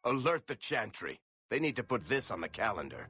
Alert the Chantry. They need to put this on the calendar.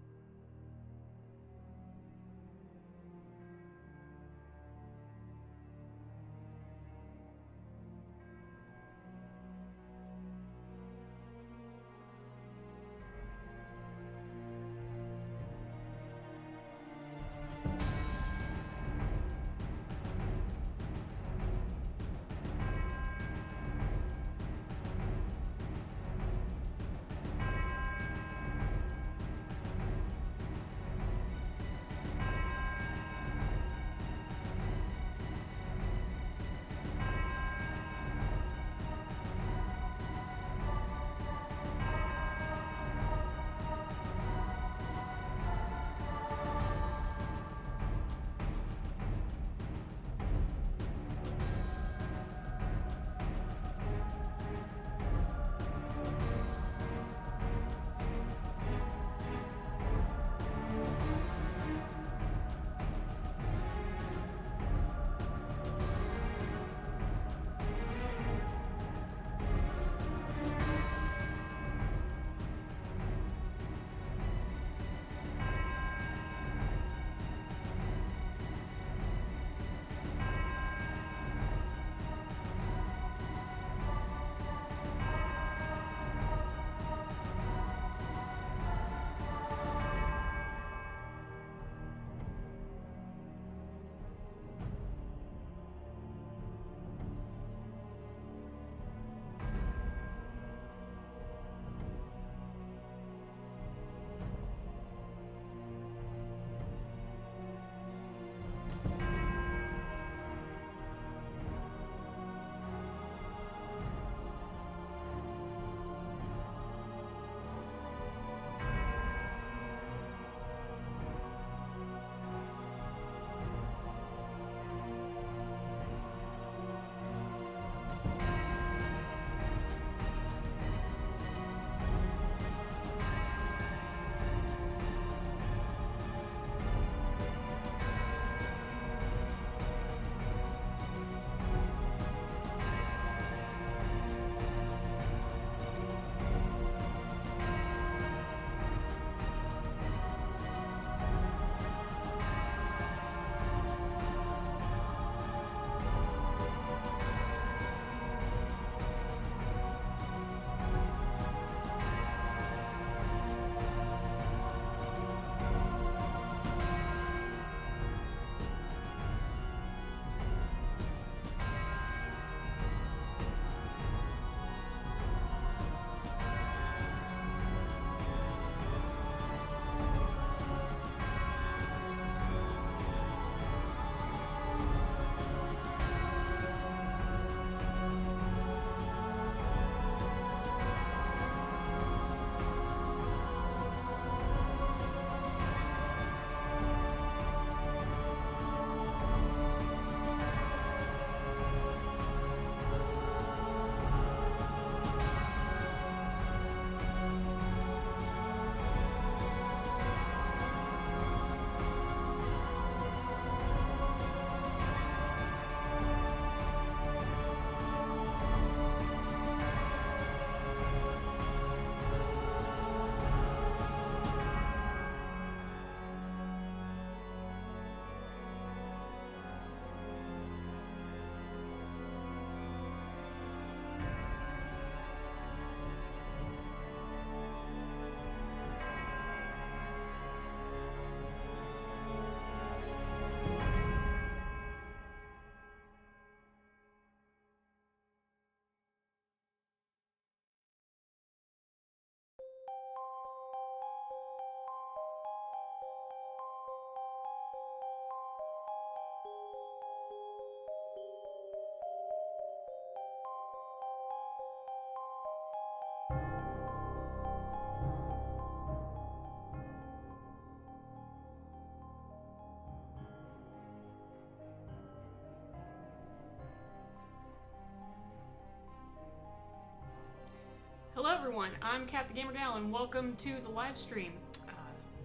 Hello everyone, I'm Kat the Gamer Gal and welcome to the live stream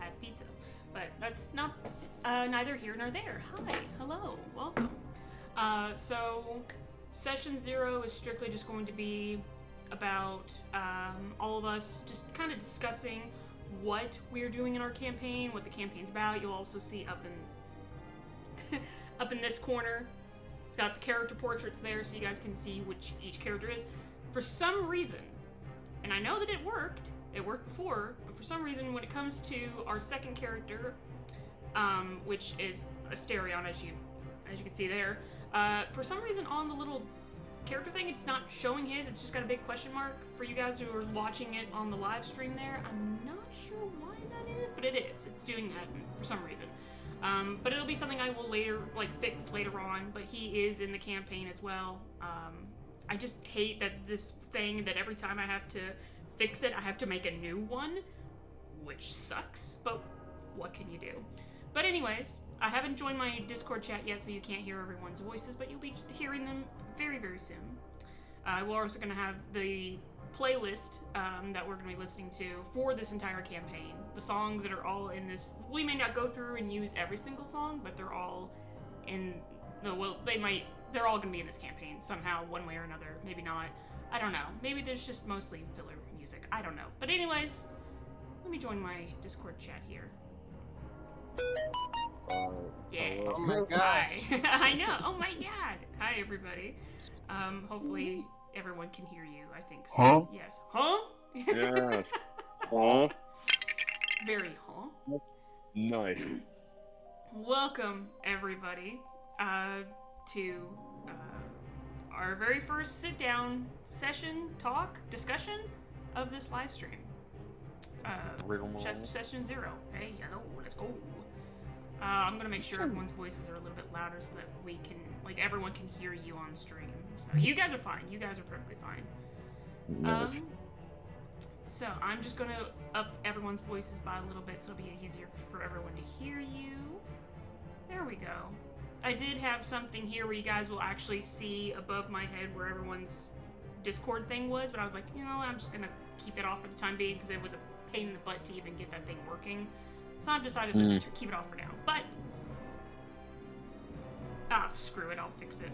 at Pizza. But that's not neither here nor there. Hi, hello, welcome. So session 0 is strictly just going to be about all of us just kind of discussing what we're doing in our campaign, what the campaign's about. You'll also see up in up in this corner, it's got the character portraits there, so you guys can see which each character is. For some reason, and I know that it worked before, but for some reason, when it comes to our second character, which is Asterion, as you can see there, for some reason on the little character thing, it's not showing his. It's just got a big question mark for you guys who are watching it on the live stream there. I'm not sure why that is, but it is. It's doing that for some reason. But it'll be something I will fix later on, but he is in the campaign as well. I just hate that this thing that every time I have to fix it, I have to make a new one, which sucks, but what can you do? But anyways, I haven't joined my Discord chat yet, so you can't hear everyone's voices, but you'll be hearing them very, very soon. We're also going to have the playlist that we're going to be listening to for this entire campaign. The songs that are all in this, we may not go through and use every single song, but they're all in, they're all going to be in this campaign somehow, one way or another. Maybe not. I don't know. Maybe there's just mostly filler music. I don't know. But anyways, let me join my Discord chat here. Yeah. Oh my god. Hi. I know. Oh my god. Hi, everybody. Hopefully everyone can hear you. I think so. Huh? Yes. Huh? Yes. Huh? Very huh? Nice. Welcome, everybody, to our very first sit-down discussion of this live stream. Session 0. Hey, hello, let's go. I'm gonna make sure everyone's voices are a little bit louder so that we can, everyone can hear you on stream. So you guys are fine. You guys are perfectly fine. Nice. So I'm just gonna up everyone's voices by a little bit so it'll be easier for everyone to hear you. There we go. I did have something here where you guys will actually see above my head where everyone's Discord thing was, but I was like, you know what, I'm just gonna keep that off for the time being because it was a pain in the butt to even get that thing working. So I've decided to keep it off for now. But screw it, I'll fix it.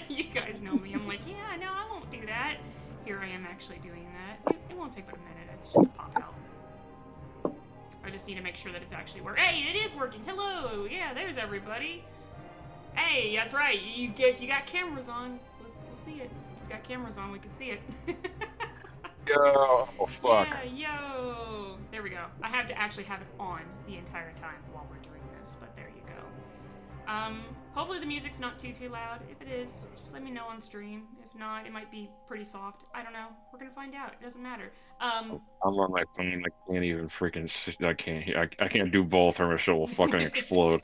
You guys know me. I'm like, yeah, no, I won't do that. Here I am actually doing that. It won't take but a minute. It's just a pop out. I just need to make sure that it's actually working. Hey, it is working. Hello. Yeah, there's everybody. Hey, that's right. If you got cameras on, we'll see it. If you got cameras on, we can see it. Yo, oh fuck. Yeah, yo. There we go. I have to actually have it on the entire time while we're doing this, but there you go. Hopefully the music's not too loud. If it is, just let me know on stream. If not, it might be pretty soft. I don't know. We're gonna find out. It doesn't matter. I'm on my phone. I can't even freaking. I can't do both, or my show will fucking explode.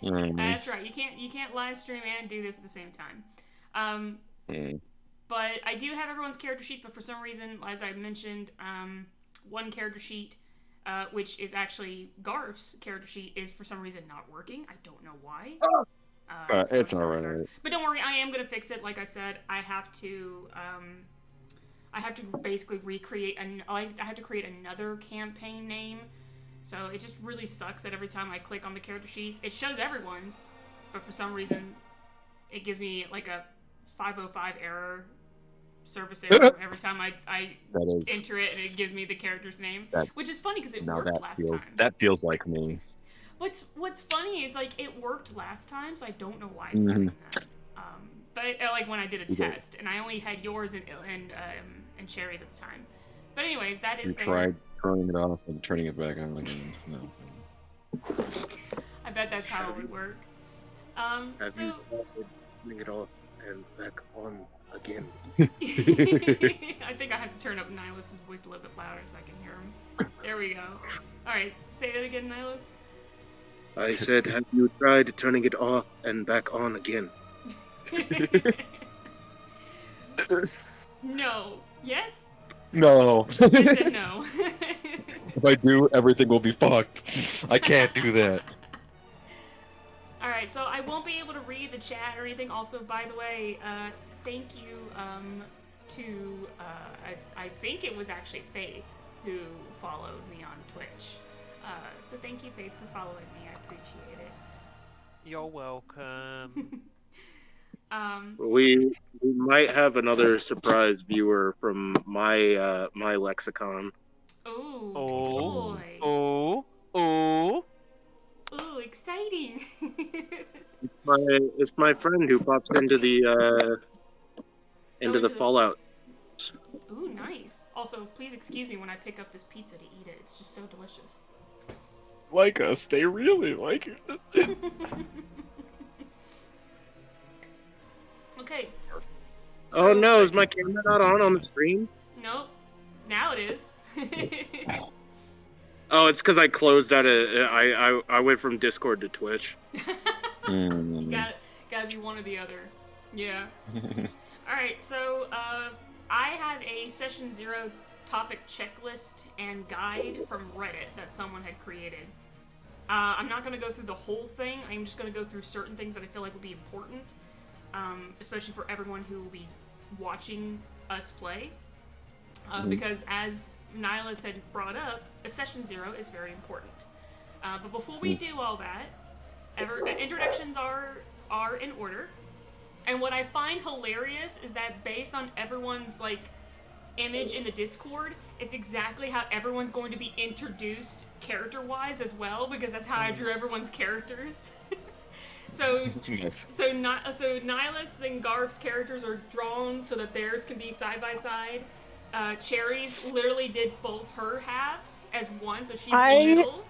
You know what I mean? That's right. You can't live stream and do this at the same time. But I do have everyone's character sheets, but for some reason, as I mentioned, one character sheet, which is actually Garf's character sheet, is for some reason not working. I don't know why. So It's alright. But don't worry, I am gonna fix it. Like I said, I have to basically recreate I have to create another campaign name. So it just really sucks that every time I click on the character sheets, it shows everyone's, but for some reason, it gives me like a 505 error, service error every time I enter it, and it gives me the character's name, which is funny because it worked last time. That feels like me. What's funny is it worked last time, so I don't know why it's doing that. But when I did a test, and I only had yours and Sherry's at the time. But anyways, that is. You tried turning it off and turning it back on again. No. I bet that's how it would work. Have you turning it off and back on again? I think I have to turn up Nilus's voice a little bit louder so I can hear him. There we go. Alright, say that again, Nilus. I said, have you tried turning it off and back on again? No. Yes? No. You said no. If I do, everything will be fucked. I can't do that. Alright, so I won't be able to read the chat or anything. Also, by the way, thank you to, I think it was actually Faith who followed me on Twitch. So thank you, Faith, for following me. I appreciate it. You're welcome. We might have another surprise viewer from my lexicon. Oh, Oh, boy. oh, oh. Ooh, exciting. It's my friend who pops into Oh, the Fallout. Ooh, nice. Also, please excuse me when I pick up this pizza to eat it. It's just so delicious. Like us, they really like us. Okay. Oh So, no, is my camera not on the screen? Nope. Now it is. Oh, it's because I closed out I went from Discord to Twitch. Gotta be one or the other. Yeah. Alright, so I have a session 0 topic checklist and guide from Reddit that someone had created. I'm not going to go through the whole thing. I'm just going to go through certain things that I feel like would be important, especially for everyone who will be watching us play. Because as Nihilus had brought up, a session 0 is very important. But before we do all that, introductions are in order. And what I find hilarious is that based on everyone's like image in the Discord, it's exactly how everyone's going to be introduced character-wise as well, because that's how I drew everyone's characters. So Nihilus and Garf's characters are drawn so that theirs can be side by side. Cherry's literally did both her halves as one, so she's in the middle.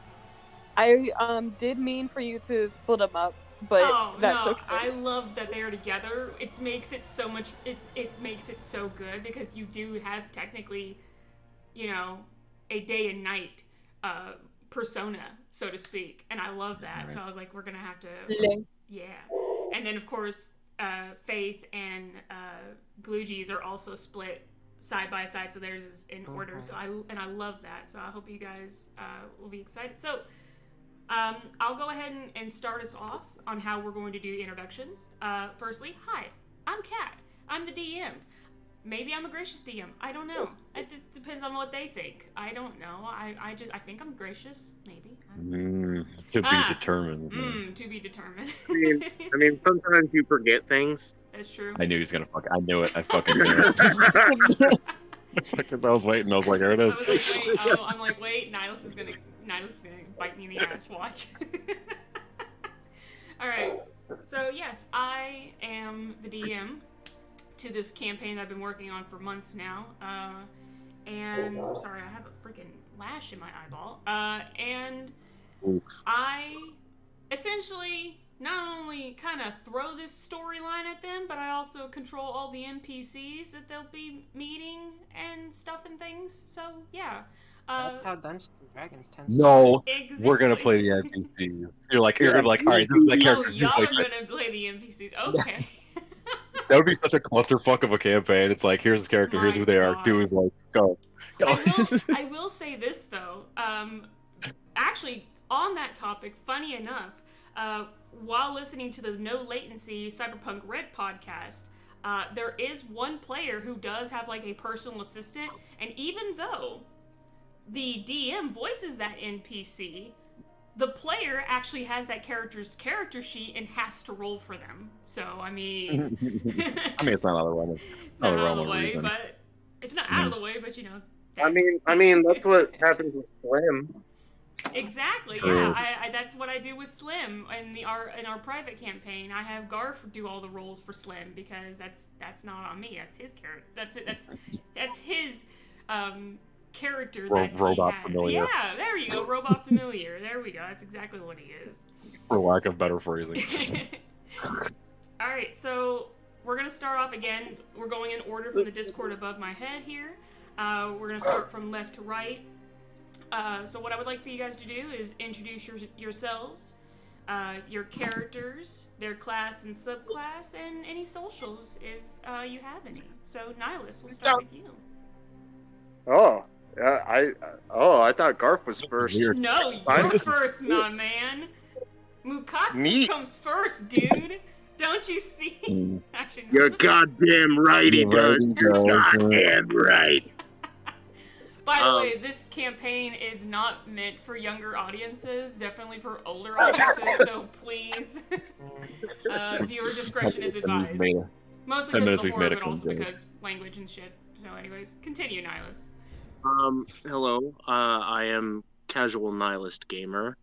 I did mean for you to split them up, but that's okay. I love that they are together. It makes it so much. It makes it so good because you do have technically, you know, a day and night persona, so to speak, and I love that. Right. So I was like, we're gonna have to, yeah. And then of course, Faith and Glugies are also split side by side, so theirs is in order. So I love that. So I hope you guys will be excited. So. I'll go ahead and start us off on how we're going to do introductions. Firstly, hi, I'm Kat. I'm the DM. Maybe I'm a gracious DM. I don't know. It depends on what they think. I don't know. I think I'm gracious. Maybe. To be determined. To be determined. I mean, sometimes you forget things. That's true. I knew he was gonna fuck. I knew it. I fucking knew it. I was waiting. I was like, there it is. I'm like, wait. Nihilus is gonna bite me in the ass. Watch. All right. So yes, I am the DM to this campaign that I've been working on for months now. And sorry, I have a freaking lash in my eyeball. And I essentially not only kind of throw this storyline at them, but I also control all the NPCs that they'll be meeting and stuff and things. So yeah. That's how Dungeons and Dragons tends to exactly. We're gonna play the NPCs. You're gonna be like, all right, this is the character. Oh, y'all are gonna play the NPCs. Okay. That would be such a clusterfuck of a campaign. It's like, here's the character, here's who they are. Do is like, go. I will say this though. Actually, on that topic, funny enough, while listening to the No Latency Cyberpunk Red podcast, there is one player who does have like a personal assistant, and even though the DM voices that NPC, the player actually has that character's character sheet and has to roll for them. So, I mean... it's not out of the way. It's not out of the way, but... It's not out of the way, but you know... I mean, that's what happens with Slim. Exactly, yeah. I that's what I do with Slim in our private campaign. I have Garf do all the rolls for Slim because that's not on me. That's his character. That's his character that robot he had. familiar. Yeah, there you go, robot familiar. There we go. That's exactly what he is. For lack of better phrasing. All right, so we're gonna start off again. We're going in order from the Discord above my head here. We're gonna start from left to right. So what I would like for you guys to do is introduce yourselves, your characters, their class and subclass, and any socials if you have any. So Nihilus, we'll start with you. I thought Garf was first. No, you're first, my man. Mukatsu comes first, dude. Don't you see? Actually, no. You're goddamn right, he does. Goddamn right. By the way, this campaign is not meant for younger audiences, definitely for older audiences, so please, viewer discretion is advised. Mostly because of the horror, but also because language and shit. So anyways, continue, Nihilus. Hello, I am Casual Nihilist Gamer.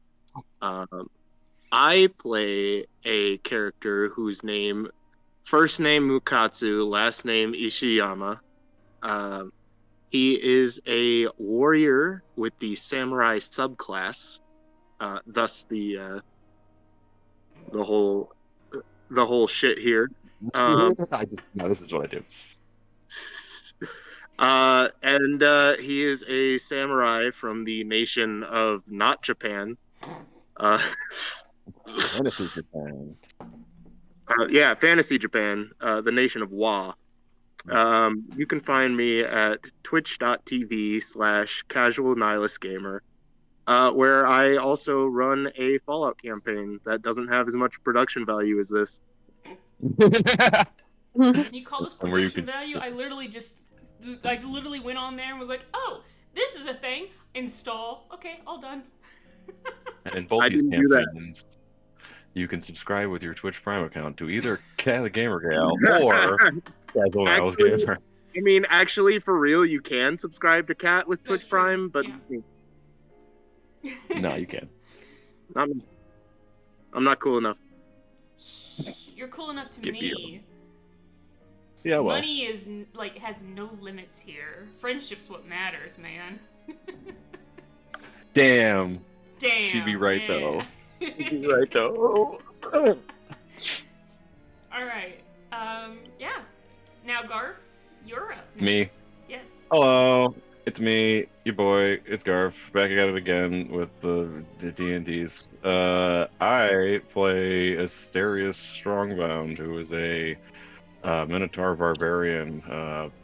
I play a character whose first name Mukatsu, last name Ishiyama. He is a warrior with the samurai subclass, thus the whole shit here. This is what I do. And he is a samurai from the nation of not Japan. Fantasy Japan. Yeah, Fantasy Japan, the nation of Wa. You can find me at twitch.tv/casual nihilist gamer, where I also run a Fallout campaign that doesn't have as much production value as this. You call this production value? I literally went on there and was like, oh, this is a thing. Install. Okay, all done. And in both these campaigns, you can subscribe with your Twitch Prime account to either Cat the Gamer Gal or Casual Nihilist Gamer. I mean, actually, for real, you can subscribe to Cat with Twitch Prime, but no, you can't. Not me. I'm not cool enough. You're cool enough to me. Yeah, well. Money is has no limits here. Friendship's what matters, man. Damn. She'd be right though. She'd be right though. All right. Yeah. Now, Garf, you're up next. Me. Yes. Hello. It's me, your boy. It's Garf. Back at it again with the D&Ds. I play Asterius Strongbound, who is a Minotaur Barbarian,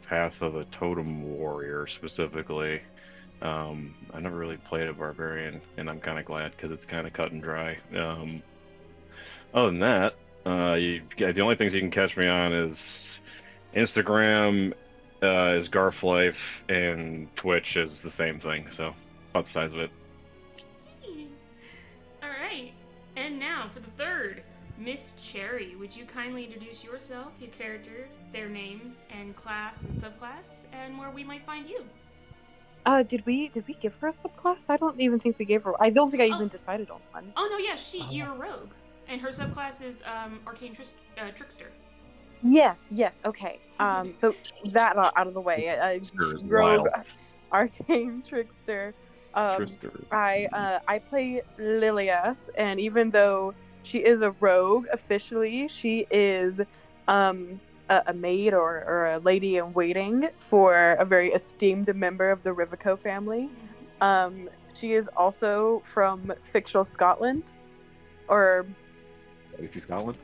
Path of a Totem Warrior specifically. I never really played a Barbarian, and I'm kind of glad because it's kind of cut and dry. Other than that, the only things you can catch me on is Instagram is Garf Life, and Twitch is the same thing, so about the size of it. Alright, and now for the third, Miss Cherry, would you kindly introduce yourself, your character, their name, and class and subclass, and where we might find you? Did we give her a subclass? I don't even think we gave her. I don't think I even decided on one. Oh no, yeah, you're a rogue, and her subclass is arcane trickster. Yes, okay. So that out of the way. Rogue, arcane trickster. I play Lilias, and even though she is a rogue officially, she is a maid or a lady in waiting for a very esteemed member of the Rivico family. She is also from fictional Scotland, or Scotland.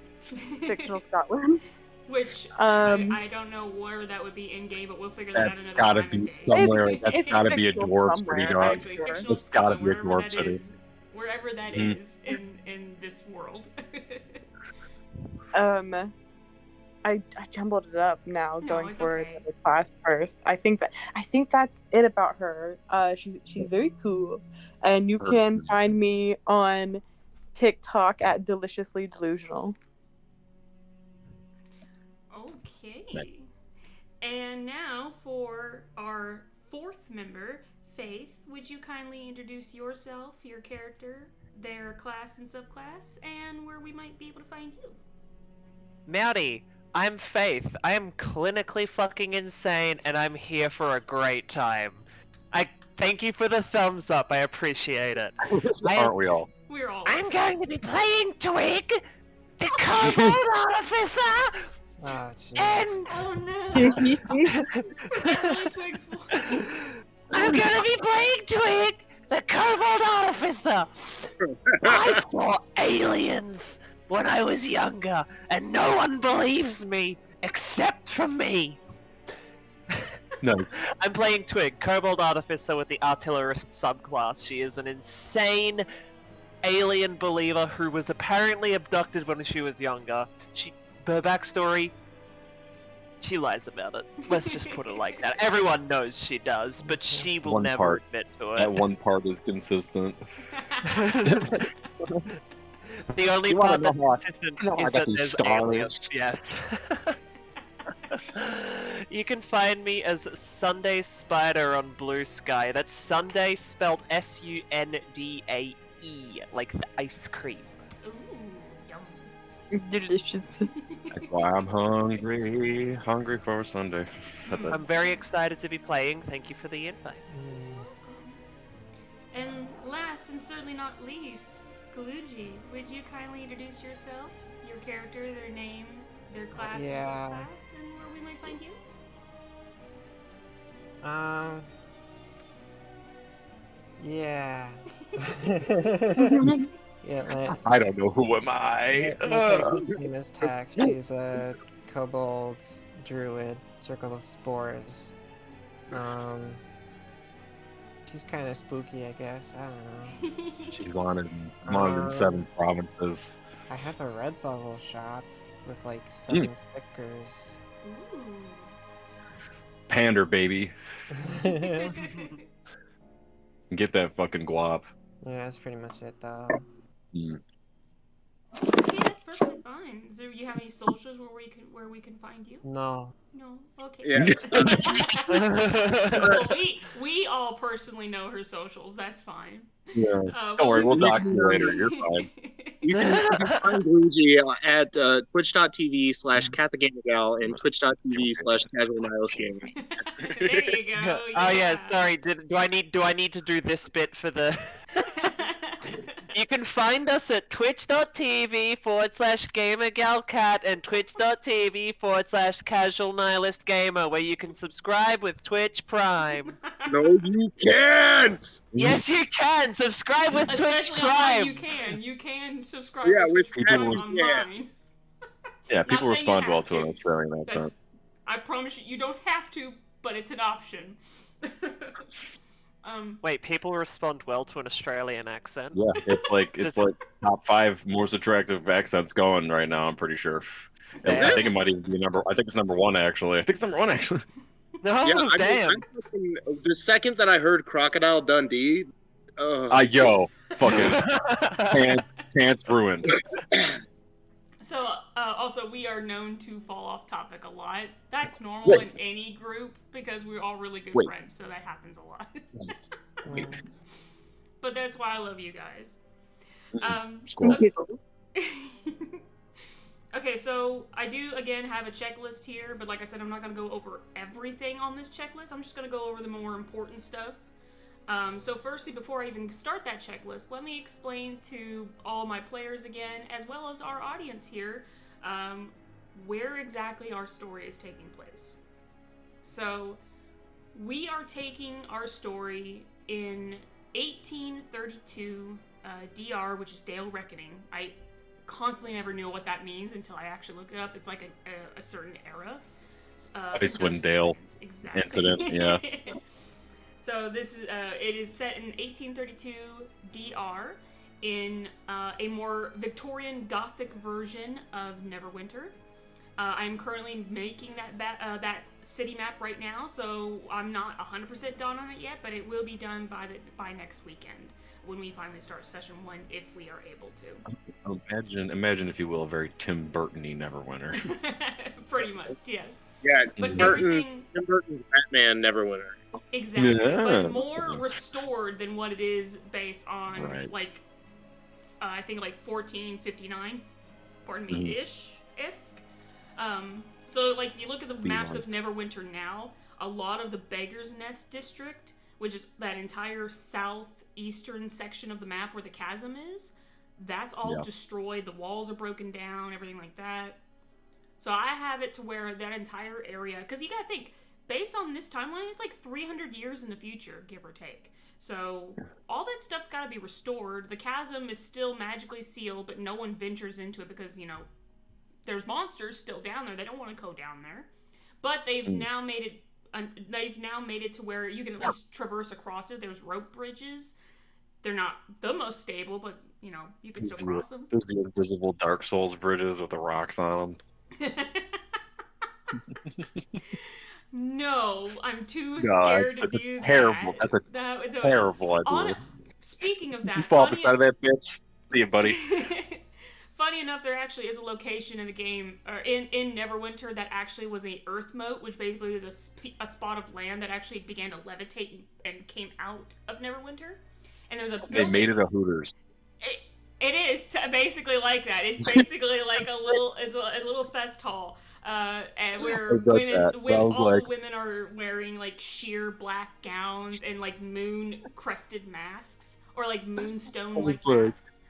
Fictional Scotland. Which I don't know where that would be in game, but we'll figure that out another time. That's gotta be somewhere. That's gotta be a dwarf city, dog. Exactly. It's gotta be a dwarf city. Wherever that is in this world. I jumbled it up now, going for the class first. I think that's it about her. She's very cool, and you can find me on TikTok at Deliciously Delusional. Okay. Nice. And now for our fourth member, Faith, would you kindly introduce yourself, your character, their class and subclass, and where we might be able to find you? Mowdy, I'm Faith. I am clinically fucking insane, and I'm here for a great time. I thank you for the thumbs up. I appreciate it. Aren't we all? We're all. I'm going to be playing Twig, the Kobold Artificer. Oh, jeez. And oh no! Was that really Twig's voice? I'm gonna be playing Twig, the Kobold Artificer. I saw aliens when I was younger, and no one believes me except for me. Nice. I'm playing Twig, Kobold Artificer with the Artillerist subclass. She is an insane alien believer who was apparently abducted when she was younger. Her backstory: She lies about it. Let's just put it like that. Everyone knows she does, but she will One never part. admit to That it. one part is consistent. The only You wanna part know that's how I- consistent you know how I is got that these there's scars? aliens. Yes. You can find me as Sunday Spider on Blue Sky. That's Sunday spelled Sundae, like the ice cream. Ooh, yum. Delicious. That's why I'm hungry. Hungry for a Sunday. That's it. I'm very excited to be playing. Thank you for the invite. And last and certainly not least, Kaluji, would you kindly introduce yourself, your character, their name, their classes of class, and where we might find you? Yeah. Yeah, I don't know who am I. my character's name is Tax. She's a kobold druid, circle of spores. She's kind of spooky, I guess. I don't know. She's wanted in 7 provinces. I have a Redbubble shop with like 7 stickers. Ooh. Pander, baby. Yeah, Get that fucking guap. that's pretty much it, though. Mm. Okay, that's perfectly fine. Is there, you have any socials where we can find you? No. No. Okay. Yeah. Well, we all personally know her socials. That's fine. Yeah. But Don't worry, we we'll will- dox you later. You're fine. You can find Luigi at twitch.tv/CatTheGamerGal and twitch.tv/CasualNihilistGamer. There you go. Oh yeah, sorry. Do I need to do this bit for the? You can find us at twitch.tv/GamerGalCat and twitch.tv/CasualNihilistGamer, where you can subscribe with Twitch Prime. No, you can't! Yes, you can subscribe with Twitch Especially on mine, Prime. you can subscribe Yeah, to with Twitch Prime people- on yeah. mine. Yeah, people saying you respond well have to an to. Australian accent. That's, I promise you don't have to, but it's an option. Wait, people respond well to an Australian accent. Yeah, it's like top 5 most attractive accents going right now. I'm pretty sure. Yeah. I think it might even be number. I think it's number 1 actually. No, Yeah, I damn. mean, the second that I heard Crocodile Dundee, Yo, fucking pants ruined. So, also, we are known to fall off topic a lot. That's normal in any group because we're all really good friends, so that happens a lot. But that's why I love you guys. Okay, so I do, again, have a checklist here, but like I said, I'm not going to go over everything on this checklist. I'm just going to go over the more important stuff. So firstly, before I even start that checklist, let me explain to all my players again, as well as our audience here, where exactly our story is taking place. So, we are taking our story in 1832 DR, which is Dale Reckoning. I constantly never knew what that means until I actually look it up. It's like a certain era. Icewind Dale exactly. incident, yeah. So this is it is set in 1832 DR in a more Victorian Gothic version of Neverwinter. I'm currently making that city map right now, so I'm not 100% done on it yet, but it will be done by next weekend when we finally start session 1, if we are able to. Imagine if you will, a very Tim Burton-y Neverwinter. Pretty much, yes. Yeah, But Mhm. Tim Burton's Batman Neverwinter. Exactly, Yeah. but more restored than what it is based on, Right. like, I think like 1459, pardon me, ish. So like if you look at the maps of Neverwinter now, a lot of the Beggar's Nest district, which is that entire southeastern section of the map where the chasm is, that's all destroyed. The walls are broken down, everything like that. So I have it to where that entire area, because you gotta think, based on this timeline, it's like 300 years in the future, give or take. So all that stuff's got to be restored. The chasm is still magically sealed, but no one ventures into it because, you know, there's monsters still down there. They don't want to go down there. But they've now made it to where you can at least traverse across it. There's rope bridges. They're not the most stable, but, you know, you can still cross them. There's the invisible Dark Souls bridges with the rocks on them. No, I'm too No, scared to that's do terrible. that. That's a terrible idea. Speaking of You that, fall beside of that bitch. See you, buddy. funny enough, there actually is a location in the game, or in Neverwinter, that actually was a earth moat, which basically is a spot of land that actually began to levitate and came out of Neverwinter. And there's a building. They made it a Hooters. It is basically like that. It's basically like it's a little fest hall, and where the women are wearing like sheer black gowns and like moon crested masks or like moonstone like masks.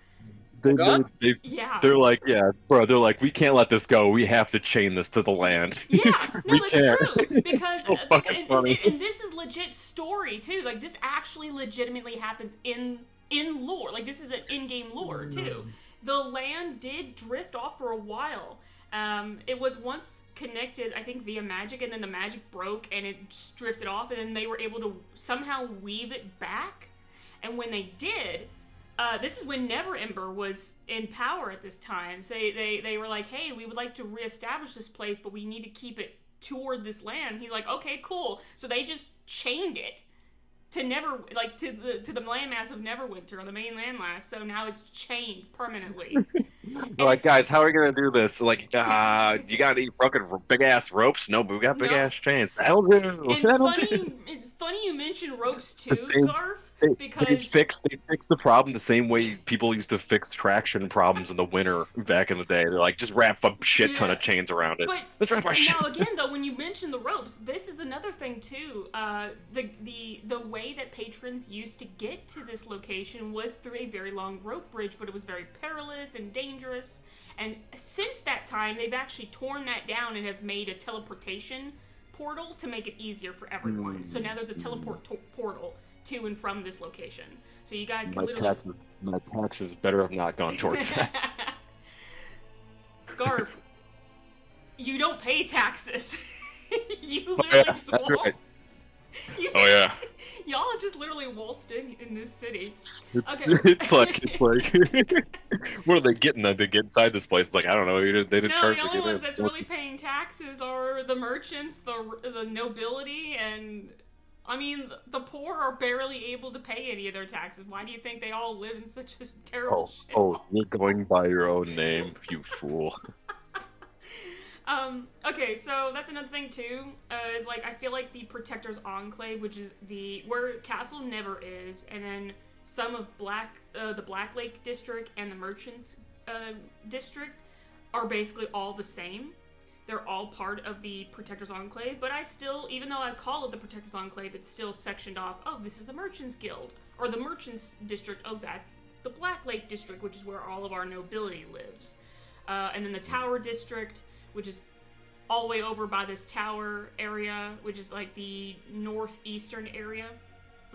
They're like, yeah, bro. They're like, we can't let this go. We have to chain this to the land. Yeah, no, it's can't. true because So fucking funny. and this is legit story too. Like this actually legitimately happens in lore. Like this is an in-game lore too. The land did drift off for a while. It was once connected, I think, via magic, and then the magic broke and it just drifted off, and then they were able to somehow weave it back. And when they did, this is when Neverember was in power at this time. So they were like, hey, we would like to reestablish this place, but we need to keep it toward this land. He's like, okay, cool. So they just chained it to to the landmass of Neverwinter on the main landmass. So now it's chained permanently. They're like, guys, how are we gonna do this? Like, you got any fucking big ass ropes? No, but we got big ass chains. That'll do. It's funny you mention ropes too, Garf. Because they fixed the problem the same way people used to fix traction problems in the winter back in the day. They're like, just wrap a shit ton of chains around it. But now again, though, when you mention the ropes, this is another thing too. The way that patrons used to get to this location was through a very long rope bridge, but it was very perilous and dangerous. And since that time, they've actually torn that down and have made a teleportation portal to make it easier for everyone. So now there's a teleport portal to and from this location. So you guys can my taxes better have not gone towards that. Garf, you don't pay taxes. You literally just waltz. Right. Yeah. Y'all just literally waltzed in this city. Okay. It's like what are they getting? They get inside this place. Like, I don't know. They didn't charge the to only get ones in. that's really paying taxes are the merchants, the nobility, and I mean, the poor are barely able to pay any of their taxes. Why do you think they all live in such a terrible shit? Oh, you're going by your own name, you fool. Okay, so that's another thing too, is like, I feel like the Protector's Enclave, which is where Castle Never is, and then some of the Black Lake District and the Merchants, District are basically all the same. They're all part of the Protector's Enclave, but I still, even though I call it the Protector's Enclave, it's still sectioned off. Oh, this is the Merchants Guild, or the Merchants District. Oh, that's the Black Lake District, which is where all of our nobility lives. And then the Tower District, which is all the way over by this tower area, which is like the northeastern area.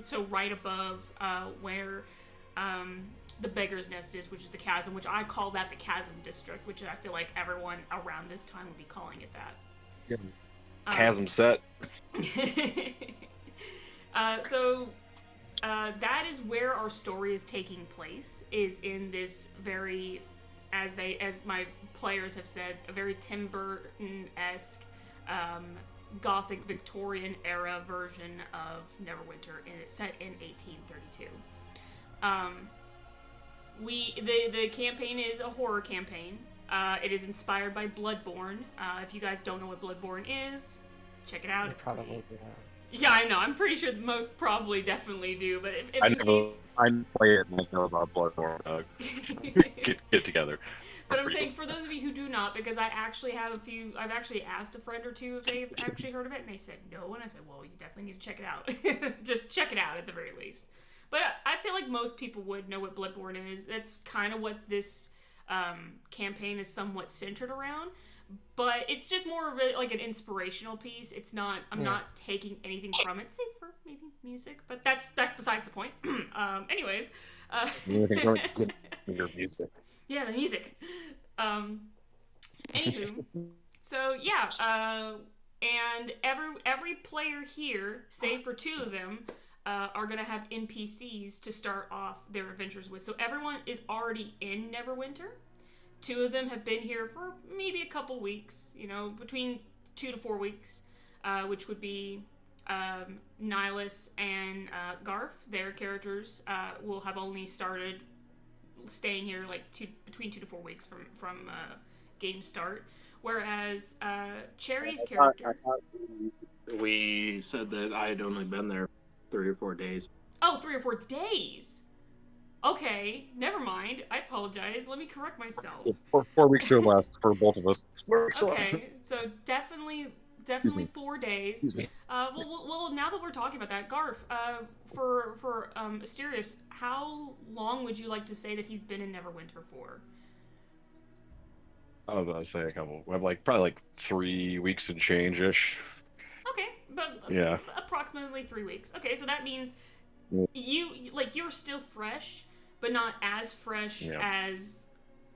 So right above where the Beggar's Nest is, which is the Chasm, which I call that the Chasm District, which I feel like everyone around this time would be calling it that. Yeah. Chasm set. So that is where our story is taking place, is in this very, as my players have said, a very Tim Burton-esque Gothic Victorian era version of Neverwinter, and it's set in 1832. The campaign is a horror campaign. It is inspired by Bloodborne. If you guys don't know what Bloodborne is, check it out. You probably do. Yeah, I know. I'm pretty sure most probably definitely do. But if I in case I play it and I know about Bloodborne. Get together. But I'm saying, for those of you who do not, because I actually have I've actually asked a friend or two if they've actually heard of it, and they said no, and I said, well, you definitely need to check it out. Just check it out at the very least. But I feel like most people would know what Bloodborne is. That's kind of what this campaign is somewhat centered around. But it's just more of like an inspirational piece. It's not, I'm not taking anything from it, save for maybe music, but that's besides the point. Anyways. Your music. Yeah, the music. Anywho, so yeah, and every player here, save for two of them, are gonna have NPCs to start off their adventures with. So everyone is already in Neverwinter. Two of them have been here for maybe a couple weeks, between 2 to 4 weeks, which would be Nihilus and Garf. Their characters will have only started staying here like between 2 to 4 weeks from game start. Whereas Cherry's character. I thought we said that I had only been there 3 or 4 days. Oh, 3 or 4 days. Okay, never mind. I apologize. Let me correct myself. 4 weeks or less for both of us. 4 weeks or less. Okay, so definitely 4 days. Excuse me. Well, now that we're talking about that, Garf, for Asterius, how long would you like to say that he's been in Neverwinter for? I was about to say a couple. We have probably 3 weeks and change-ish. Okay, but Yeah. approximately 3 weeks. Okay, so that means Yeah. you're still fresh, but not as fresh as.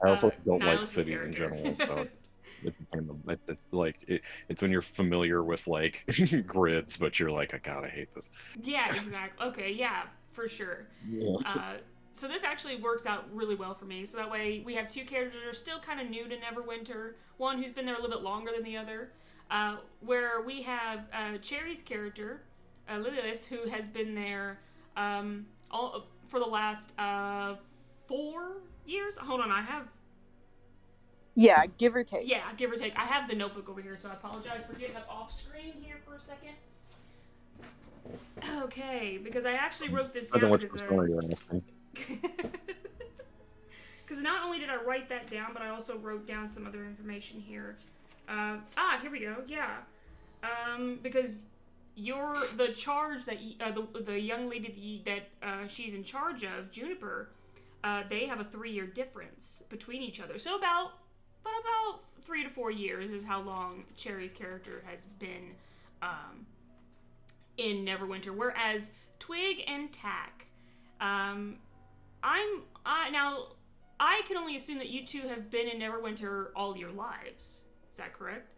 I also don't like Nihilus' cities in character. general, so it's when you're familiar with grids, but you're like, I gotta hate this. Yeah, exactly. Okay, yeah, for sure. Yeah. So this actually works out really well for me. So that way we have 2 characters that are still kind of new to Neverwinter. One who's been there a little bit longer than the other. Where we have Cherry's character, Lilius, who has been there all for the last 4 years. Hold on, I have. Yeah, give or take. Yeah, give or take. I have the notebook over here, so I apologize for getting up off screen here for a second. Okay, because I actually wrote this I don't down know what because story you're asking. because not only did I write that down, but I also wrote down some other information here. Here we go. Yeah, because the charge that the young lady that she's in charge of, Juniper, they have a 3-year difference between each other. So about 3 to 4 years is how long Cherry's character has been in Neverwinter. Whereas Twig and Tack, I can only assume that you 2 have been in Neverwinter all your lives. Is that correct?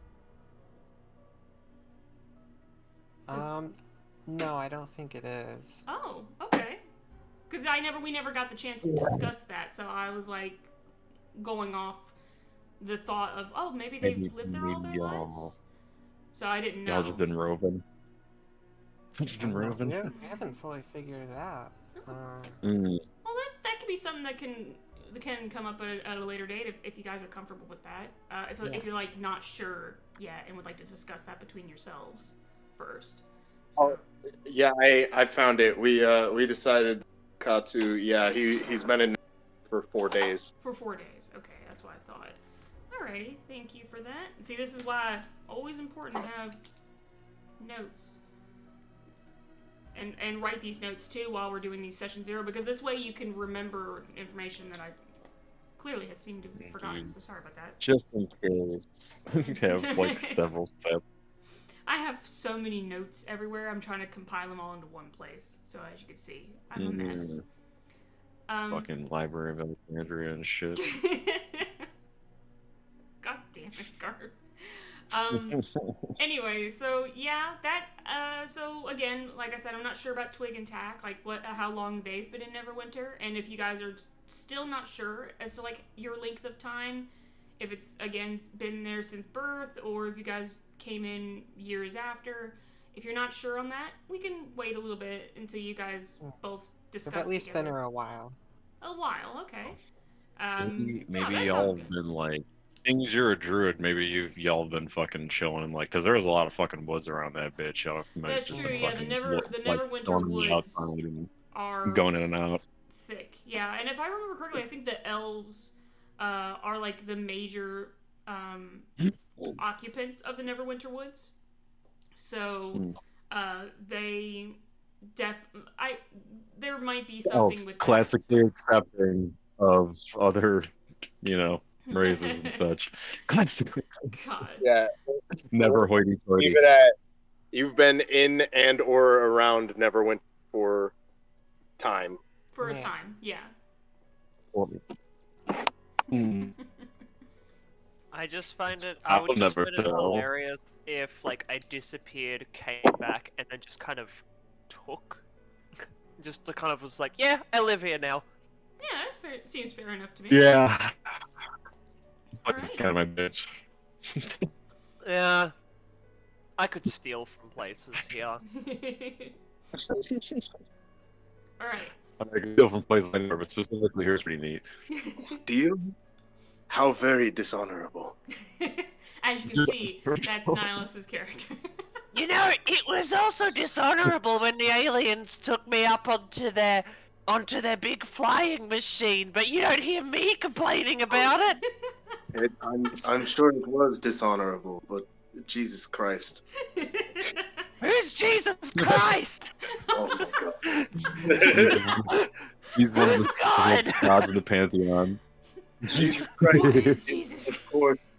No, I don't think it is. Oh, okay. Because we never got the chance to discuss that, so I was like going off the thought of, oh, maybe they've lived there all their lives. So I didn't know. Y'all just been roving. Just been We roving. haven't fully figured it out. Mm. Well, that could be something that can come up at a later date if you guys are comfortable with that. If you're like not sure yet and would like to discuss that between yourselves first. So. Oh, yeah, I found it. We decided Katsu. Yeah, he's been in for 4 days. For 4 days. Okay, that's what I thought. Alrighty, thank you for that. See, this is why always important to have notes. And write these notes too while we're doing these session 0, because this way you can remember information that I clearly has seemed to have forgotten. So sorry about that. Just in case. You have several steps. I have so many notes everywhere. I'm trying to compile them all into one place. So as you can see, I'm a mess. Fucking Library of Alexandria and shit. God damn it, Garb. Anyway, so yeah, so again, like I said, I'm not sure about Twig and Tack, like how long they've been in Neverwinter, and if you guys are still not sure as to like your length of time, if it's again been there since birth, or if you guys came in years after. If you're not sure on that, we can wait a little bit until you guys both discuss. I've at least together. been here a while. A while, okay. Maybe that y'all sounds have good. been things you're a druid, maybe y'all have been fucking chilling because there was a lot of fucking woods around that bitch. Y'all That's just true, been yeah, fucking, the Neverwinter going woods outside and are going in and out. thick. Yeah, and if I remember correctly, I think the elves are like the major occupants of the Neverwinter woods. So there might be something with that. Classically accepting of other, raises and such. Classically. God. Yeah. Never hoity-toity. Even at you've been in and or around Neverwinter for time. For a time, yeah. I just find it. I'll I would just never find it tell. hilarious if, I disappeared, came back, and then just kind of took. Just the kind of was like, yeah, I live here now. Yeah, that seems fair enough to me. Yeah. That's Alright. kind of my bitch. Yeah. I could steal from places here. All right. I can steal from places anywhere, but specifically here's pretty neat. Steal? How very dishonorable. As you can see, that's Nihilus's character. You know, it was also dishonorable when the aliens took me up onto their big flying machine, but you don't hear me complaining about it. I'm sure it was dishonorable, but Jesus Christ. Who's Jesus Christ? Oh my God. He's one of Who's the God? gods of the pantheon. Jesus What Christ is is, Jesus? of course.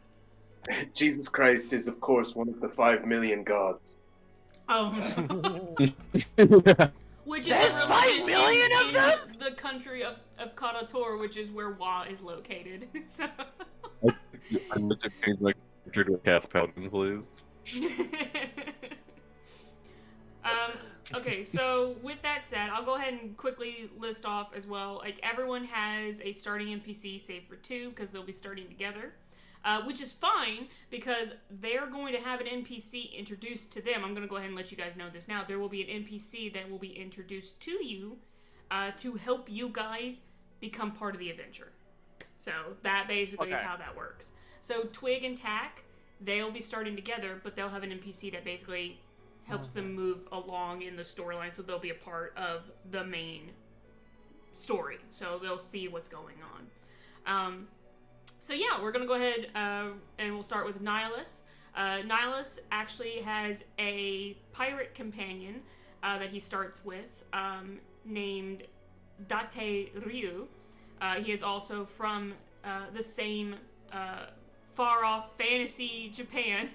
Jesus Christ is, of course, one of the 5 million gods. Oh. Which is There's a 5 religion million of in them? the country of Karator, which is where Wa is located. So. I'd like to change my character to a Cath Paladin, please. Okay, so with that said, I'll go ahead and quickly list off as well. Like, everyone has a starting NPC, save for 2, because they'll be starting together. Which is fine, because they're going to have an NPC introduced to them. I'm going to go ahead and let you guys know this now. There will be an NPC that will be introduced to you to help you guys become part of the adventure. So that basically is how that works. So Twig and Tack, they'll be starting together, but they'll have an NPC that basically helps them move along in the storyline, so they'll be a part of the main story. So they'll see what's going on. So yeah, we're gonna go ahead and we'll start with Nihilus. Nihilus actually has a pirate companion that he starts with named Date Ryu. He is also from the same far-off fantasy Japan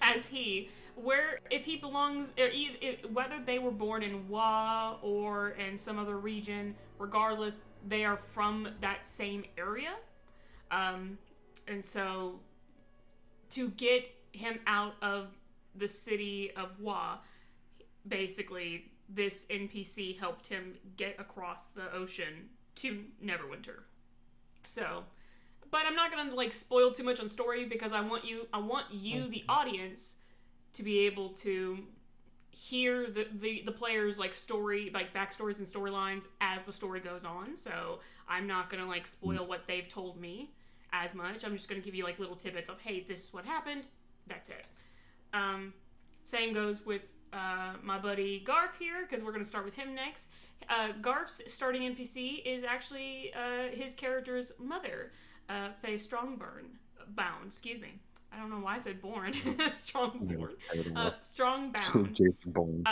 as he. Where if he belongs, or whether they were born in Wa or in some other region, regardless, they are from that same area. And so to get him out of the city of Wa, basically this NPC helped him get across the ocean to Neverwinter. So, but I'm not gonna like spoil too much on story because I want you, the audience, to be able to hear the players' like story, like backstories and storylines as the story goes on. So I'm not gonna like spoil what they've told me as much. I'm just gonna give you like little tidbits of, hey, this is what happened. That's it. Same goes with my buddy Garf here, because we're gonna start with him next. Garf's starting NPC is actually his character's mother, Faye Bound. Excuse me. I don't know why I said born. Strongbound. Strongbound. Jason Bourne.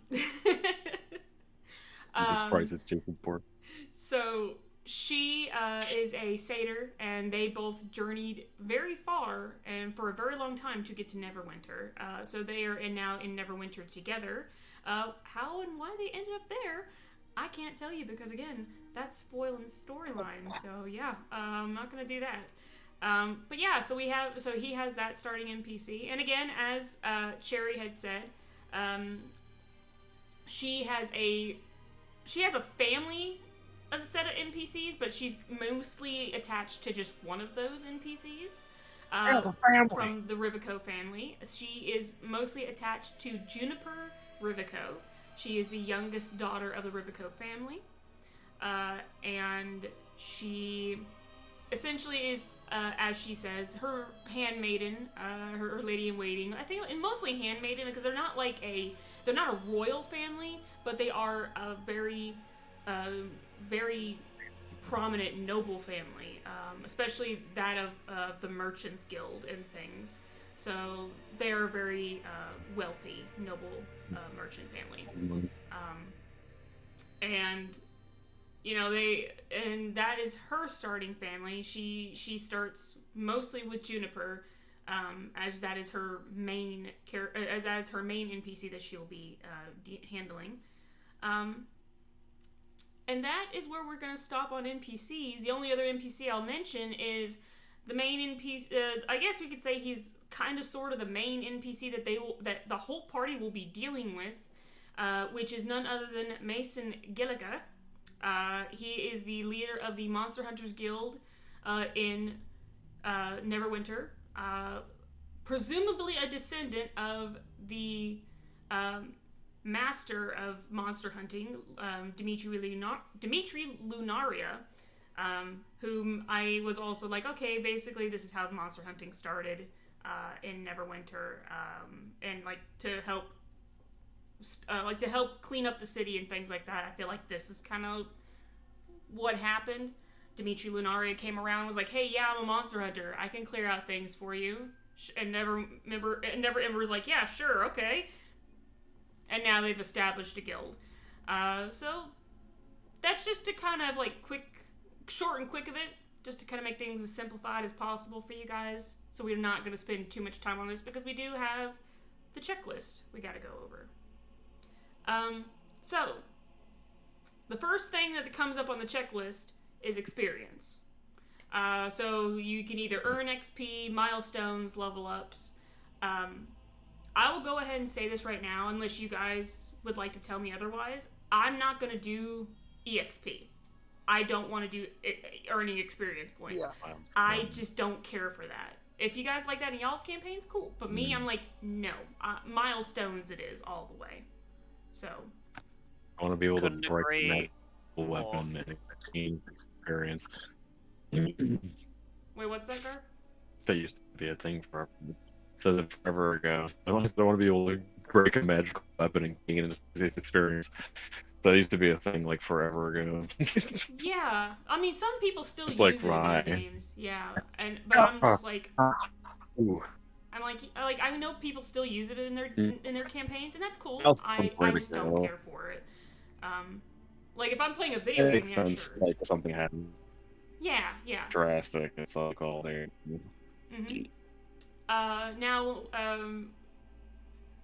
Jesus Christ, it's Jason Bourne. So she is a satyr, and they both journeyed very far and for a very long time to get to Neverwinter. So they are now in Neverwinter together. How and why they ended up there, I can't tell you because, again, that's spoiling storyline. So yeah, I'm not gonna do that. But yeah, so he has that starting NPC, and again, as Cherry had said, she has a family of a set of NPCs, but she's mostly attached to just one of those NPCs. From the Rivico family. She is mostly attached to Juniper Rivico. She is the youngest daughter of the Rivico family. And she essentially is, as she says, her handmaiden, her lady in waiting. I think mostly handmaiden because they're not a royal family, but they are a very, very prominent noble family, especially that of the Merchants Guild and things. So they're a very wealthy, noble merchant family. And you know, that is her starting family. She starts mostly with Juniper, as that is her main as her main NPC that she'll be handling. And that is where we're going to stop on NPCs. The only other NPC I'll mention is the main NPC. I guess we could say he's kind of sort of the main NPC that the whole party will be dealing with, which is none other than Mason Gilliga. He is the leader of the Monster Hunters Guild in Neverwinter. presumably a descendant of the master of monster hunting, Dimitri Lunaria, whom I was also like, okay, basically this is how monster hunting started in Neverwinter, and like to help clean up the city and things like that. I feel like this is kind of what happened. Dimitri Lunaria came around and was like, hey, yeah, I'm a monster hunter. I can clear out things for you. And Neverwinter was like, yeah, sure, okay. And now they've established a guild. So that's just to kind of like short and quick of it, just to kind of make things as simplified as possible for you guys. So we're not going to spend too much time on this because we do have the checklist we got to go over. So the first thing that comes up on the checklist is experience. So you can either earn XP, milestones, level ups. I will go ahead and say this right now, unless you guys would like to tell me otherwise. I'm not going to do EXP. I don't want to do earning experience points. Yeah. I just don't care for that. If you guys like that in y'all's campaigns, cool. But me, I'm like, no. Milestones it is all the way. So. I want to be able Couldn't to break the agree magical more. weapon and exchange experience. Wait, what's that, Gar? That used to be a thing forever ago. I want to be able to break a magical weapon and gain an experience. That used to be a thing like forever ago. Yeah, I mean, some people still It's use like it in rye. their games. Yeah, but I'm just like, Ooh. I'm like I know people still use it in their campaigns, and that's cool. That's I one just don't example. care for it. Like if I'm playing a video It game, makes yeah, sense. sure. Like if something happens Yeah. drastic, it's like all there. Mm-hmm. Now,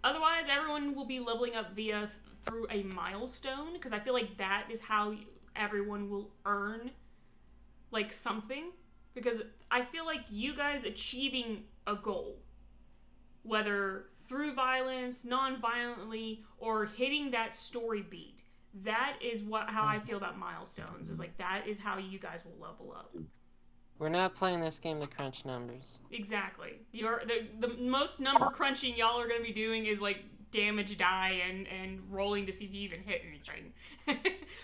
otherwise, everyone will be leveling up through a milestone, because I feel like that is how everyone will earn, like, something. Because I feel like you guys achieving a goal, whether through violence, non-violently, or hitting that story beat, that is how I feel about milestones. Is like, that is how you guys will level up. We're not playing this game to crunch numbers. Exactly. You're the most number crunching y'all are going to be doing is like damage die and rolling to see if you even hit anything,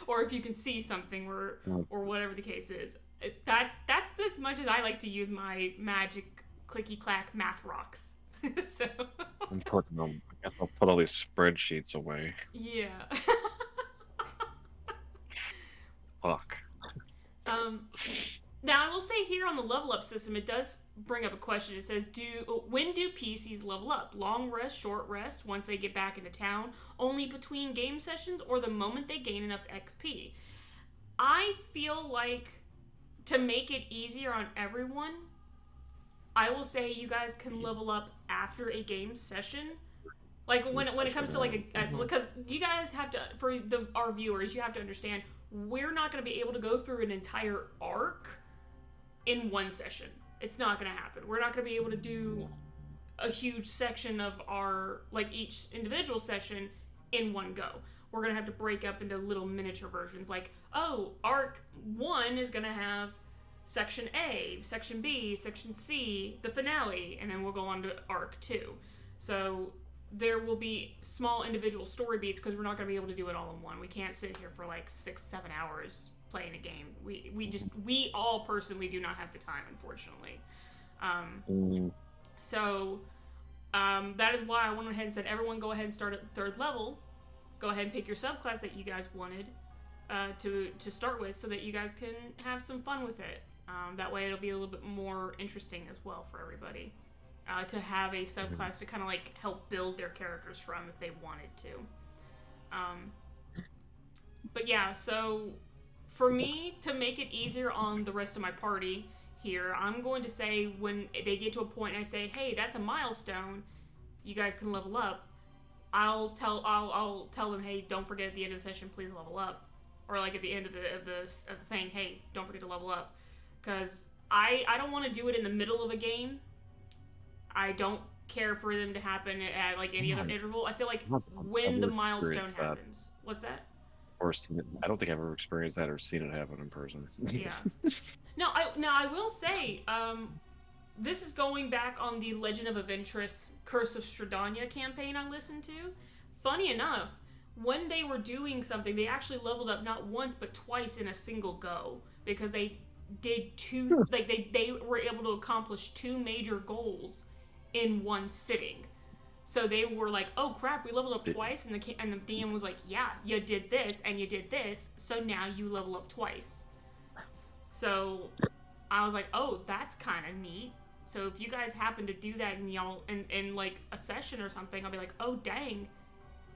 or if you can see something or whatever the case is. That's as much as I like to use my magic clicky clack math rocks. So I guess I'll put all these spreadsheets away. yeah. Fuck. Now, I will say here on the level up system, it does bring up a question. It says, when do PCs level up? Long rest, short rest, once they get back into town, only between game sessions, or the moment they gain enough XP? I feel like, to make it easier on everyone, I will say you guys can level up after a game session. Like, when it comes to, like, because you guys have to, for our viewers, you have to understand, we're not going to be able to go through an entire arc in one session. It's not going to happen. We're not going to be able to do a huge section of our, like, each individual session in one go. We're going to have to break up into little miniature versions. Like, oh, arc 1 is going to have section A, section B, section C, the finale, and then we'll go on to arc 2. So there will be small individual story beats because we're not going to be able to do it all in one. We can't sit here for like 6-7 hours playing a game. We all personally do not have the time, unfortunately. So that is why I went ahead and said, everyone go ahead and start at 3rd level. Go ahead and pick your subclass that you guys wanted to start with, so that you guys can have some fun with it. That way it'll be a little bit more interesting as well for everybody. To have a subclass to kind of like help build their characters from if they wanted to. But yeah, so for me, to make it easier on the rest of my party here, I'm going to say when they get to a point and I say, hey, that's a milestone, you guys can level up, I'll tell them, hey, don't forget at the end of the session, please level up. Or like at the end of the thing, hey, don't forget to level up. Because I don't want to do it in the middle of a game. I don't care for them to happen at like any other interval. I feel like when the milestone happens. What's that? Or seen it. I don't think I've ever experienced that or seen it happen in person. Yeah. No, I will say, this is going back on the Legend of Aventress Curse of Stradania campaign I listened to. Funny enough, when they were doing something, they actually leveled up not once but twice in a single go, because they did two, like they were able to accomplish 2 major goals in one sitting. So they were like, oh crap, we leveled up twice, and the DM was like, yeah, you did this and you did this, so now you level up twice. So I was like, oh, that's kind of neat. So if you guys happen to do that and y'all in like a session or something, I'll be like, oh dang,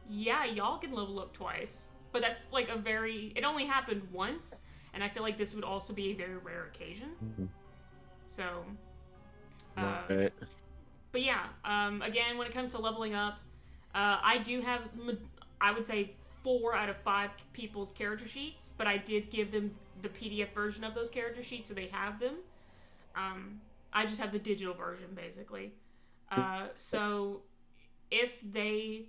yeah, y'all can level up twice. But that's like it only happened once, and I feel like this would also be a very rare occasion. So, Right. but yeah, again, when it comes to leveling up, I do have, I would say, 4 out of 5 people's character sheets, but I did give them the PDF version of those character sheets, so they have them. I just have the digital version, basically. So if they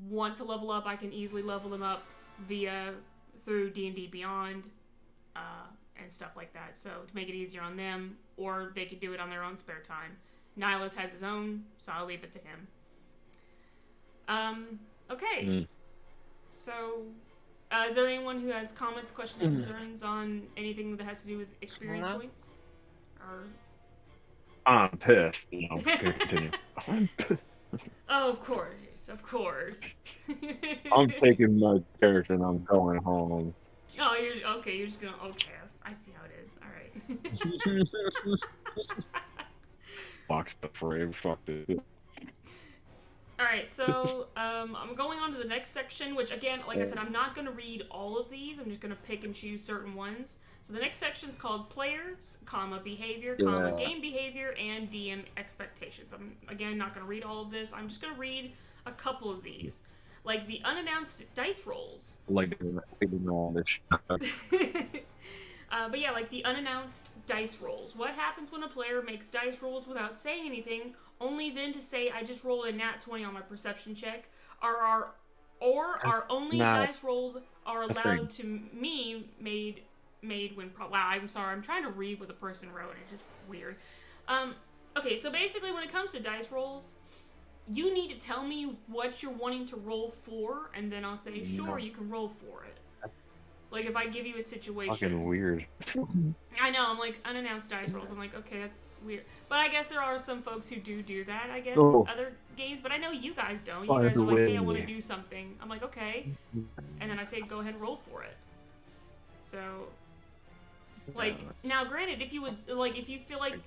want to level up, I can easily level them up through D&D Beyond, and stuff like that, so to make it easier on them, or they could do it on their own spare time. Nihilus has his own, so I'll leave it to him. Okay. So, is there anyone who has comments, questions, concerns on anything that has to do with experience points? Or... I'm pissed. No, continue. I'm pissed. Oh, of course, of course. I'm taking my character and I'm going home. Oh, you're just gonna, okay, I see how it is, alright. Box the frame, fuck it. Alright, so, I'm going on to the next section, which again, like I said, I'm not gonna read all of these, I'm just gonna pick and choose certain ones. So the next section is called Players, Behavior, Game Behavior, and DM Expectations. I'm, again, not gonna read all of this, I'm just gonna read a couple of these. Like the unannounced dice rolls. Like, I didn't know all this shit. But yeah, like the unannounced dice rolls. What happens when a player makes dice rolls without saying anything, only then to say, I just rolled a nat 20 on my perception check? Are only dice rolls are allowed to me made when... Wow, I'm sorry, I'm trying to read what the person wrote, and it's just weird. Okay, so basically when it comes to dice rolls, you need to tell me what you're wanting to roll for, and then I'll say, sure, you can roll for it. Like, if I give you a situation... Fucking weird. I know, I'm like, unannounced dice rolls. I'm like, okay, that's weird. But I guess there are some folks who do that, I guess, in other games. But I know you guys don't. You guys are like, hey, I want to do something. I'm like, okay. And then I say, go ahead and roll for it. So... Like, now granted, if you feel like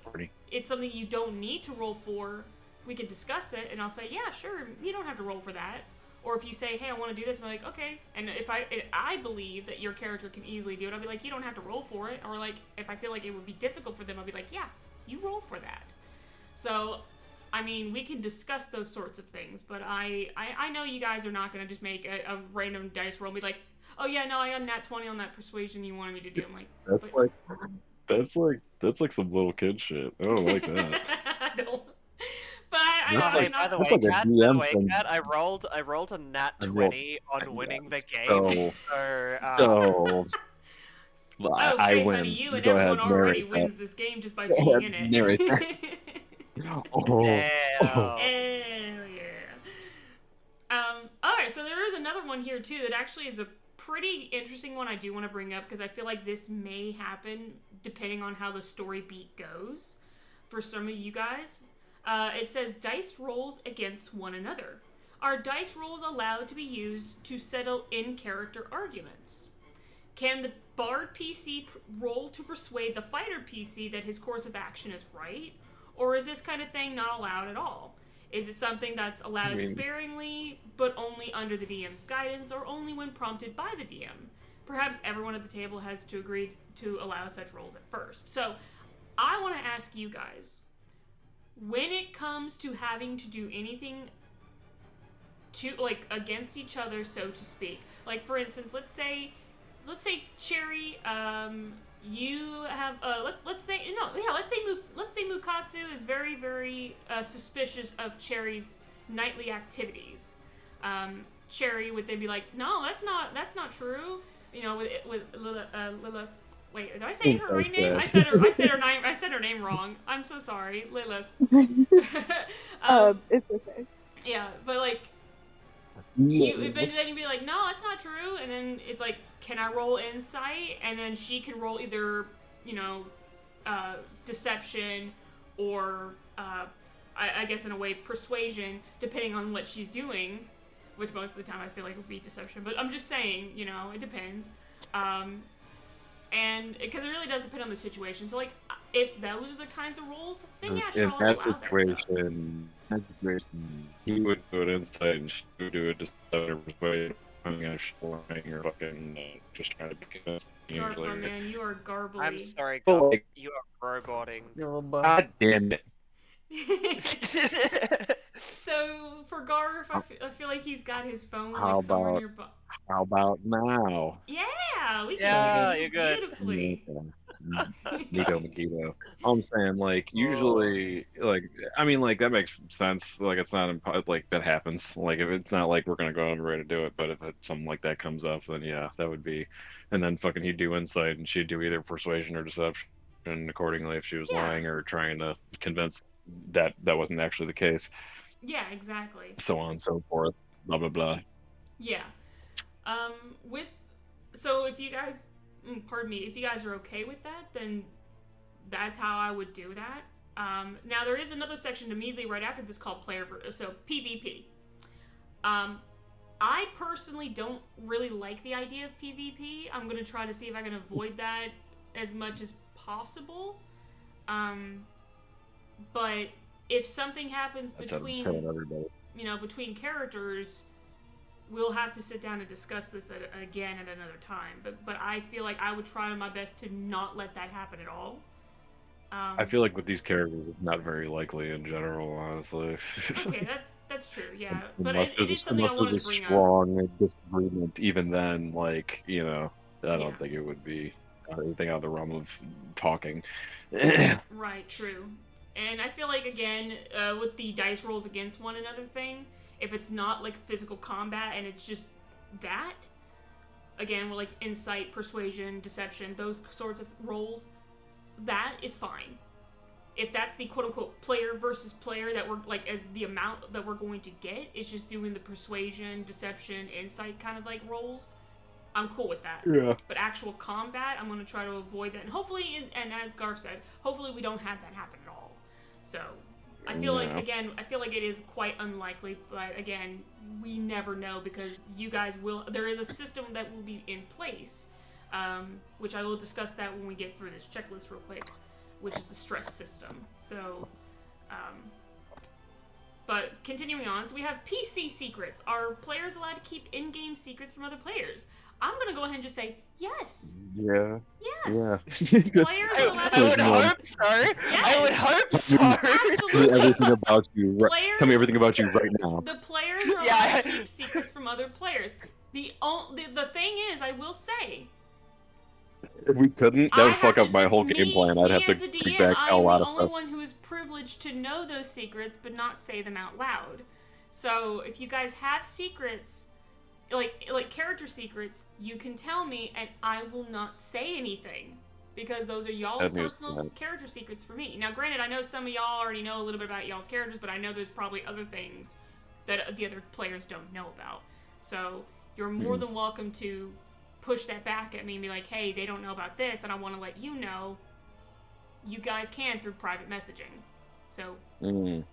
it's something you don't need to roll for, we can discuss it, and I'll say, yeah, sure, you don't have to roll for that. Or if you say, hey, I want to do this, I'm like, okay. And if I believe that your character can easily do it, I'll be like, you don't have to roll for it. Or like, if I feel like it would be difficult for them, I'll be like, yeah, you roll for that. So, I mean, we can discuss those sorts of things, but I know you guys are not going to just make a random dice roll and be like, oh yeah, no, I got a nat 20 on that persuasion you wanted me to do. I'm like, that's like some little kid shit. I don't like that. I don't. But By the way, Kat, I rolled a nat 20 on winning the game. I win. Honey, you and Go everyone ahead, already narrate wins that. this game just by being in it. Narrate that. Hell yeah. Alright, so there is another one here too that actually is a pretty interesting one I do want to bring up, because I feel like this may happen depending on how the story beat goes for some of you guys. It says, dice rolls against one another. Are dice rolls allowed to be used to settle in-character arguments? Can the bard PC roll to persuade the fighter PC that his course of action is right? Or is this kind of thing not allowed at all? Is it something that's allowed sparingly, but only under the DM's guidance, or only when prompted by the DM? Perhaps everyone at the table has to agree to allow such rolls at first. So, I want to ask you guys, when it comes to having to do anything to, like, against each other, so to speak, like, for instance, let's say Cherry, you have, let's say Mukatsu is very, very suspicious of Cherry's nightly activities. Cherry would then be like, no, that's not true. You know, with Wait, did I say her right name? I said her name wrong. I'm so sorry, Lilis. It's okay. Yeah, but like, but then you'd be like, no, that's not true. And then it's like, can I roll insight? And then she can roll either, deception or, I guess in a way, persuasion, depending on what she's doing. Which most of the time I feel like would be deception. But I'm just saying, it depends. And because it really does depend on the situation. So like, if those are the kinds of roles, then yeah, sure, in I'll that allow situation, he would do an insight and she would do a deception persuasion. I mean, if she's lying or fucking just trying to be convincing. Garf, my man, you are garbly. I'm sorry, Well, Garf. like- You are roboting. God damn it. So for Garf, I feel like he's got his phone How like somewhere about- nearby. How about now? Yeah, we can Yeah, do you're good. beautifully. Nico Magito. I'm saying, like, usually, like, I mean, like, that makes sense. Like, it's not, like, that happens. Like, if it's not like we're gonna go and ready to do it, but if something like that comes up, then yeah, that would be. And then fucking he'd do insight and she'd do either persuasion or deception accordingly if she was Yeah. lying or trying to convince that wasn't actually the case. Yeah, exactly. So on and so forth. Blah, blah, blah. Yeah. So if you guys, pardon me, if you guys are okay with that, then that's how I would do that. Now there is another section immediately right after this called PvP. I personally don't really like the idea of PvP. I'm gonna try to see if I can avoid that as much as possible. But if something happens between characters, we'll have to sit down and discuss this again at another time. But I feel like I would try my best to not let that happen at all. I feel like with these characters, it's not very likely in general, honestly. Okay, that's true, yeah. But Unless it is something I there's wanted a to bring up. strong disagreement, even then, like, I Yeah. don't think it would be anything out of the realm of talking. Right, true. And I feel like, again, with the dice rolls against one another thing, if it's not like physical combat and it's just that, again, with like insight, persuasion, deception, those sorts of rolls, that is fine. If that's the quote-unquote player versus player that we're like, as the amount that we're going to get is just doing the persuasion, deception, insight kind of like rolls, I'm cool with that. Yeah. But actual combat, I'm going to try to avoid that. And hopefully, and as Garf said, hopefully we don't have that happen at all. So, I feel like, again, it is quite unlikely, but again, we never know because you guys there is a system that will be in place, which I will discuss that when we get through this checklist real quick, which is the stress system. So, but continuing on, so we have PC secrets. Are players allowed to keep in-game secrets from other players? I'm gonna go ahead and just say yes. Yeah. Yes. Yeah. Players are allowed I would to hope so. Yes. I would hope so. Absolutely. Everything about you. Players, Tell me everything about you right now. The players are allowed to keep secrets from other players. The thing is, I will say, If we couldn't, that would fuck up my whole game plan. I'd have to as the take DM, back a lot of I'm the only stuff. one who is privileged to know those secrets, but not say them out loud. So if you guys have secrets, like character secrets, you can tell me, and I will not say anything. Because those are y'all's personal character secrets for me. Now, granted, I know some of y'all already know a little bit about y'all's characters, but I know there's probably other things that the other players don't know about. So, you're more than welcome to push that back at me and be like, hey, they don't know about this, and I want to let you know. You guys can through private messaging. So, alright.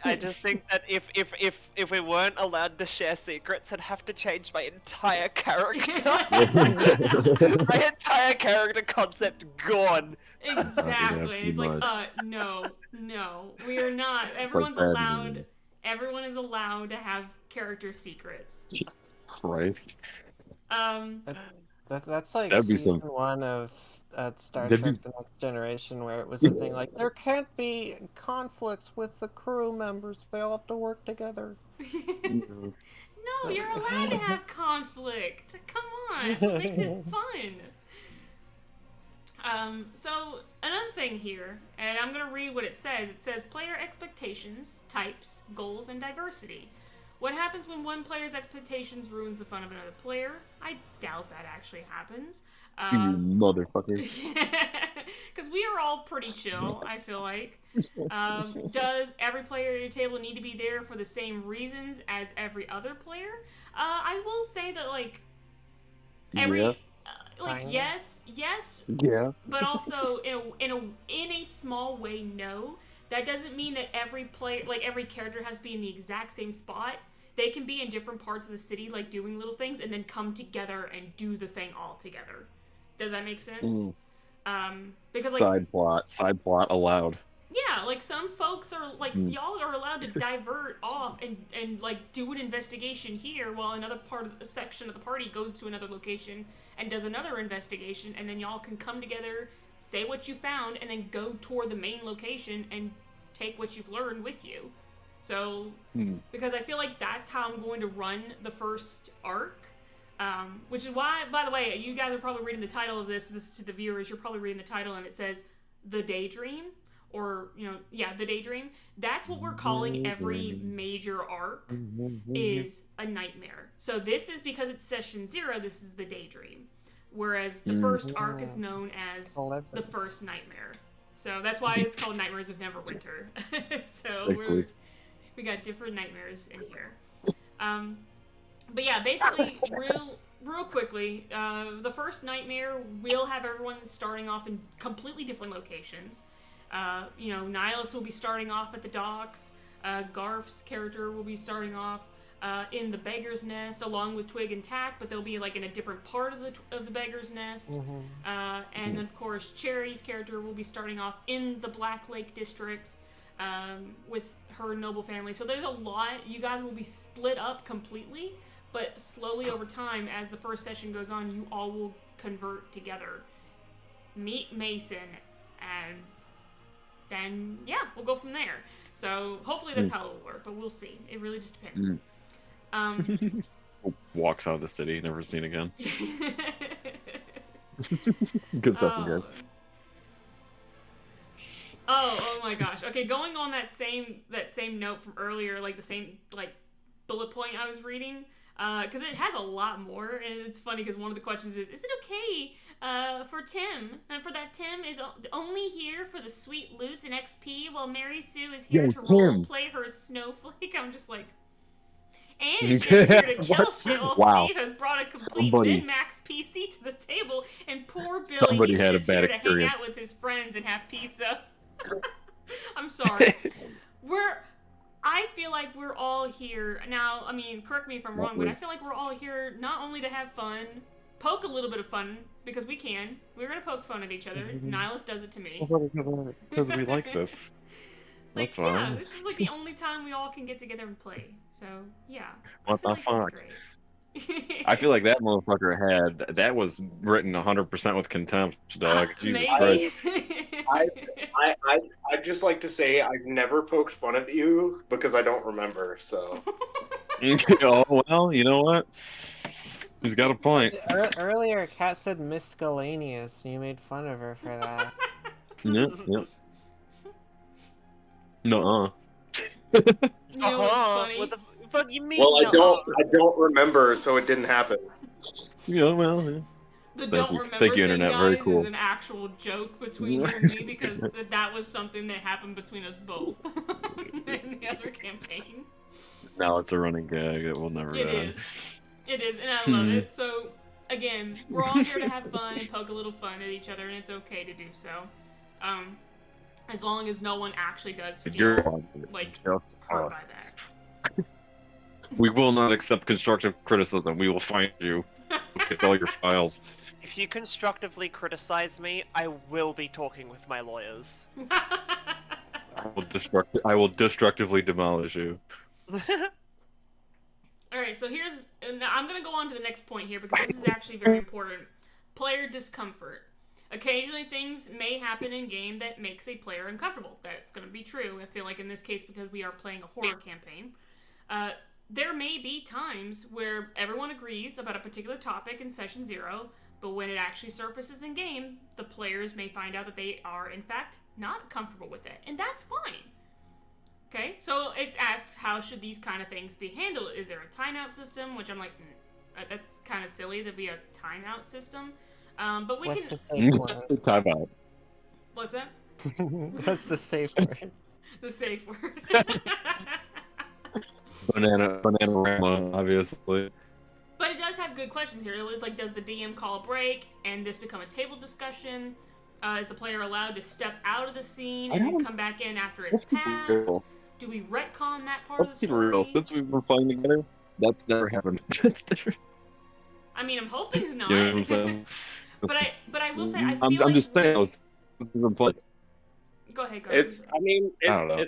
I just think that if we weren't allowed to share secrets, I'd have to change my entire character. My entire character concept gone. Exactly. It's like, no, we are not. Everyone's allowed. Everyone is allowed to have character secrets. Jesus Christ. That's like That'd be season some- 1 of Star That'd Trek: be- The Next Generation, where it was a thing like there can't be conflicts with the crew members; they all have to work together. No, you're allowed to have conflict. Come on, that's what makes it fun. So another thing here, and I'm gonna read what it says. It says player expectations, types, goals, and diversity. What happens when one player's expectations ruins the fun of another player? I doubt that actually happens. You motherfucker. Because we are all pretty chill, I feel like. Does every player at your table need to be there for the same reasons as every other player? I will say that, like, yes, Yeah. but also in a small way, no. That doesn't mean that every player, like every character, has to be in the exact same spot. They can be in different parts of the city, like doing little things, and then come together and do the thing all together. Does that make sense? Because like side plot allowed. yeah, like some folks are like y'all are allowed to divert off and like do an investigation here while another part of the section of the party goes to another location and does another investigation, and then y'all can come together, say what you found, and then go toward the main location and take what you've learned with you. So, because I feel like that's how I'm going to run the first arc, which is why, by the way, you guys are probably reading the title of this to the viewers, you're probably reading the title and it says The Daydream, or, The Daydream. That's what we're calling every major arc, is a nightmare. So this is because it's session 0, this is The Daydream. Whereas the first arc is known as the first nightmare. So that's why it's called Nightmares of Neverwinter. So we got different nightmares in here. But yeah, basically, real quickly, the first nightmare will have everyone starting off in completely different locations. Nihilus will be starting off at the docks. Garf's character will be starting off in the Beggar's Nest, along with Twig and Tack, but they'll be like in a different part of the Beggar's Nest. And then, of course, Cherry's character will be starting off in the Black Lake District with her noble family. So there's a lot. You guys will be split up completely, but slowly over time, as the first session goes on, you all will convert together. Meet Mason, and then, we'll go from there. So hopefully that's how it will work, but we'll see. It really just depends. Walks out of the city, never seen again. Good stuff, you guys. Oh my gosh. Okay, going on that same note from earlier, like the same bullet point I was reading, because it has a lot more, and it's funny because one of the questions is it okay for Tim, and for that Tim is only here for the sweet loots and XP, while Mary Sue is here to role play her snowflake? I'm just like, and is just here to kill shit while Steve has brought a complete min-max PC to the table, and poor Billy, he's just here to hang out with his friends and have pizza. I'm sorry. I feel like we're all here now. I mean, correct me if I'm wrong, but I feel like we're all here not only to have fun, poke a little bit of fun, because we can. We're gonna poke fun at each other. Nihilus does it to me. Because we like this. That's fine. Yeah, this is like the only time we all can get together and play. So yeah. What the fuck? I feel like that motherfucker that was written 100% with contempt, dog. Jesus Christ. I'd just like to say I've never poked fun at you because I don't remember, so. Oh, well, you know what? He's got a point. Earlier, Kat said miscellaneous, and you made fun of her for that. Yep. Nuh-uh. You know what's funny? What the fuck you mean? Well, I don't remember, so it didn't happen. Yeah, well, yeah. The don't remember Thank you, thing, Internet. guys, Very cool. is an actual joke between you and me, because that was something that happened between us both in the other campaign. Now it's a running gag. It will never die. It is, and I love it. So, again, we're all here to have fun and poke a little fun at each other, and it's okay to do so. As long as no one actually does feel just hurt by that. We will not accept constructive criticism. We will find you. We'll get all your files. If you constructively criticize me, I will be talking with my lawyers. I will destructively demolish you. Alright, so I'm going to go on to the next point here, because this is actually very important. Player discomfort. Occasionally things may happen in game that makes a player uncomfortable. That's going to be true. I feel like in this case, because we are playing a horror campaign, there may be times where everyone agrees about a particular topic in session 0, but when it actually surfaces in game, the players may find out that they are, in fact, not comfortable with it. And that's fine. Okay, so it asks how should these kind of things be handled? Is there a timeout system? Which I'm like, that's kind of silly to be a timeout system. But we What's can. the safe word? Time out. What's that? What's the safe word? The safe word. Bananarama, obviously. But it does have good questions here. It's like, does the DM call a break and this become a table discussion? Is the player allowed to step out of the scene and then come back in after it's passed? Do we retcon that part of the story? Since we've been playing together, that's never happened. I mean, I'm hoping not. You know what I'm saying? but I will say, I feel I'm like just saying, since we've been playing. Go ahead. I don't know.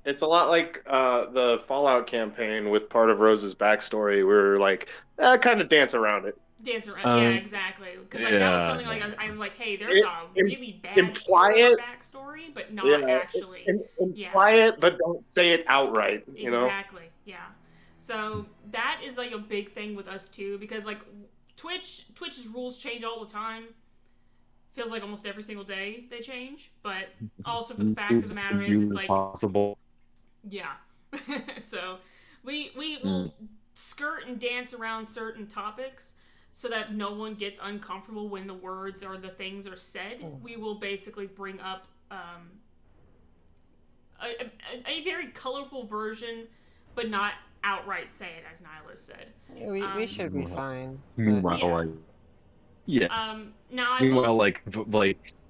It's a lot like the Fallout campaign with part of Rose's backstory. Where like kind of dance around it. Dance around, yeah, exactly. Because like that was something like I was like, hey, there's a really bad part of our backstory, but not actually. Imply it, but don't say it outright. You know? Exactly. Yeah. So that is like a big thing with us too, because like Twitch's rules change all the time. Feels like almost every single day they change, but also for the fact of the matter is, it's like possible. Yeah. So we will skirt and dance around certain topics so that no one gets uncomfortable when the words or the things are said. We will basically bring up a very colorful version, but not outright say it, as Nihilus said. Yeah, we should be fine. Meanwhile, now I meanwhile, will... like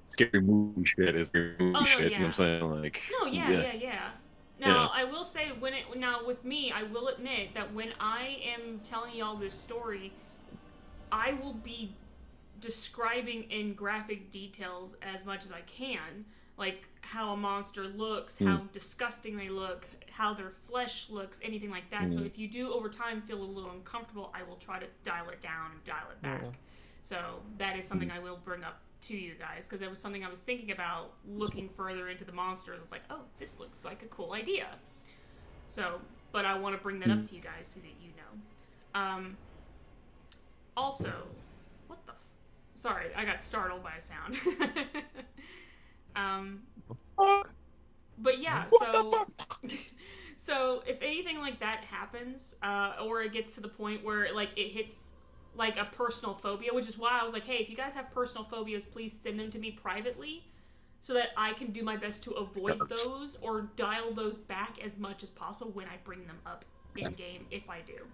scary movie shit is scary movie shit. Yeah. You know what I'm saying? Like, yeah. Now, I will say, now with me, I will admit that when I am telling y'all this story, I will be describing in graphic details as much as I can, like how a monster looks, how disgusting they look, how their flesh looks, anything like that. So if you do over time feel a little uncomfortable, I will try to dial it down and dial it back. So that is something I will bring up to you guys, because it was something I was thinking about looking further into the monsters. It's like, oh, this looks like a cool idea. So, but I want to bring that up to you guys so that you know. Also, what the sorry, I got startled by a sound. But yeah, so if anything like that happens, or it gets to the point where like it hits like a personal phobia, which is why I was like, hey, if you guys have personal phobias, please send them to me privately so that I can do my best to avoid those or dial those back as much as possible when I bring them up in game, if I do.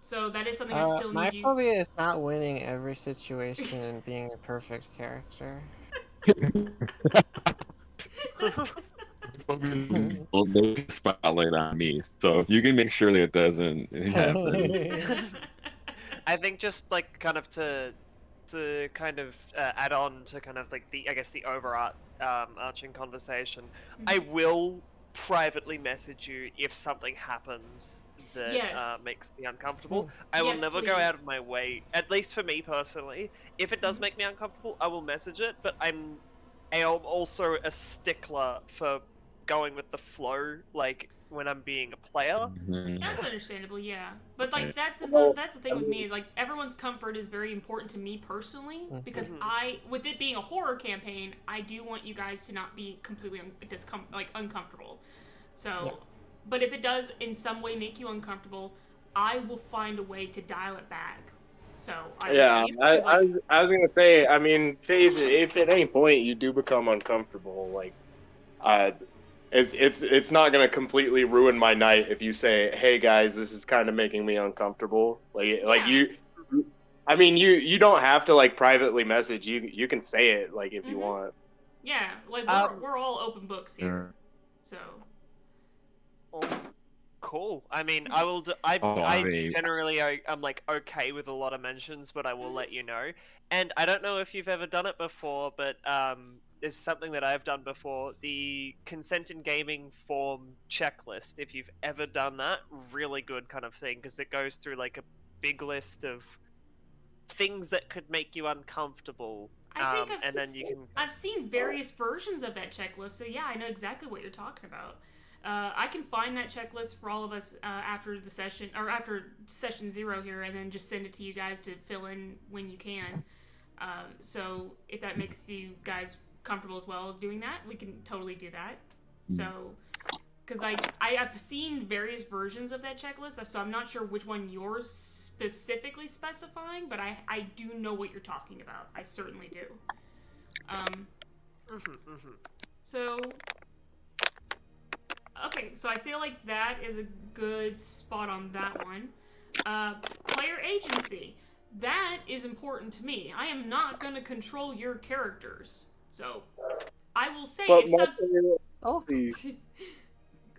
So that is something I still need you... My phobia is not winning every situation and being a perfect character. Well, they spotlight on me, so if you can make sure that it doesn't happen. I think just like kind of to kind of add on to kind of like the overarching conversation, I will privately message you if something happens that makes me uncomfortable. I will never go out of my way, at least for me personally. If it does make me uncomfortable, I will message it, but I'm also a stickler for going with the flow, like when I'm being a player. That's understandable, yeah. But like that's the thing with me is like everyone's comfort is very important to me personally, because with it being a horror campaign, I do want you guys to not be completely uncomfortable. So, but if it does in some way make you uncomfortable, I will find a way to dial it back. So I was gonna say, I mean, if at any point you do become uncomfortable, like, it's not gonna completely ruin my night if you say, hey guys, this is kind of making me uncomfortable. Like you don't have to like privately message. You can say it like if you want. Yeah, like we're all open books here, so. Cool. I mean, I will. Generally, I'm like okay with a lot of mentions, but I will let you know. And I don't know if you've ever done it before, but there's something that I've done before: the consent in gaming form checklist. If you've ever done that, really good kind of thing, because it goes through like a big list of things that could make you uncomfortable. I've seen various versions of that checklist, so yeah, I know exactly what you're talking about. I can find that checklist for all of us after the session, or after session 0 here, and then just send it to you guys to fill in when you can. So if that makes you guys comfortable as well as doing that, we can totally do that. So because I've seen various versions of that checklist, so I'm not sure which one you're specifically specifying, but I do know what you're talking about. I certainly do. So, okay, so I feel like that is a good spot on that one. Player agency. That is important to me. I am not going to control your characters. So, I will say if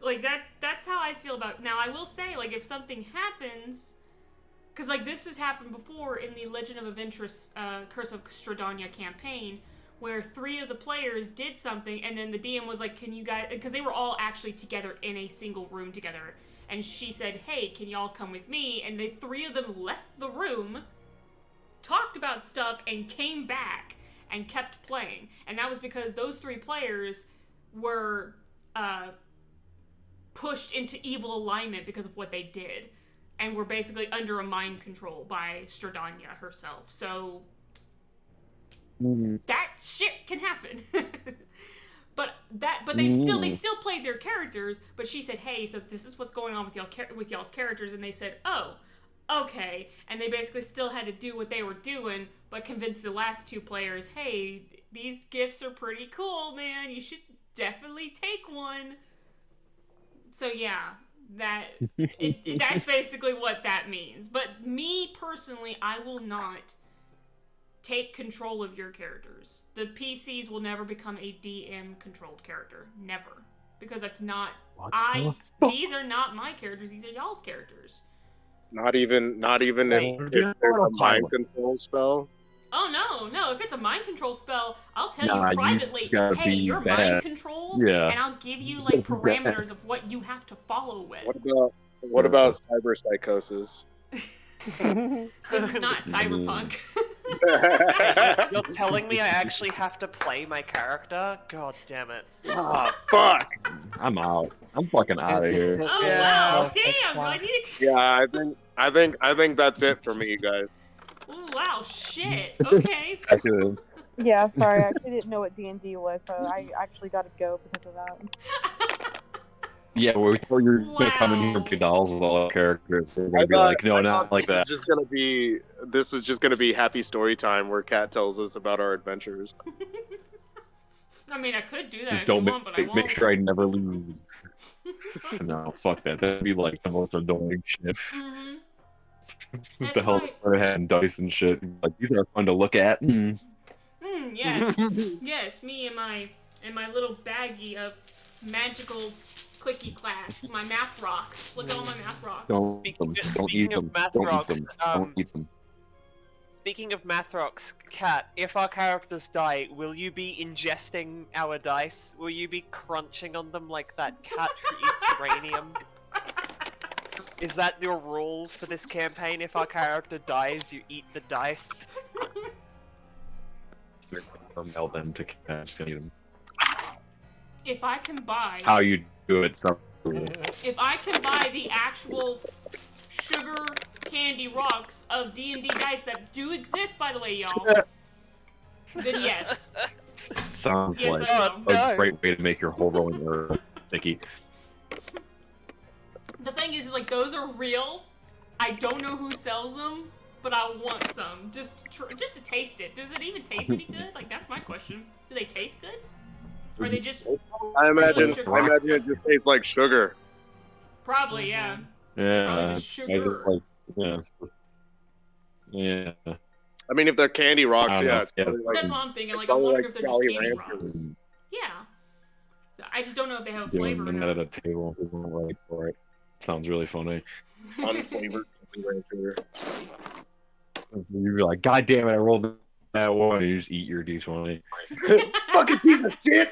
like that's how I feel about it. Now I will say, like, if something happens, because like this has happened before in the Legend of Adventurous Curse of Strahdanya campaign, where 3 of the players did something and then the DM was like, can you guys, because they were all actually together in a single room together, and she said, hey, can y'all come with me? And the 3 of them left the room, talked about stuff, and came back and kept playing. And that was because those 3 players were pushed into evil alignment because of what they did, and were basically under a mind control by Strahdanya herself. So that shit can happen. but they still played their characters. But she said, hey, so this is what's going on with y'all's characters, and they said, oh, okay. And they basically still had to do what they were doing, but convinced the last 2 players, hey, these gifts are pretty cool, man. You should definitely take one. So yeah, that's basically what that means. But me personally, I will not take control of your characters. The PCs will never become a DM controlled character. Never. Because that's not these are not my characters, these are y'all's characters. Not even if there's a mind control spell. Oh no, if it's a mind control spell, I'll tell you privately, hey, you're bad. mind controlled, and I'll give you like parameters of what you have to follow with. What about cyber psychosis? This is not cyberpunk. You're telling me I actually have to play my character? God damn it. Ah, fuck! I'm out. I'm fucking out of here. Oh wow, damn! Do I need to... Yeah, I think that's it for me, guys. Oh wow, shit. Okay. Yeah, sorry, I actually didn't know what D&D was, so I actually got to go because of that. Yeah, well, we thought you were just gonna come in here and play dolls with all our characters. We're gonna be like, no, not like that. This is just gonna be happy story time where Kat tells us about our adventures. I mean, I could do that Just if don't you want, but I won't. make sure I never lose. No, fuck that. That'd be like the most annoying shit. That's The hell I had dice and shit. Like, these are fun to look at. Yes. Yes, me and my little baggie of magical clicky clack, my math rocks. Look at all my math rocks. Don't eat them. Don't eat them. Don't eat them. Speaking of math rocks, Kat, if our characters die, will you be ingesting our dice? Will you be crunching on them like that cat who eats uranium? Is that your rule for this campaign? If our character dies, you eat the dice? Melt them to catch them. If I can buy... How you do it, so... If I can buy the actual sugar candy rocks of D&D dice that do exist, by the way, y'all, then yes. Sounds Yes, like I know. a great way to make your whole rolling area sticky. The thing is, like, those are real. I don't know who sells them, but I want some. Just to taste it. Does it even taste any good? Like, that's my question. Do they taste good? Or are they just... I imagine it just tastes like sugar. Probably, yeah. Yeah. Probably just sugar. Yeah. I mean, if they're candy rocks, yeah. It's That's what I'm thinking. Like, I'm wondering if they're just candy rocks. Yeah. I just don't know if they have a flavor. Doing that at a table. We won't wait for it. Sounds really funny. Unflavored rancher. You'd be like, God damn it, I rolled that one. And you just eat your D20. Fucking piece of shit!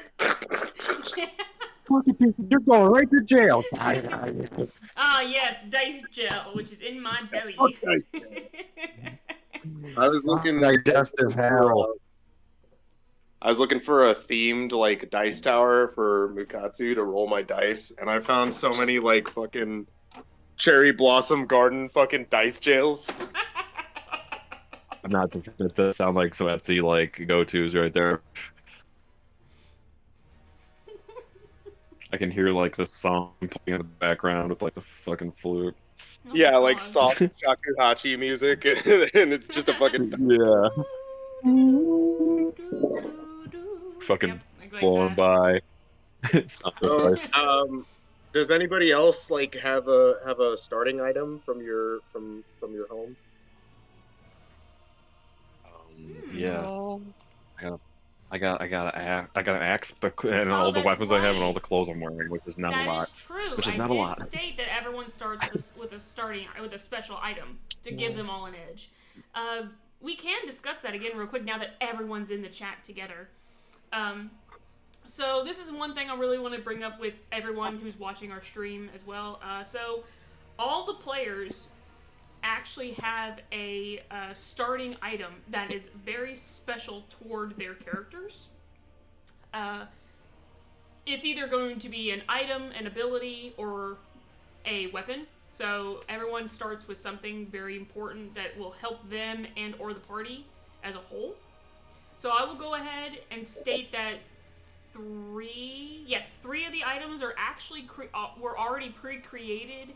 Fucking piece of, you're going right to jail. Ah, yes, dice gel, which is in my belly. I was looking. Digestive hell. I was looking for a themed like dice tower for Mukatsu to roll my dice, and I found so many like fucking cherry blossom garden fucking dice jails. Not that does sound like some Etsy like go-tos right there. I can hear like the song playing in the background with like the fucking flute. Oh Yeah, my like God. soft shakuhachi music, and it's just a fucking. Yeah, fucking Yep, like blowing that. by. So, Soundtrack. does anybody else like have a starting item from your home? Yeah, No. I got an axe, and Oh, all the that's weapons I have, and all right. the clothes I'm wearing, which is not a That lot. is true. Which is I not a did lot. state that everyone starts with a special item to give them all an edge. We can discuss that again real quick now that everyone's in the chat together. So this is one thing I really want to bring up with everyone who's watching our stream as well. So all the players actually have a starting item that is very special toward their characters. It's either going to be an item, an ability, or a weapon. So everyone starts with something very important that will help them and or the party as a whole. So I will go ahead and state that three of the items are actually were already pre-created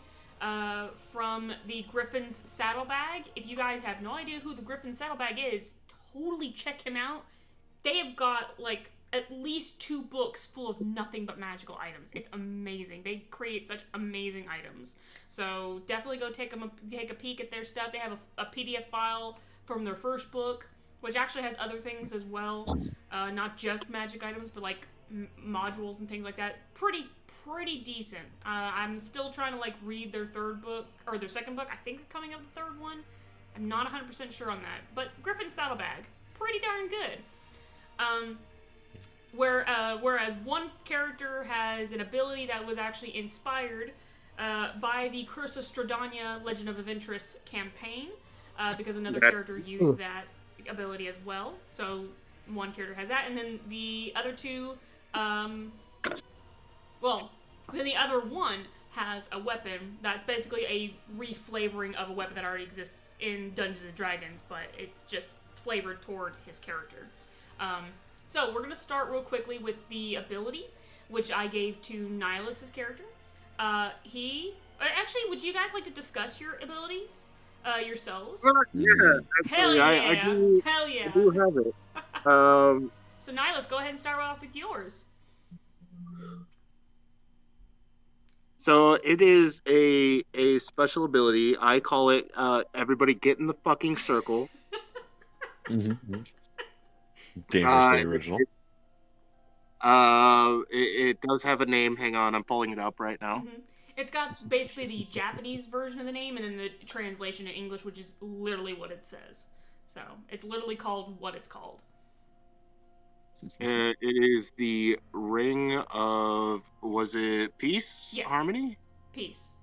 from the Griffin's saddlebag. If you guys have no idea who the Griffin's saddlebag is, totally check him out. They have got like at least 2 books full of nothing but magical items. It's amazing. They create such amazing items. So definitely go take a peek at their stuff. They have a PDF file from their first book, which actually has other things as well, not just magic items, but like modules and things like that. Pretty decent. I'm still trying to like read their third book or their second book. I think they're coming up the third one. I'm not 100% sure on that, but Griffin's Saddlebag, pretty darn good. Whereas one character has an ability that was actually inspired by the Curse of Stradania Legend of Aventress campaign, because another character used that ability as well. So one character has that, and then the other two, then the other one has a weapon that's basically a reflavoring of a weapon that already exists in Dungeons & Dragons, but it's just flavored toward his character. So we're going to start real quickly with the ability, which I gave to Nihilus's character. Actually, would you guys like to discuss your abilities yourselves? Yeah, Hell actually, yeah! Hell yeah! I do have it. So Nihilus, go ahead and start off with yours. So it is a special ability. I call it everybody get in the fucking circle. Dangerously original. It does have a name. Hang on, I'm pulling it up right now. Mm-hmm. It's got basically the Japanese version of the name and then the translation in English, which is literally what it says. So it's literally called what it's called. It is the Ring of, was it Peace? Yes. Harmony? Peace.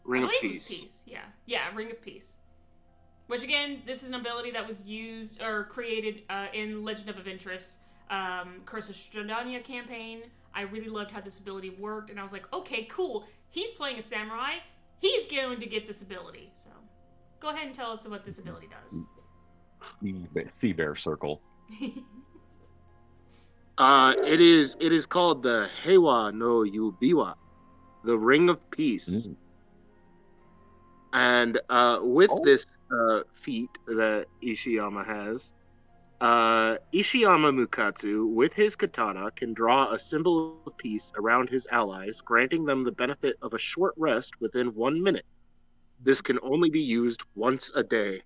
Ring I of believe Peace. It was Peace. Yeah, Ring of Peace. Which again, this is an ability that was used or created in Legend of Aventress, Curse of Stradania campaign. I really loved how this ability worked, and I was like, okay, cool. He's playing a samurai. He's going to get this ability. So, go ahead and tell us what this ability does. Sea Bear Circle. It is called the Heiwa no Yubiwa, the Ring of Peace. And with this feat that Ishiyama has, Ishiyama Mukatsu, with his katana, can draw a symbol of peace around his allies, granting them the benefit of a short rest within 1 minute. This can only be used once a day.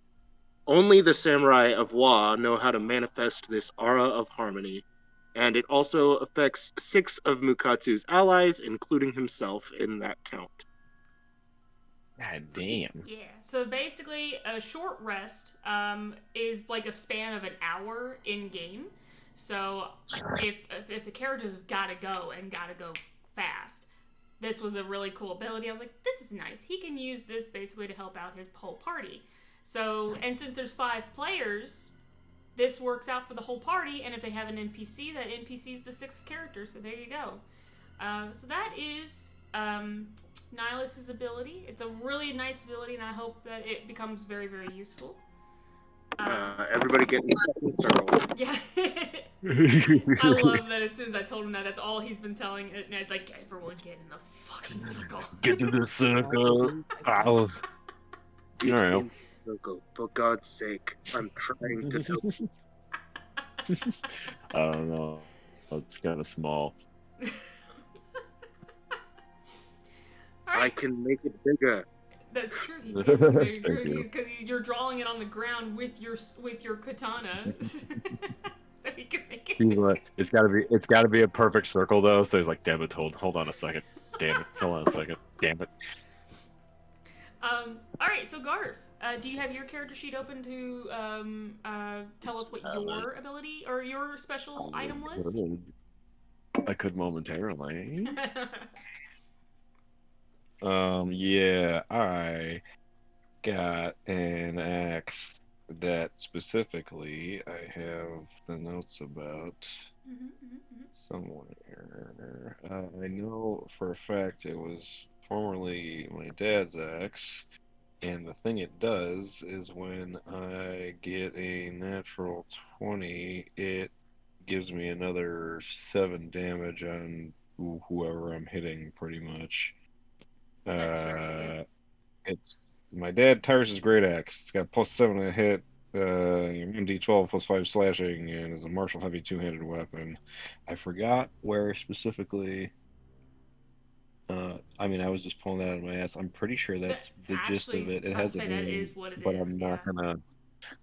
Only the samurai of Wa know how to manifest this aura of harmony, and it also affects 6 of Mukatsu's allies, including himself in that count. God damn. Yeah, so basically a short rest is like a span of an hour in game. So if the characters have got to go fast, this was a really cool ability. I was like, this is nice. He can use this basically to help out his whole party. So, and since there's 5 players, this works out for the whole party. And if they have an NPC, that NPC is the 6th character. So there you go. So that is Nihilus's ability. It's a really nice ability, and I hope that it becomes very, very useful. Everybody get in the fucking circle. Yeah. I love that as soon as I told him that, that's all he's been telling it. And it's like, everyone get in the fucking circle. Get to the circle. Ow. Get Alright. in the circle. For God's sake, I'm trying to help. I don't know. It's kind of small. I can make it bigger. That's true. He can Thank make you. because you're drawing it on the ground with your katana, so he can make it. He's bigger. like, it's gotta be a perfect circle though. So he's like, damn it, hold on a second. Damn it, hold on a second. Damn it. All right. So Garf, do you have your character sheet open to tell us what your ability or your special item was? I could momentarily. Yeah, I got an axe that specifically I have the notes about somewhere. I know for a fact it was formerly my dad's axe, and the thing it does is when I get a natural 20, it gives me another 7 damage on whoever I'm hitting, pretty much. That's right. Yeah. It's my dad Tyrus's great axe. It's got +7 to hit, MD12 +5 slashing, and is a martial heavy two-handed weapon. I forgot where specifically. I mean, I was just pulling that out of my ass. I'm pretty sure that's the gist of it. It I'd has a say that name, is what it but is. I'm not gonna.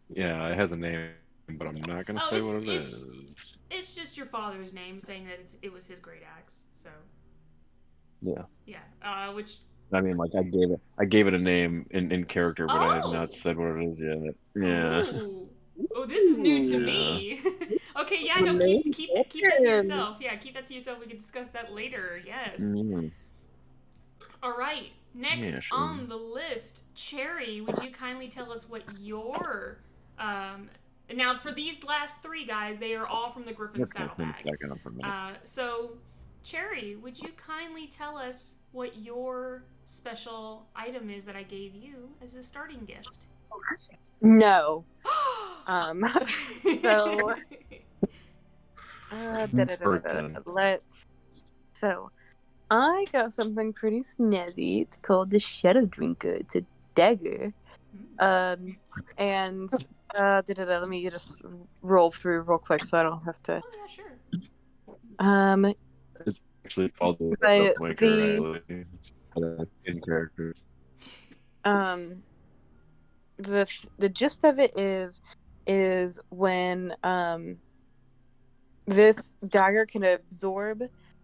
Yeah, it has a name, but I'm not gonna say what it is. It's just your father's name saying that it was his great axe. So. Yeah. Yeah. Which. I mean, like I gave it a name in character, but I have not said what it is yet. Yeah. Ooh. Oh, this is new to me. Okay, yeah, no, keep that to yourself. Yeah, keep that to yourself. We can discuss that later. Yes. Mm. All right. Next Yeah, sure. on the list, Cherry. Would you kindly tell us what your now for these last 3 guys, they are all from the Griffin Saddlebag. So, Cherry, would you kindly tell us what your special item is that I gave you as a starting gift? No. So let's. So, I got something pretty snazzy. It's called the Shadow Drinker. It's a dagger. And let me just roll through real quick so I don't have to. Oh yeah, sure. It's actually called the in character. The gist of it is when this dagger can absorb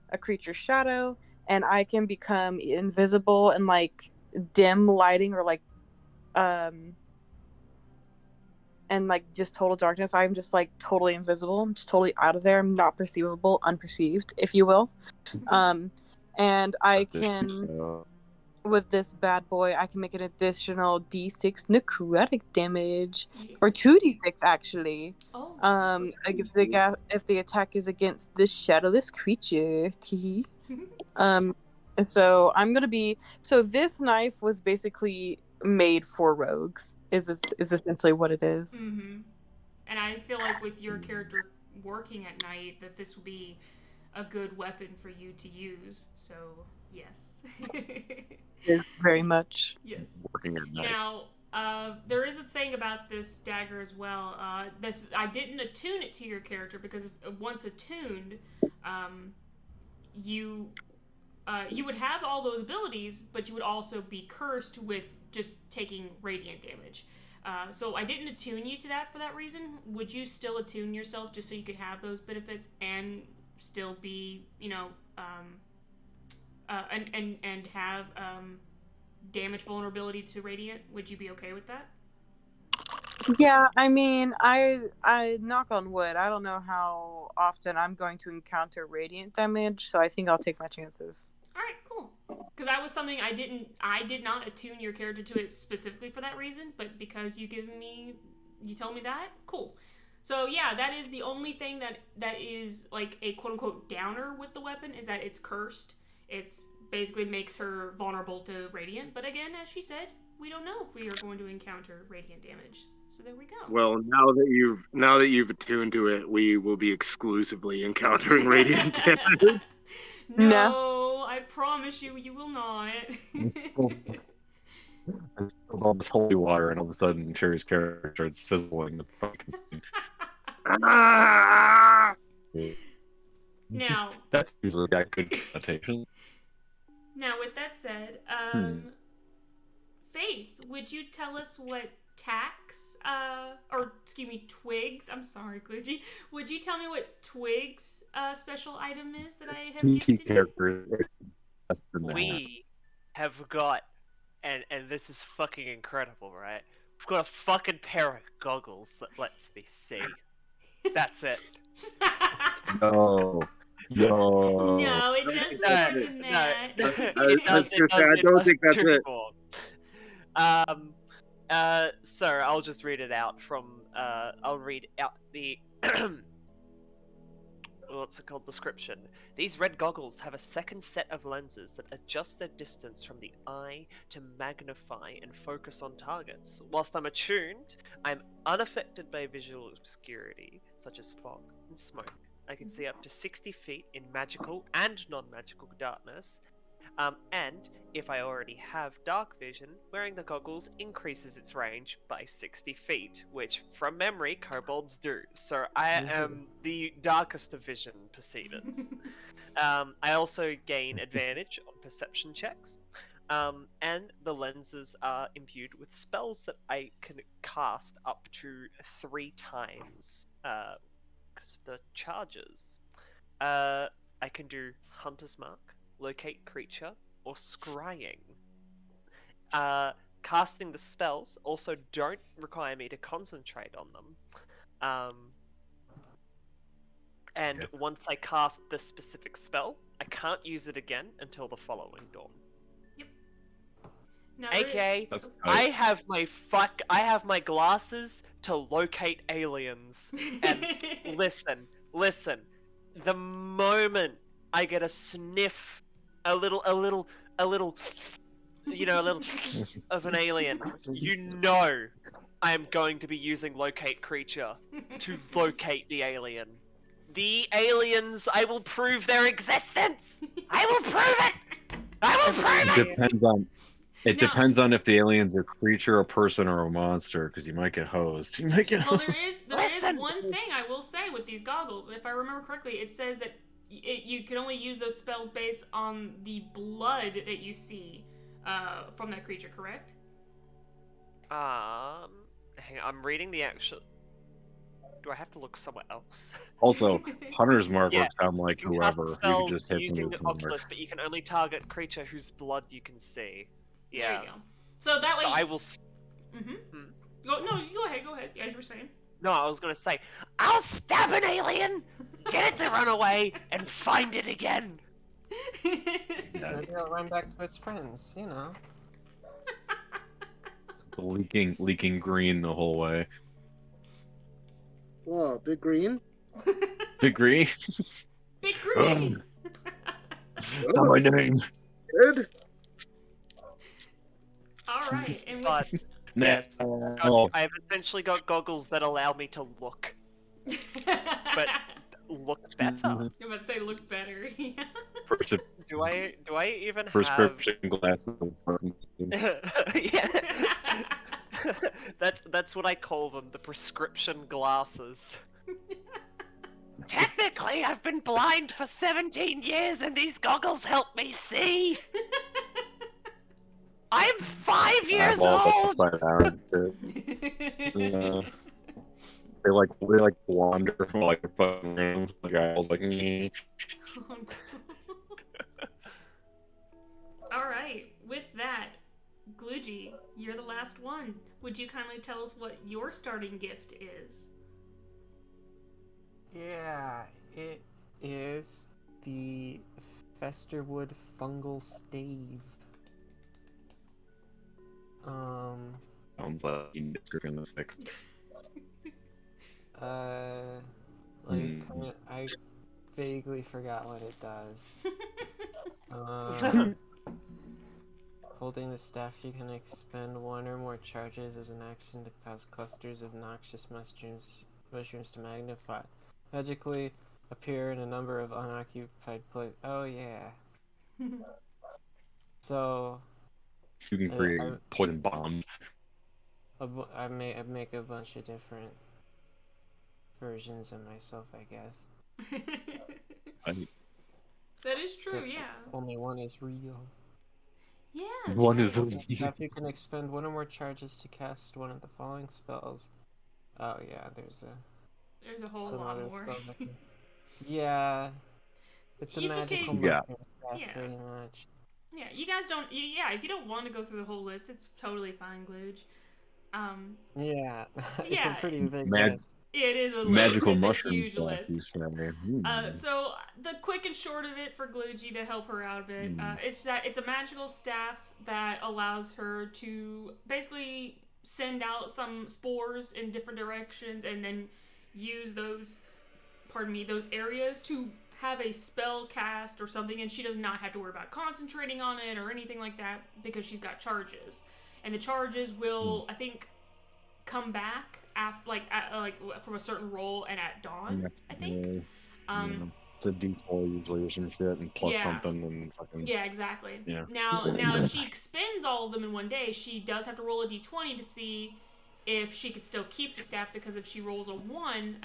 a creature's shadow, and I can become invisible in like dim lighting or like and like just total darkness. I'm just like totally invisible. I'm just totally out of there. I'm not perceivable, unperceived, if you will. And I can, with this bad boy, I can make an additional D6 necrotic damage, or 2d6 actually. If the attack is against this shadowless creature. And so I'm gonna be. So this knife was basically made for rogues. Is essentially what it is. Mm-hmm. And I feel like with your character working at night, that this will be a good weapon for you to use. So yes. Very much. Yes. Working at night. Now, there is a thing about this dagger as well. I didn't attune it to your character because once attuned, you would have all those abilities, but you would also be cursed with just taking radiant damage. So I didn't attune you to that for that reason. Would you still attune yourself just so you could have those benefits and still be, and have damage vulnerability to radiant? Would you be okay with that? Yeah, I mean, I knock on wood. I don't know how often I'm going to encounter radiant damage, so I think I'll take my chances. All right, cool. Because that was something I did not attune your character to it specifically for that reason, but because you told me that, cool. So yeah, that is the only thing that is like a quote unquote downer with the weapon, is that it's cursed. It's basically makes her vulnerable to radiant, but again, as she said, we don't know if we are going to encounter radiant damage. So there we go. Well, now that you've attuned to it, we will be exclusively encountering radiant damage. No, I promise you, you will not. I spilled all this holy water, and all of a sudden, Cherry's character starts sizzling the fucking scene. Ah! Now, That's usually got good connotation. now with that said, Faith, would you tell us what Twigs? I'm sorry, Glitchy. Would you tell me what Twigs' special item is that I have gifted you? Character is less than that. We have got, and this is fucking incredible, right? We've got a fucking pair of goggles that lets me see. That's it. No. Yo. No, it does more than that. It don't think that's it. So I'll just read it out from, I'll read out the, what's it called, description. These red goggles have a second set of lenses that adjust their distance from the eye to magnify and focus on targets. Whilst I'm attuned, I'm unaffected by visual obscurity, such as fog and smoke. I can see up to 60 feet in magical and non-magical darkness. And if I already have dark vision, wearing the goggles increases its range by 60 feet, which from memory kobolds do. So I am the darkest of vision perceivers. I also gain advantage on perception checks. And the lenses are imbued with spells that I can cast up to 3 times because of the charges. I can do Hunter's Mark, Locate Creature, or Scrying. Casting the spells also don't require me to concentrate on them. And once I cast the specific spell, I can't use it again until the following dawn. Yep. Now, AKA, That's I tight. have my glasses to locate aliens. And listen. The moment I get a sniff, a little, you know, a little of an alien, you know, I am going to be using locate creature to locate the alien. The aliens, I will prove their existence. I will prove it. I will prove it. Depends on if the alien's a creature, a person, or a monster, because you might get hosed. You might get Well, hosed. there is one thing I will say with these goggles. If I remember correctly, it says that you can only use those spells based on the blood that you see from that creature, correct? Hang on, I'm reading the actual. Do I have to look somewhere else? Also, Hunter's Mark Yeah, would sound like you can whoever. cast You spells could just hit using them the with Hunter's Oculus, but you can only target creature whose blood you can see. Yeah. There you go. So that way. So I will. No, you go ahead. As you were saying. No, I was gonna say, I'll stab an alien, get it to run away, and find it again. Maybe it'll run back to its friends, you know. leaking green the whole way. Whoa, big green? Big green? Big green! Not my name. Good. Alright, and But, yes, I've essentially got goggles that allow me to look. But look better. I'm about to say look better. Do I even prescription glasses? Yeah. That's what I call them, the prescription glasses. Technically, I've been blind for 17 years and these goggles help me see! I'm 5 years old! They like wander from like a fucking room. The guy was like, Alright, with that, Gloogy, you're the last one. Would you kindly tell us what your starting gift is? Yeah, it is the Festerwood Fungal Stave. sounds like you're gonna fix. I vaguely forgot what it does. Holding the staff, you can expend one or more charges as an action to cause clusters of noxious mushrooms to magnify. Magically appear in a number of unoccupied places. Oh yeah. So You can create poison bombs. I make a bunch of different versions of myself, I guess. That is true, yeah. Only one is real. Yeah, that's One right. is If you can expend one or more charges to cast one of the following spells. Oh yeah, there's There's a whole some lot other more. spells I can... Yeah. It's a It's okay. magical Yeah. mushroom staff, Yeah. pretty much. Yeah, you guys don't. Yeah, if you don't want to go through the whole list, it's totally fine, Glooge. Yeah, it's Yeah. a pretty big Mag- list. It is a Magical list. It's a mushroom huge stuff, list. you say. So the quick and short of it for Gloogie to help her out a bit, it's that it's a magical staff that allows her to basically send out some spores in different directions and then use those, those areas to have a spell cast or something, and she does not have to worry about concentrating on it or anything like that because she's got charges, and the charges will, I think, come back after like from a certain roll and at dawn. I think. It's a D4 usually or some shit, and plus something, and fucking. Yeah, exactly. Yeah. Now, if she expends all of them in one day, she does have to roll a d20 to see if she could still keep the staff, because if she rolls a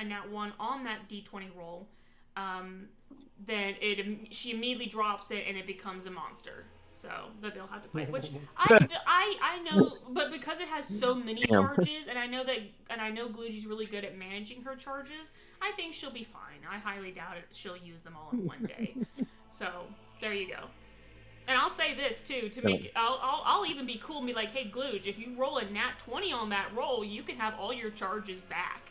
nat 1 on that d20 roll, then she immediately drops it and it becomes a monster. So that they'll have to fight, which I know, but because it has so many charges, and I know Gloogie's really good at managing her charges, I think she'll be fine. I highly doubt it she'll use them all in one day. So there you go. And I'll say this too, to make I'll even be cool and be like, hey Glooge, if you roll a nat 20 on that roll, you can have all your charges back.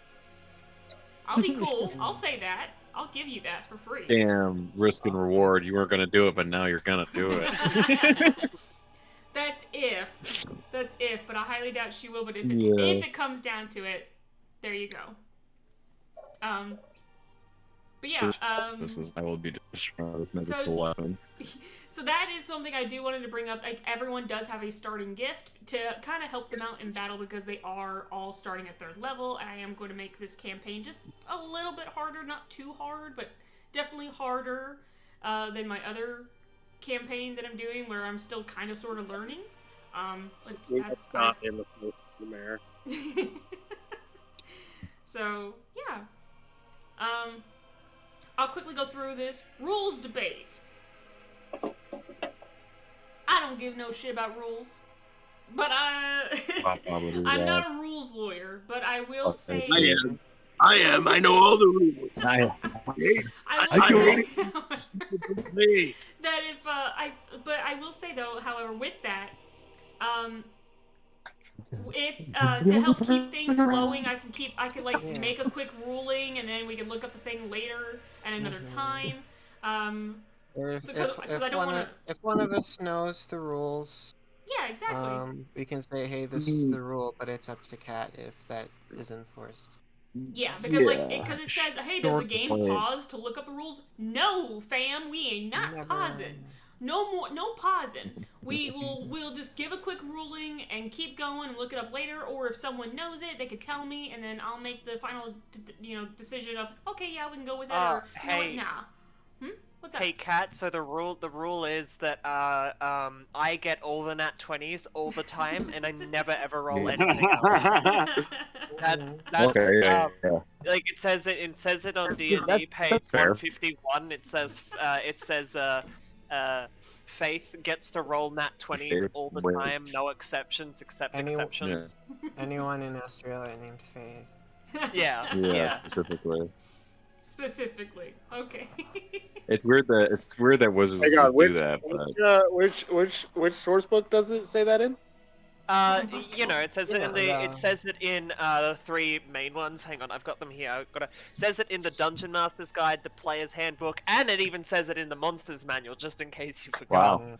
I'll be cool. I'll say that. I'll give you that for free. Damn, risk and reward. You weren't gonna do it, but now you're gonna do it. That's if, but I highly doubt she will. But if it comes down to it, there you go. But yeah, I will be destroying this magical weapon. So that is something I do wanted to bring up. Like, everyone does have a starting gift to kind of help them out in battle because they are all starting at 3rd level. And I am going to make this campaign just a little bit harder, not too hard, but definitely harder than my other campaign that I'm doing, where I'm still kind of sort of learning. That's not in the mayor. So yeah, I'll quickly go through this rules debate. I don't give no shit about rules, but I'm not a rules lawyer, but I will say I am. I know all the rules. I will say that but I will say though, however, with that, if to help keep things flowing, I could make a quick ruling, and then we can look up the thing later at another time. If one of us knows the rules, yeah, exactly. we can say, hey, this is the rule, but it's up to Kat if that is enforced. Yeah, because it says, hey, does the game pause to look up the rules? No, fam, we ain't not pausing. No pausing. We'll just give a quick ruling and keep going and look it up later. Or if someone knows it, they could tell me, and then I'll make the final decision of, okay, yeah, we can go with that, or hey. no, nah. What's up? Hey, Kat. So the rule is that I get all the nat 20s all the time, and I never ever roll anything else. That's like it says it on D&D page 151. It says Faith gets to roll nat 20s all the time, no exceptions except exceptions. Anyone in Australia named Faith. Yeah. Specifically. Okay. It's weird that wizards do that. But... Which source book does it say that in? It says it in the 3 main ones. Hang on, I've got them here. It says it in the Dungeon Master's Guide, the Player's Handbook, and it even says it in the Monster's Manual, just in case you forgot. Wow.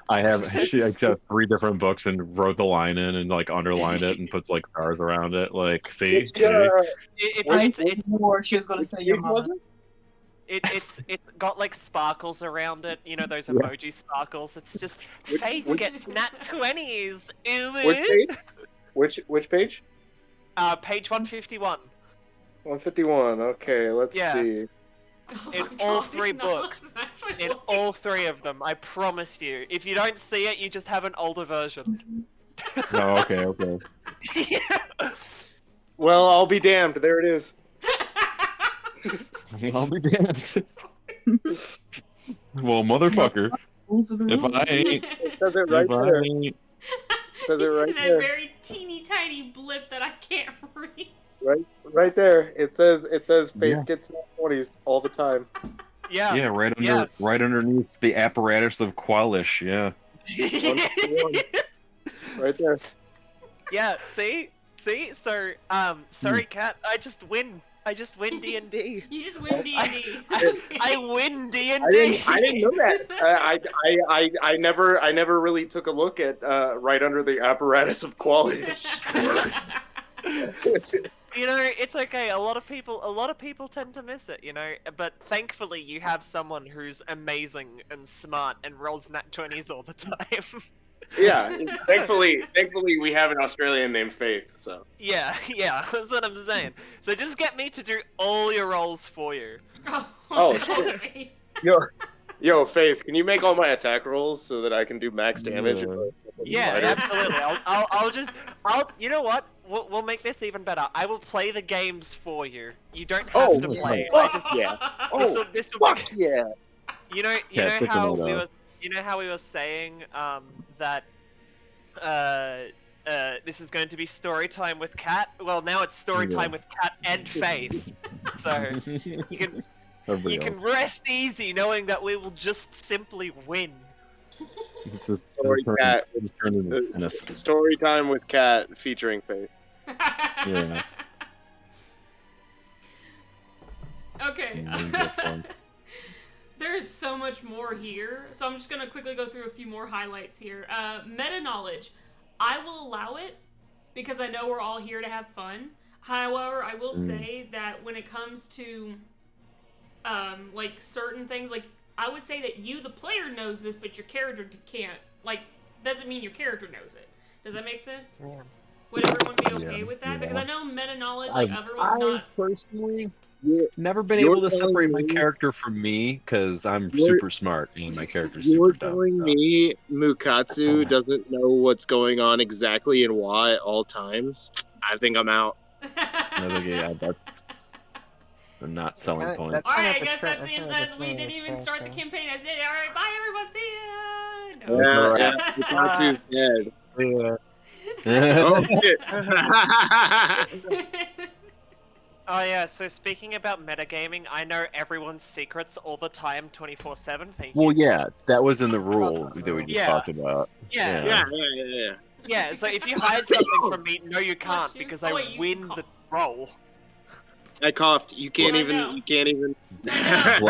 I have 3 different books and wrote the line in and underlined it and puts stars around it. See? I more she was gonna say your mother. It's got like sparkles around it. You know those emoji sparkles. It's just Faith gets nat 20s. Which page? Which page? Page 151. 151. Okay, let's Yeah. see. Oh In my all God, three no, books. this is actually In looking- all three of them, I promise you. If you don't see it, you just have an older version. Oh, okay. Yeah. Well, I'll be damned. There it is. I'll be damned. Well, motherfucker, if I ain't, It says it right if I there. ain't, It says it right In that there. very teeny tiny blip that I can't read. Right there. It says Faith Yeah. gets 20s all the time. Yeah. yeah, right underneath the apparatus of Qualish, yeah. 151. Right there. Yeah, see? So, sorry, Kat, I just win D&D. You just win D&D. I win D&D. I didn't know that. I never really took a look at right under the apparatus of quality. You know, it's okay. A lot of people tend to miss it, you know. But thankfully, you have someone who's amazing and smart and rolls nat 20s all the time. Yeah, thankfully we have an Australian named Faith. So yeah, that's what I'm saying. So just get me to do all your rolls for you. Oh, shit. Yo, Faith, can you make all my attack rolls so that I can do max damage? Yeah, absolutely. I'll. You know what? We'll make this even better. I will play the games for you. You don't have to play. I just yeah. This will Fuck yeah. You know how we were saying that this is going to be story time with Kat. Well, now it's story time with Kat and Faith. So you can rest easy knowing that we will just simply win. Story time with Kat featuring Faith. Yeah. Okay. There's so much more here, so I'm just gonna quickly go through a few more highlights here. Meta knowledge. I will allow it because I know we're all here to have fun. However, I will say that when it comes to like certain things, like I would say that you, the player, knows this, but your character can't. Like, doesn't mean your character knows it. Does that make sense? Yeah. Would everyone be okay with that? Because I know meta knowledge, like everyone's not. Personally never been able to separate my character from me because I'm super smart and my character's super dumb. You're telling me Mukatsu doesn't know what's going on exactly and why at all times? I think I'm out. That's a not selling point. Alright, I guess that's the end. We didn't even start the campaign. That's it. Alright, bye everyone. See ya. No. Yeah, Mukatsu's dead. Yeah. Oh shit. Oh yeah, so speaking about metagaming, I know everyone's secrets all the time, 24/7. Thank you. Well, yeah, that was in the rule that we just talked about. Yeah. Yeah, so if you hide something from me, no you can't, because I win the roll. I coughed. You can't even. Bless I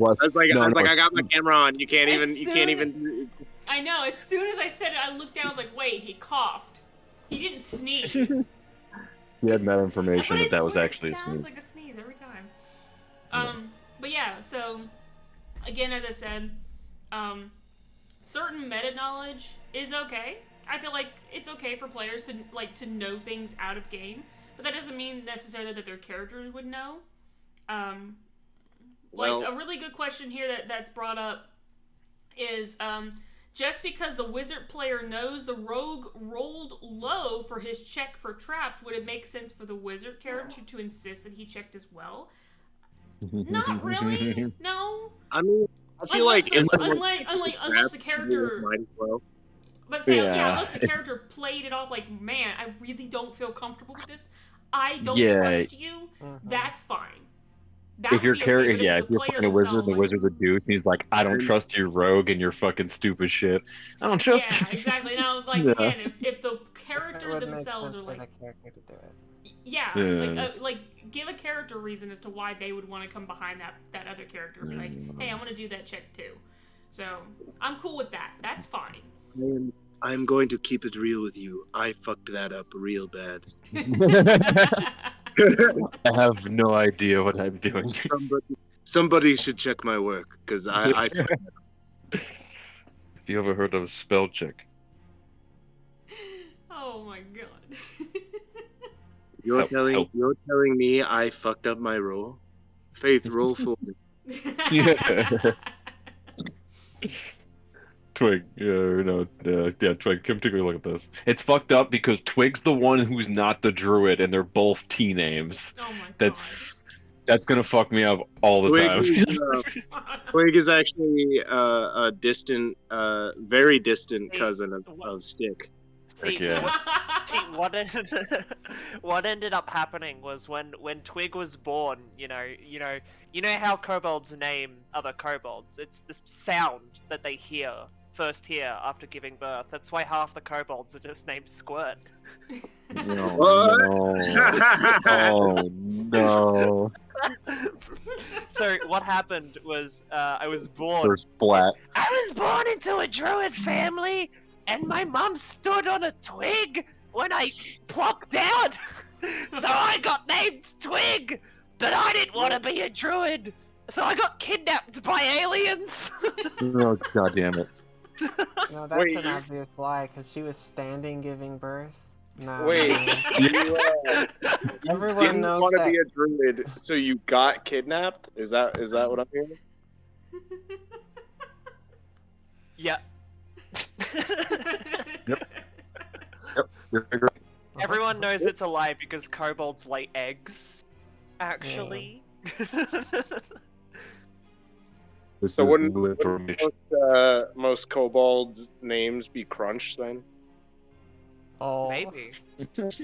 was like, I got my camera on. You can't As even. I know. As soon as I said it, I looked down. I was like, "Wait, he coughed. He didn't sneeze." You had that information But I that was swear actually it a sounds sneeze. like a sneeze every time. But yeah. So again, as I said, certain meta knowledge is okay. I feel like it's okay for players to know things out of game, but that doesn't mean necessarily that their characters would know. Like a really good question here that's brought up is just because the wizard player knows the rogue rolled low for his check for traps, would it make sense for the wizard character to insist that he checked as well? Not really. No. I mean, I feel unless the character. Might as well. But say, unless the character played it off like, man, I really don't feel comfortable with this. I don't trust you. That's fine. If your character, if you're playing a wizard and the wizard's a douche, and he's like, I don't trust you, rogue, and you're fucking stupid shit. I don't trust you. Yeah, exactly. Now, like, again, if the character themselves are like, like, give a character reason as to why they would want to come behind that other character and be like, hey, I want to do that check too. So, I'm cool with that. That's fine. I'm going to keep it real with you. I fucked that up real bad. I have no idea what I'm doing. Somebody should check my work because I Have you ever heard of spell check? Oh my god. you're Help. telling me I fucked up my roll. Faith, roll for me. Twig, Twig, come take a look at this. It's fucked up because Twig's the one who's not the druid, and they're both T names. Oh my god. That's gonna fuck me up all the Twig is actually a distant, very distant Hey, cousin what- of Stick. See, yeah. what ended up happening was when Twig was born, you know how kobolds name other kobolds. It's this sound that they first hear after giving birth. That's why half the kobolds are just named Squirt. No, What? Oh no. So what happened was I was born. First splat. I was born into a druid family, and my mum stood on a twig when I plopped down. So I got named Twig, but I didn't want to be a druid, so I got kidnapped by aliens. Oh god damn it. No, that's Wait, an obvious lie, because she was standing giving birth. Nah, Wait. man. You, Everyone didn't knows want to that. be a druid, so you got kidnapped? Is that what I'm hearing? Yeah. Yep. You're right. Everyone knows it's a lie because kobolds lay eggs. Actually. This So is wouldn't new information. most kobold names be Crunch then? Oh, Maybe. Crunch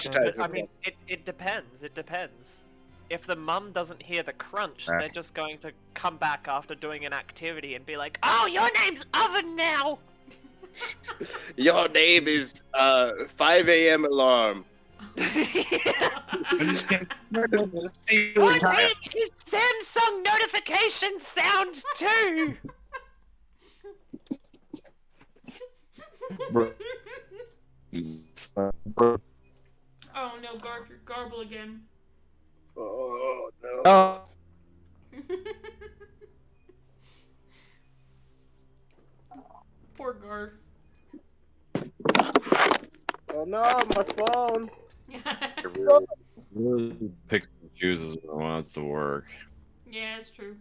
time. type. But, I mean, it depends. It depends. If the mum doesn't hear the crunch, they're just going to come back after doing an activity and be like, "Oh, your name's Oven now." Your name is 5 a.m. alarm. Your name is Samsung notification sound too. Oh no, garble again. Oh no. Oh. Poor Garf. Oh no, my phone. Really picks and chooses when it wants to work. Yeah, it's true.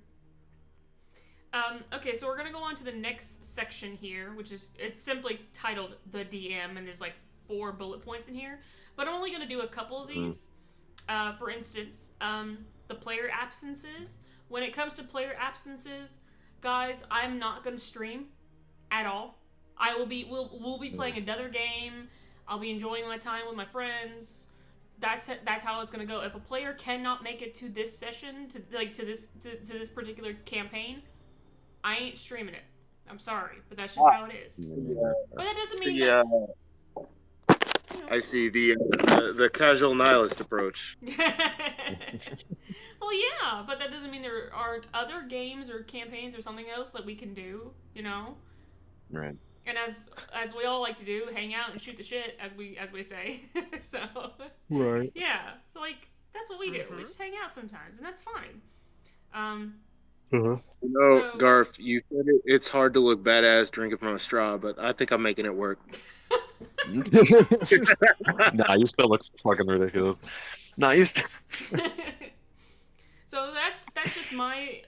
Okay, so we're gonna go on to the next section here, which is, it's simply titled The DM, and there's like 4 bullet points in here. But I'm only gonna do a couple of these. For instance, the player absences. When it comes to player absences, guys, I'm not gonna stream at all. We'll be playing another game. I'll be enjoying my time with my friends. That's how it's gonna go. If a player cannot make it to this session, to this particular campaign, I ain't streaming it. I'm sorry, but that's just how it is. But that doesn't mean that. I see the casual nihilist approach. Well, yeah, but that doesn't mean there aren't other games or campaigns or something else that we can do, you know? Right. And as we all like to do, hang out and shoot the shit, as we say. So Right. yeah, so like that's what we do. We just hang out sometimes, and that's fine. You know, So- Garth, you said it's hard to look badass drinking from a straw, but I think I'm making it work. Nah, you still look fucking ridiculous. Nah, you still. So that's just my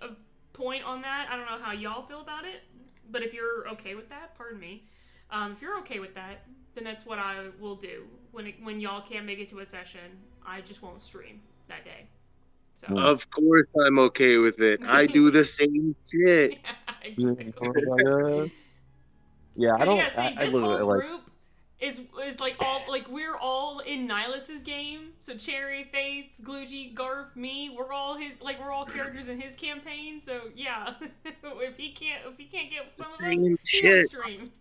point on that. I don't know how y'all feel about it, but if you're okay with that, pardon me. If you're okay with that, then that's what I will do. When y'all can't make it to a session, I just won't stream that day. So Of course I'm okay with it. I do the same shit. yeah, exactly. Yeah, I 'Cause don't. you gotta think, I this literally whole like. group is like all like we're all in Nihilus's game. So Cherry, Faith, Glugy, Garf, me, we're all characters in his campaign. So yeah, if he can't get some of us, Same he won't shit. stream.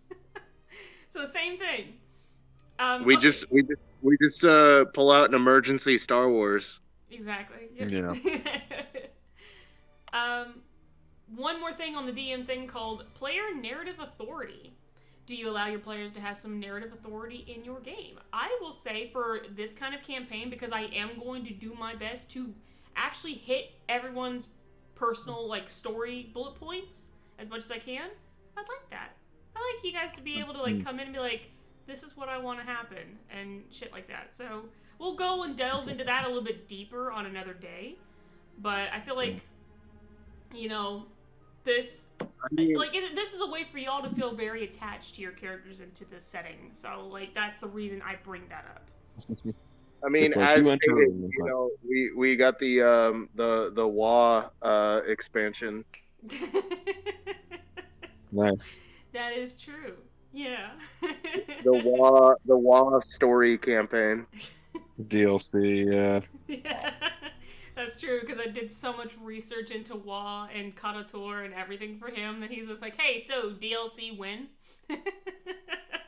So same thing. We okay. just pull out an emergency Star Wars. Exactly. Yep. Yeah. One more thing on the DM thing called player narrative authority. Do you allow your players to have some narrative authority in your game? I will say for this kind of campaign, because I am going to do my best to actually hit everyone's personal like story bullet points as much as I can, I'd like that. I like you guys to be able to like come in and be like, this is what I want to happen and shit like that. So we'll go and delve into that a little bit deeper on another day. But I feel like, you know, this this is a way for y'all to feel very attached to your characters and to the setting. So like that's the reason I bring that up. I mean, like as you enter- stated, you know, we got the WA expansion. Nice. That is true. Yeah. The WA story campaign. DLC, yeah. Yeah, that's true, because I did so much research into Wa and Karator and everything for him that he's just like, hey, so DLC when?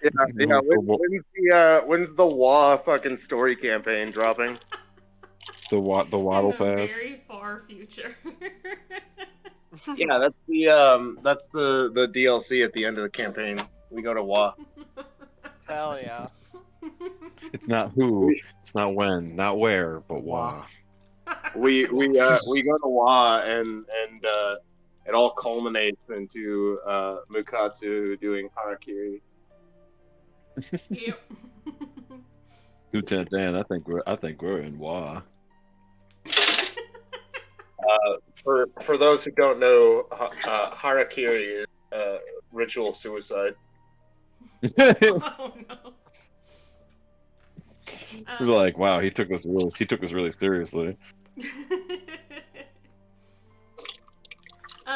Yeah. When's the WA fucking story campaign dropping? The Waddle In the Pass. very far future. Yeah, that's the DLC at the end of the campaign. We go to WA. Hell yeah. It's not who, it's not when, not where, but why. We go to WA and it all culminates into Mukatsu doing harakiri. Yep. Lieutenant Dan, I think we're in Wa. For those who don't know, harakiri is ritual suicide. Oh no. We're like, wow, he took this really seriously.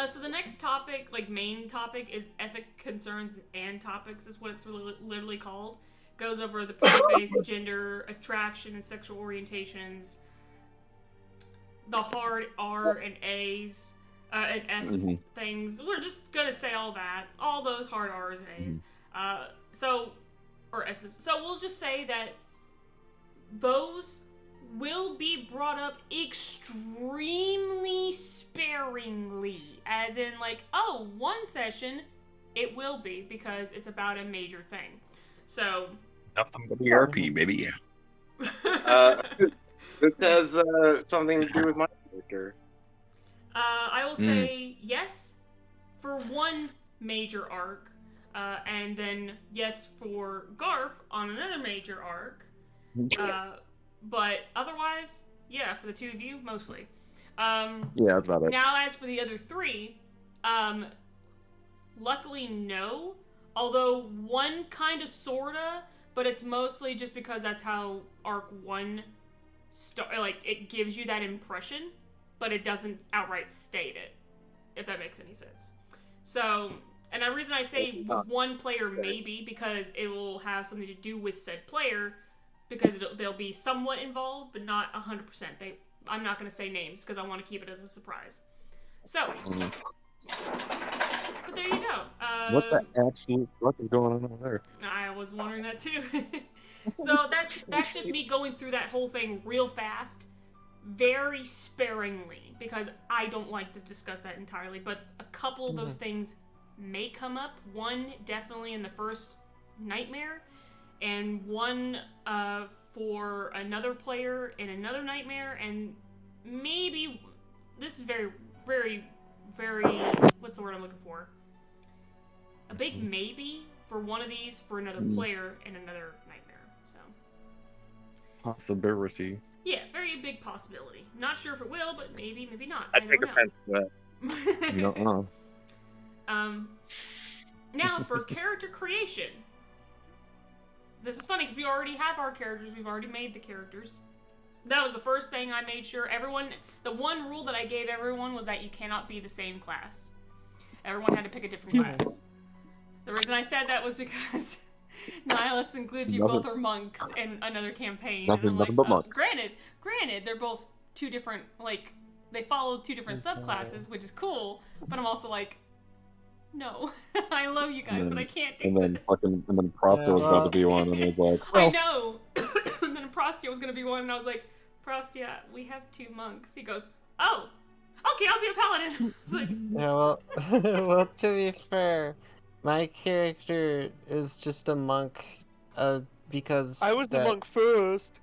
So the next topic, like main topic, is ethic concerns and topics is what it's really literally called. Goes over the preface, gender, attraction, and sexual orientations. The hard R and A's and S things. We're just gonna say all that, all those hard R's and A's. Or S's. So we'll just say that those will be brought up extremely sparingly. As in, like, oh, one session, it will be, because it's about a major thing. So... Nothing but ERP, baby. This has something to do with my character. I will say yes for one major arc, and then yes for Garf on another major arc. But otherwise, yeah, for the two of you, mostly. Yeah, that's about it. Now, as for the other three, luckily no. Although one kind of sorta, but it's mostly just because that's how Arc 1 it gives you that impression, but it doesn't outright state it, if that makes any sense. So, and the reason I say with one player maybe, because it will have something to do with said player, because they'll be somewhat involved, but not 100%. I'm not going to say names, because I want to keep it as a surprise. So, but there you go. What the absolute fuck is going on over there? I was wondering that too. So that's just me going through that whole thing real fast, very sparingly, because I don't like to discuss that entirely, but a couple of those things may come up. One definitely in the first nightmare, and one for another player in another nightmare, and maybe this is very, very, very, what's the word I'm looking for? A big maybe for one of these for another player in another nightmare. So possibility. Yeah, very big possibility. Not sure if it will, but maybe, maybe not. I take offense to that. No. Now for character creation. This is funny because we already have our characters. We've already made the characters. That was the first thing I made sure everyone... The one rule that I gave everyone was that you cannot be the same class. Everyone had to pick a different class. The reason I said that was because Nihilus includes you both are monks in another campaign. Nothing but monks. Granted, they're both two different, like, they follow two different subclasses, which is cool, but I'm also like, no, I love you guys, but I can't do this. And then Prosta was about to be one, and was like, I know! And then Prostia was gonna be one, and I was like, Prostia, we have two monks. He goes, oh, okay, I'll be a paladin. I was like, Yeah, well, to be fair, my character is just a monk, because I was the monk first.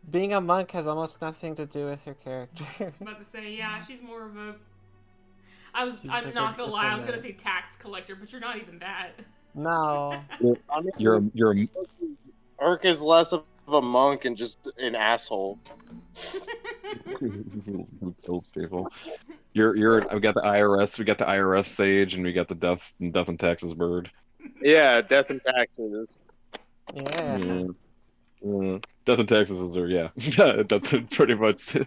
Being a monk has almost nothing to do with her character. I'm about to say, yeah, she's more of a. She's I'm like not a gonna lie. I was gonna diplomat. say tax collector, but you're not even that. No. I mean, You're Urk is less of a monk and just an asshole. who kills people. We got the IRS, we got the IRS sage, and we got the death and taxes bird. Yeah, death and taxes. Yeah. Death and taxes are that's pretty much.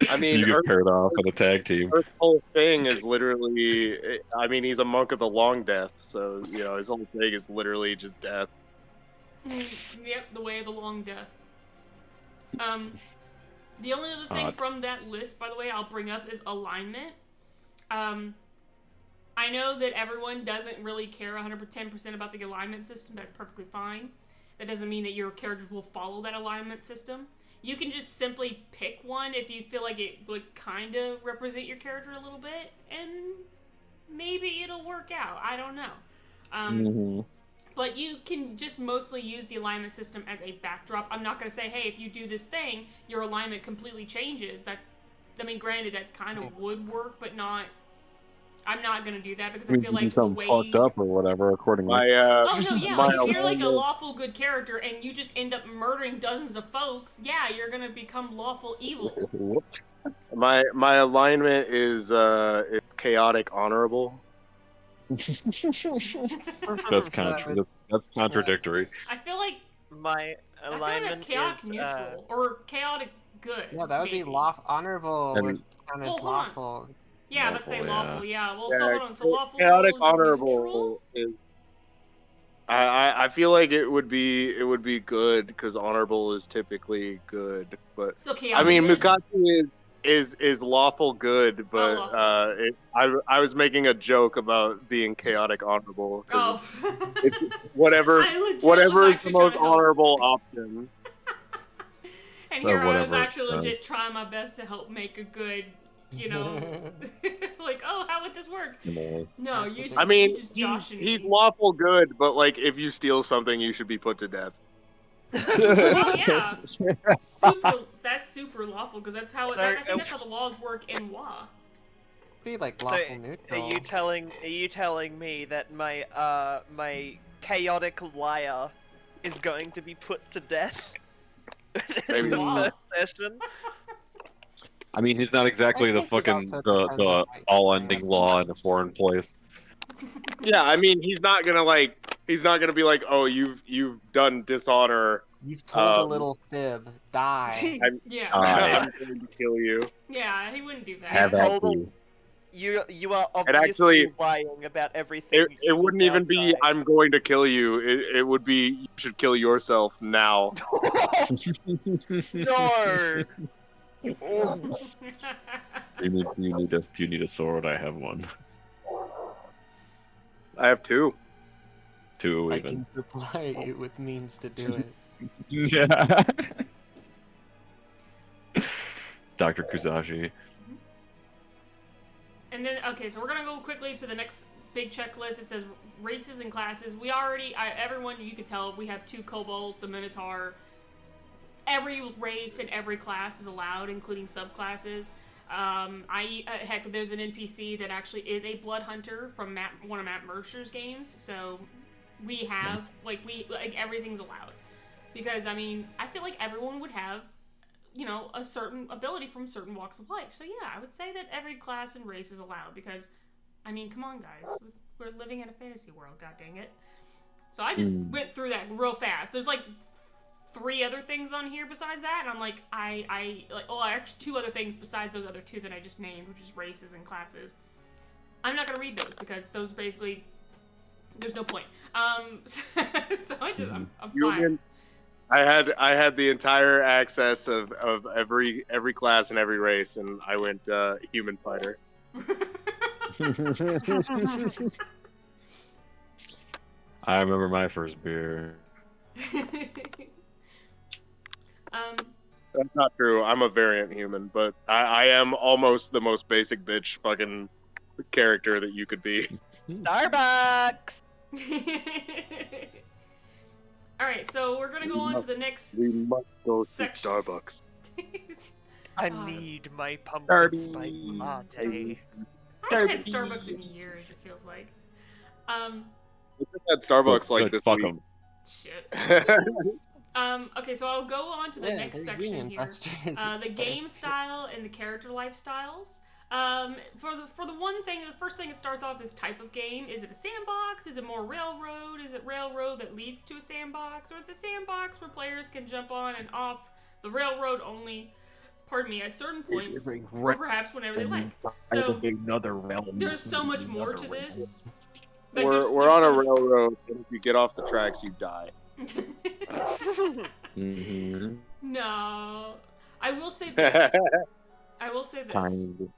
I mean, You get paired off on a tag team. Urk's whole thing is literally. I mean, he's a monk of the long death, so his whole thing is literally just death. Yep, the way of the long death. The only other thing from that list, by the way, I'll bring up is alignment. I know that everyone doesn't really care 110% about the alignment system. That's perfectly fine. That doesn't mean that your characters will follow that alignment system. You can just simply pick one if you feel like it would kind of represent your character a little bit, and maybe it'll work out. I don't know. But you can just mostly use the alignment system as a backdrop. I'm not going to say, hey, if you do this thing, your alignment completely changes. Granted, that kind of would work, but not. I'm not going to do that because I feel like the something way. fucked up or whatever, accordingly. Oh no, yeah. Like if you're like a lawful good character and you just end up murdering dozens of folks, yeah, you're gonna become lawful evil. My alignment is chaotic honorable. That's contradictory. I feel like My alignment that's chaotic is neutral or chaotic good. Yeah, that would maybe. be lawful. Honorable And- would count as Well, hold on. lawful. Yeah, but say Lawful, lawful. Yeah. Well, Yeah, so hold on. So lawful. Chaotic neutral? honorable is. I feel like it would be good because honorable is typically good, but So I chaotic. mean good. Mukatsu is lawful good, but lawful. I was making a joke about being chaotic honorable. 'Cause Oh. it's whatever I legit whatever was is the actually most trying to help. honorable option. And here I was whatever, actually legit trying my best to help make a good, like, oh, how would this work? No, you just, I mean, you just joshing he's me. lawful good, but like if you steal something, you should be put to death. Oh yeah, that's super lawful because that's how So, I think that's how the laws work in WoW. Be like So, lawful neutral. are you telling me that my chaotic liar is going to be put to death in Maybe. the Wow. first session? I mean, he's not exactly I the think it fucking also the depends on what you all-ending law in a foreign place. Yeah, I mean he's not gonna be like, oh, you've done dishonor. You've told a little fib. Die. Yeah, I'm going to kill you. yeah, he wouldn't do that. Have at thee. You are It obviously actually- lying about everything. It wouldn't even be I I'm going to kill you. It would be you should kill yourself now. No. Do you need a sword? I have one. I have two. Two I even. can supply you with means to do it. Yeah. Dr. Kuzashi. And then, okay, so we're gonna go quickly to the next big checklist. It says races and classes. We already, everyone, you can tell, we have 2 kobolds, a minotaur. Every race and every class is allowed, including subclasses. Heck, there's an NPC that actually is a blood hunter from one of Matt Mercer's games. So we have, Nice. everything's allowed. Because, I mean, I feel like everyone would have, a certain ability from certain walks of life. So yeah, I would say that every class and race is allowed because, I mean, come on, guys. We're living in a fantasy world, god dang it. So I just went through that real fast. There's, 3 other things on here besides that, and I'm like, actually 2 other things besides those other 2 that I just named, which is races and classes. I'm not gonna read those because those basically, there's no point. So I'm fine. I had the entire access of every class and every race, and I went human fighter. I remember my first beer. That's not true. I'm a variant human, but I am almost the most basic bitch fucking character that you could be. Starbucks. All Alright, so we're gonna go on to the next We must go to section. Starbucks. I God. need my pumpkin Darby. spice latte. I haven't had Starbucks in years, it feels like. I just had Starbucks like Good, this fuck week. 'em. Shit. Okay, so I'll go on to the Yeah, next they're section union here. busters and The stuff. game style and the character lifestyles. For the one thing, the first thing that starts off is type of game. Is it a sandbox? Is it more railroad? Is it railroad that leads to a sandbox? Or is it a sandbox where players can jump on and off the railroad only, pardon me, at certain points, or perhaps whenever they like. So, another realm. there's so much more to this. Like, We're there's on a so much- railroad, and if you get off the tracks, you die. Mm-hmm. No. I will say this. Kind.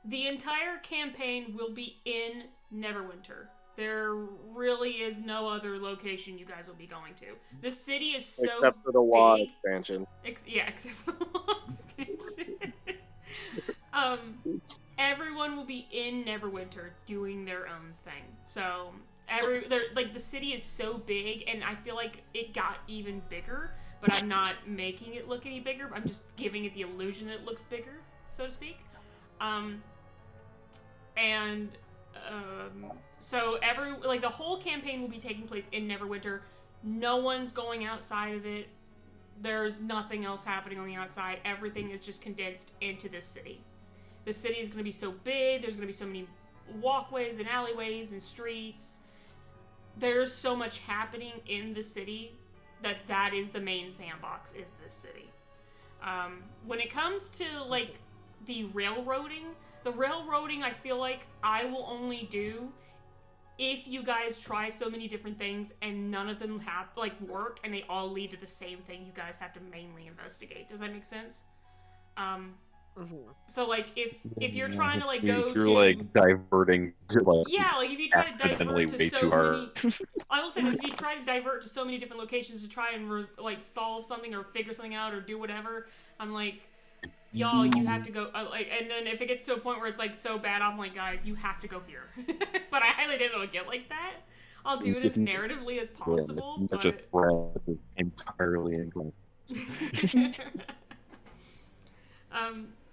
The entire campaign will be in Neverwinter. There really is no other location you guys will be going to. The city is so Except for the WoW big. expansion. Except for the WoW expansion. Everyone will be in Neverwinter doing their own thing. So the city is so big, and I feel like it got even bigger. But I'm not making it look any bigger. I'm just giving it the illusion that it looks bigger, so to speak. So the whole campaign will be taking place in Neverwinter. No one's going outside of it. There's nothing else happening on the outside. Everything is just condensed into this city. The city is going to be so big. There's going to be so many walkways and alleyways and streets. There's so much happening in the city that is the main sandbox, is this city. When it comes to, like, the railroading I feel like I will only do if you guys try so many different things and none of them have, like, work and they all lead to the same thing you guys have to mainly investigate. Does that make sense? So, like, if you're trying to, like, go If you're to... like diverting to like Yeah, like, if you try to accidentally divert to way so too hard. many... I will say this, if you try to divert to so many different locations to try and, like, solve something or figure something out or do whatever, I'm like, y'all, you have to go... and then if it gets to a point where it's, like, so bad, I'm like, guys, you have to go here. But I highly doubt it'll get like that. I'll do it as narratively as possible, Such a threat is entirely incorrect.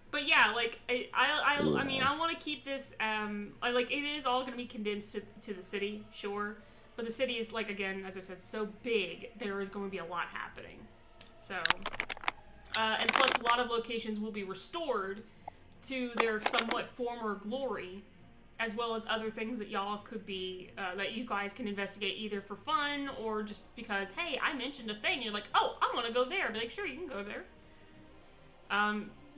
But yeah, like I mean, I want to keep this. Like it is all going to be condensed to the city, sure. But the city is, like, again, as I said, so big. There is going to be a lot happening. So, and plus, a lot of locations will be restored to their somewhat former glory, as well as other things that y'all could be that you guys can investigate either for fun or just because, hey, I mentioned a thing. And you're like, oh, I want to go there. Be like, sure, you can go there.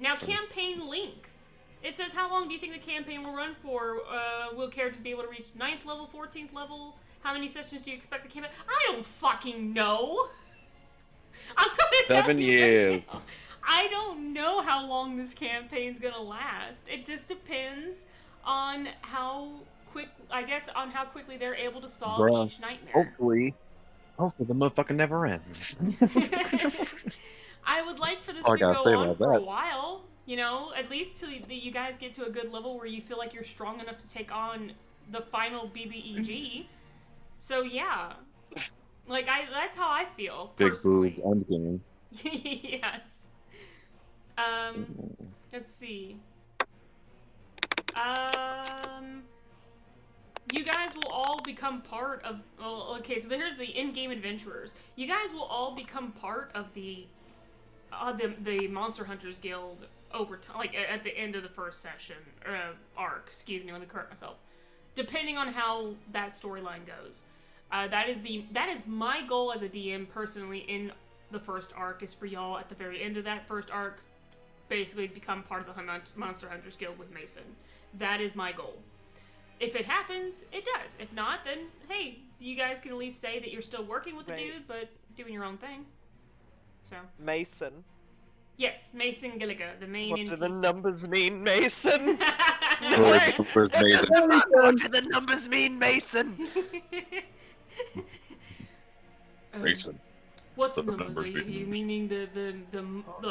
Now, campaign length. It says, how long do you think the campaign will run for? Will characters be able to reach 9th level, 14th level? How many sessions do you expect the campaign? I don't fucking know. I'm gonna tell 7 you years. right now. I don't know how long this campaign's gonna last. It just depends on how quickly they're able to solve Bruh, each nightmare. Hopefully the motherfucker never ends. I would like for this All I to gotta go say on about for a that. while, you know, at least till you guys get to a good level where you feel like you're strong enough to take on the final BBEG. So yeah, like that's how I feel Big personally. boobs, endgame. Yes. Let's see. You guys will all become part of. Well, okay, so here's the in-game adventurers. You guys will all become part of the Monster Hunters Guild over time, like at the end of the first session arc. Excuse me, let me correct myself. Depending on how that storyline goes, that is my goal as a DM personally in the first arc, is for y'all at the very end of that first arc, basically become part of the Monster Hunters Guild with Mason. That is my goal. If it happens, it does. If not, then hey, you guys can at least say that you're still working with the dude, but doing your own thing. So. Mason. Yes, Mason Gilliga, the main What NPC. do the numbers mean, Mason? Where's Mason? What do the numbers mean, Mason? Mason. What's What the numbers? numbers Are you mean? meaning the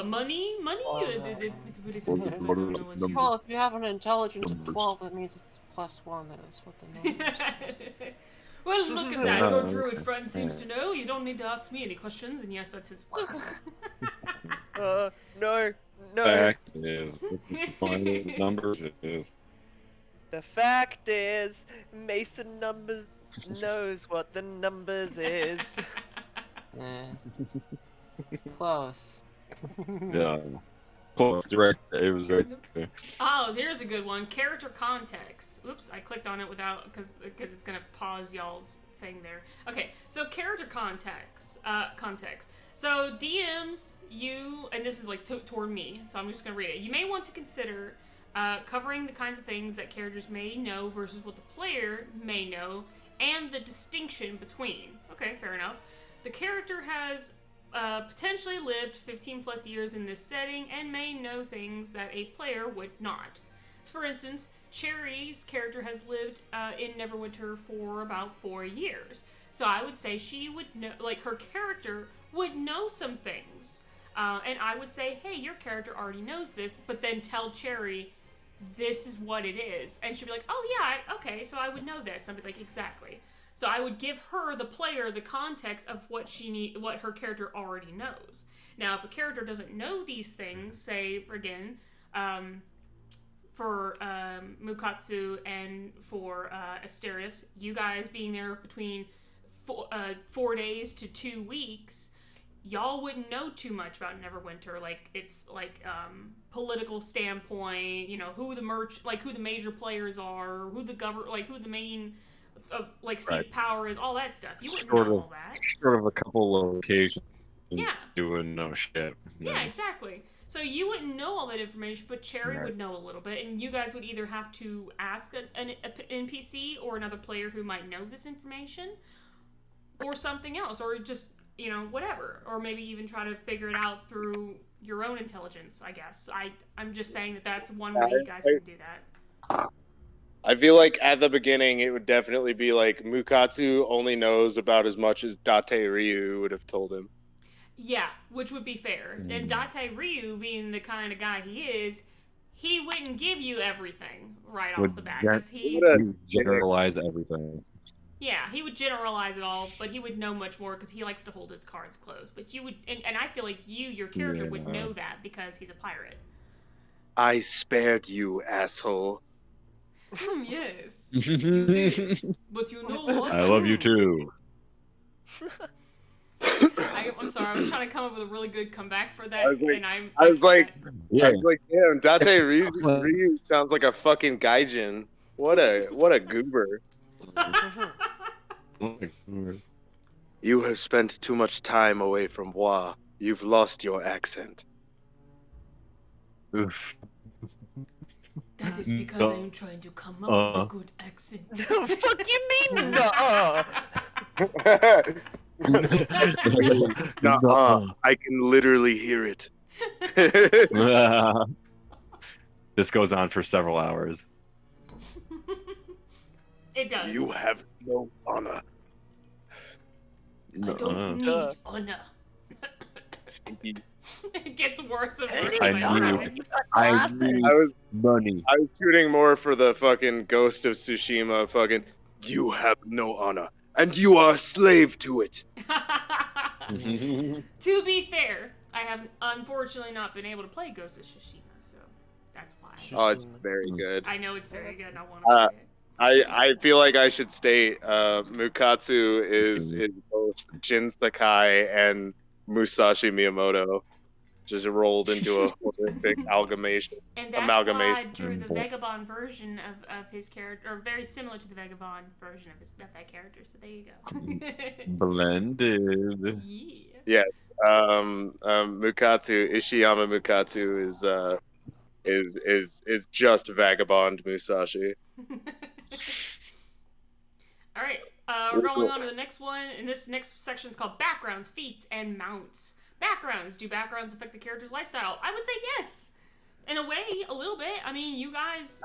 money? Money? Oh, I no. don't know what you- Well, if you have an intelligence of 12, that means it's +1. That's what the number is. Well, look at that. Your Oh, druid okay. friend seems to know. You don't need to ask me any questions. And yes, that's his voice. No. Fact is, let's find what the numbers is. The fact is, Mason numbers knows what the numbers is. Close. Yeah. Close, right. It was right there. Oh, here's a good one. Character context. Oops, I clicked on it without because it's gonna pause y'all's thing there. Okay, so character context. So DMs, and this is like toward me, so I'm just gonna read it. You may want to consider covering the kinds of things that characters may know versus what the player may know, and the distinction between. Okay, fair enough. The character has potentially lived 15 plus years in this setting and may know things that a player would not. For instance, Cherry's character has lived in Neverwinter for about 4 years. So I would say she would know, like her character would know some things. And I would say, hey, your character already knows this, but then tell Cherry, this is what it is. And she'd be like, oh yeah, okay, so I would know this. I'd be like, exactly. So I would give her, the player, the context of what what her character already knows. Now, if a character doesn't know these things, say, again, for Mukatsu and for Asterius, you guys being there between 4 days to 2 weeks, y'all wouldn't know too much about Neverwinter. Like, it's like political standpoint, you know, who the major players are, who the main seat Right. power is, all that stuff. You wouldn't Sort know of- all that. Sort of a couple locations. Yeah. Doing no shit. No. Yeah, exactly. So you wouldn't know all that information, but Cherry Right. would know a little bit, and you guys would either have to ask an NPC or another player who might know this information, or something else, or just, you know, whatever, or maybe even try to figure it out through your own intelligence. I guess I'm just saying that that's one way you guys can do that. I feel like at the beginning it would definitely be like Mukatsu only knows about as much as Date Ryu would have told him. Yeah, which would be fair. And Date Ryu, being the kind of guy he is, he wouldn't give you everything right off Would the bat, gen- because he's... You generalize everything. Yeah, he would generalize it all, but he would know much more because he likes to hold his cards close. But you would... And I feel like your character would Yeah. know that because he's a pirate. I spared you, asshole. Yes, you did. But you know what? I love you too. I'm sorry, I was trying to come up with a really good comeback for that, I was like- and I was like, Yeah. damn, Date Ryu sounds like a fucking gaijin. What a goober. You have spent too much time away from Wa. You've lost your accent. Oof. That is because I am trying to come up with a good accent. The fuck you mean? No. Nuh-uh. I can literally hear it. This goes on for several hours. It does. You have no honor. I don't need honor. Stinky. It gets worse and Hey, worse. I as knew go. it. I need I was money. shooting more for the fucking Ghost of Tsushima fucking you have no honor and you are a slave to it. To be fair, I have unfortunately not been able to play Ghost of Tsushima, so that's why. Oh, it's very good. I know it's very good and I want to play it. I feel like I should state Mukatsu is both Jin Sakai and Musashi Miyamoto just rolled into a horrific amalgamation. And that's amalgamation. why I drew the Vagabond version of his character, or very similar to the Vagabond version of that character. So there you go. Blended. Yeah. Mukatsu Ishiyama Mukatsu is just Vagabond Musashi. All right, we're going on to the next one, and this next section is called Backgrounds, Feats, and Mounts. Backgrounds. Do backgrounds affect the character's lifestyle? I would say yes. In a way, a little bit. I mean, you guys...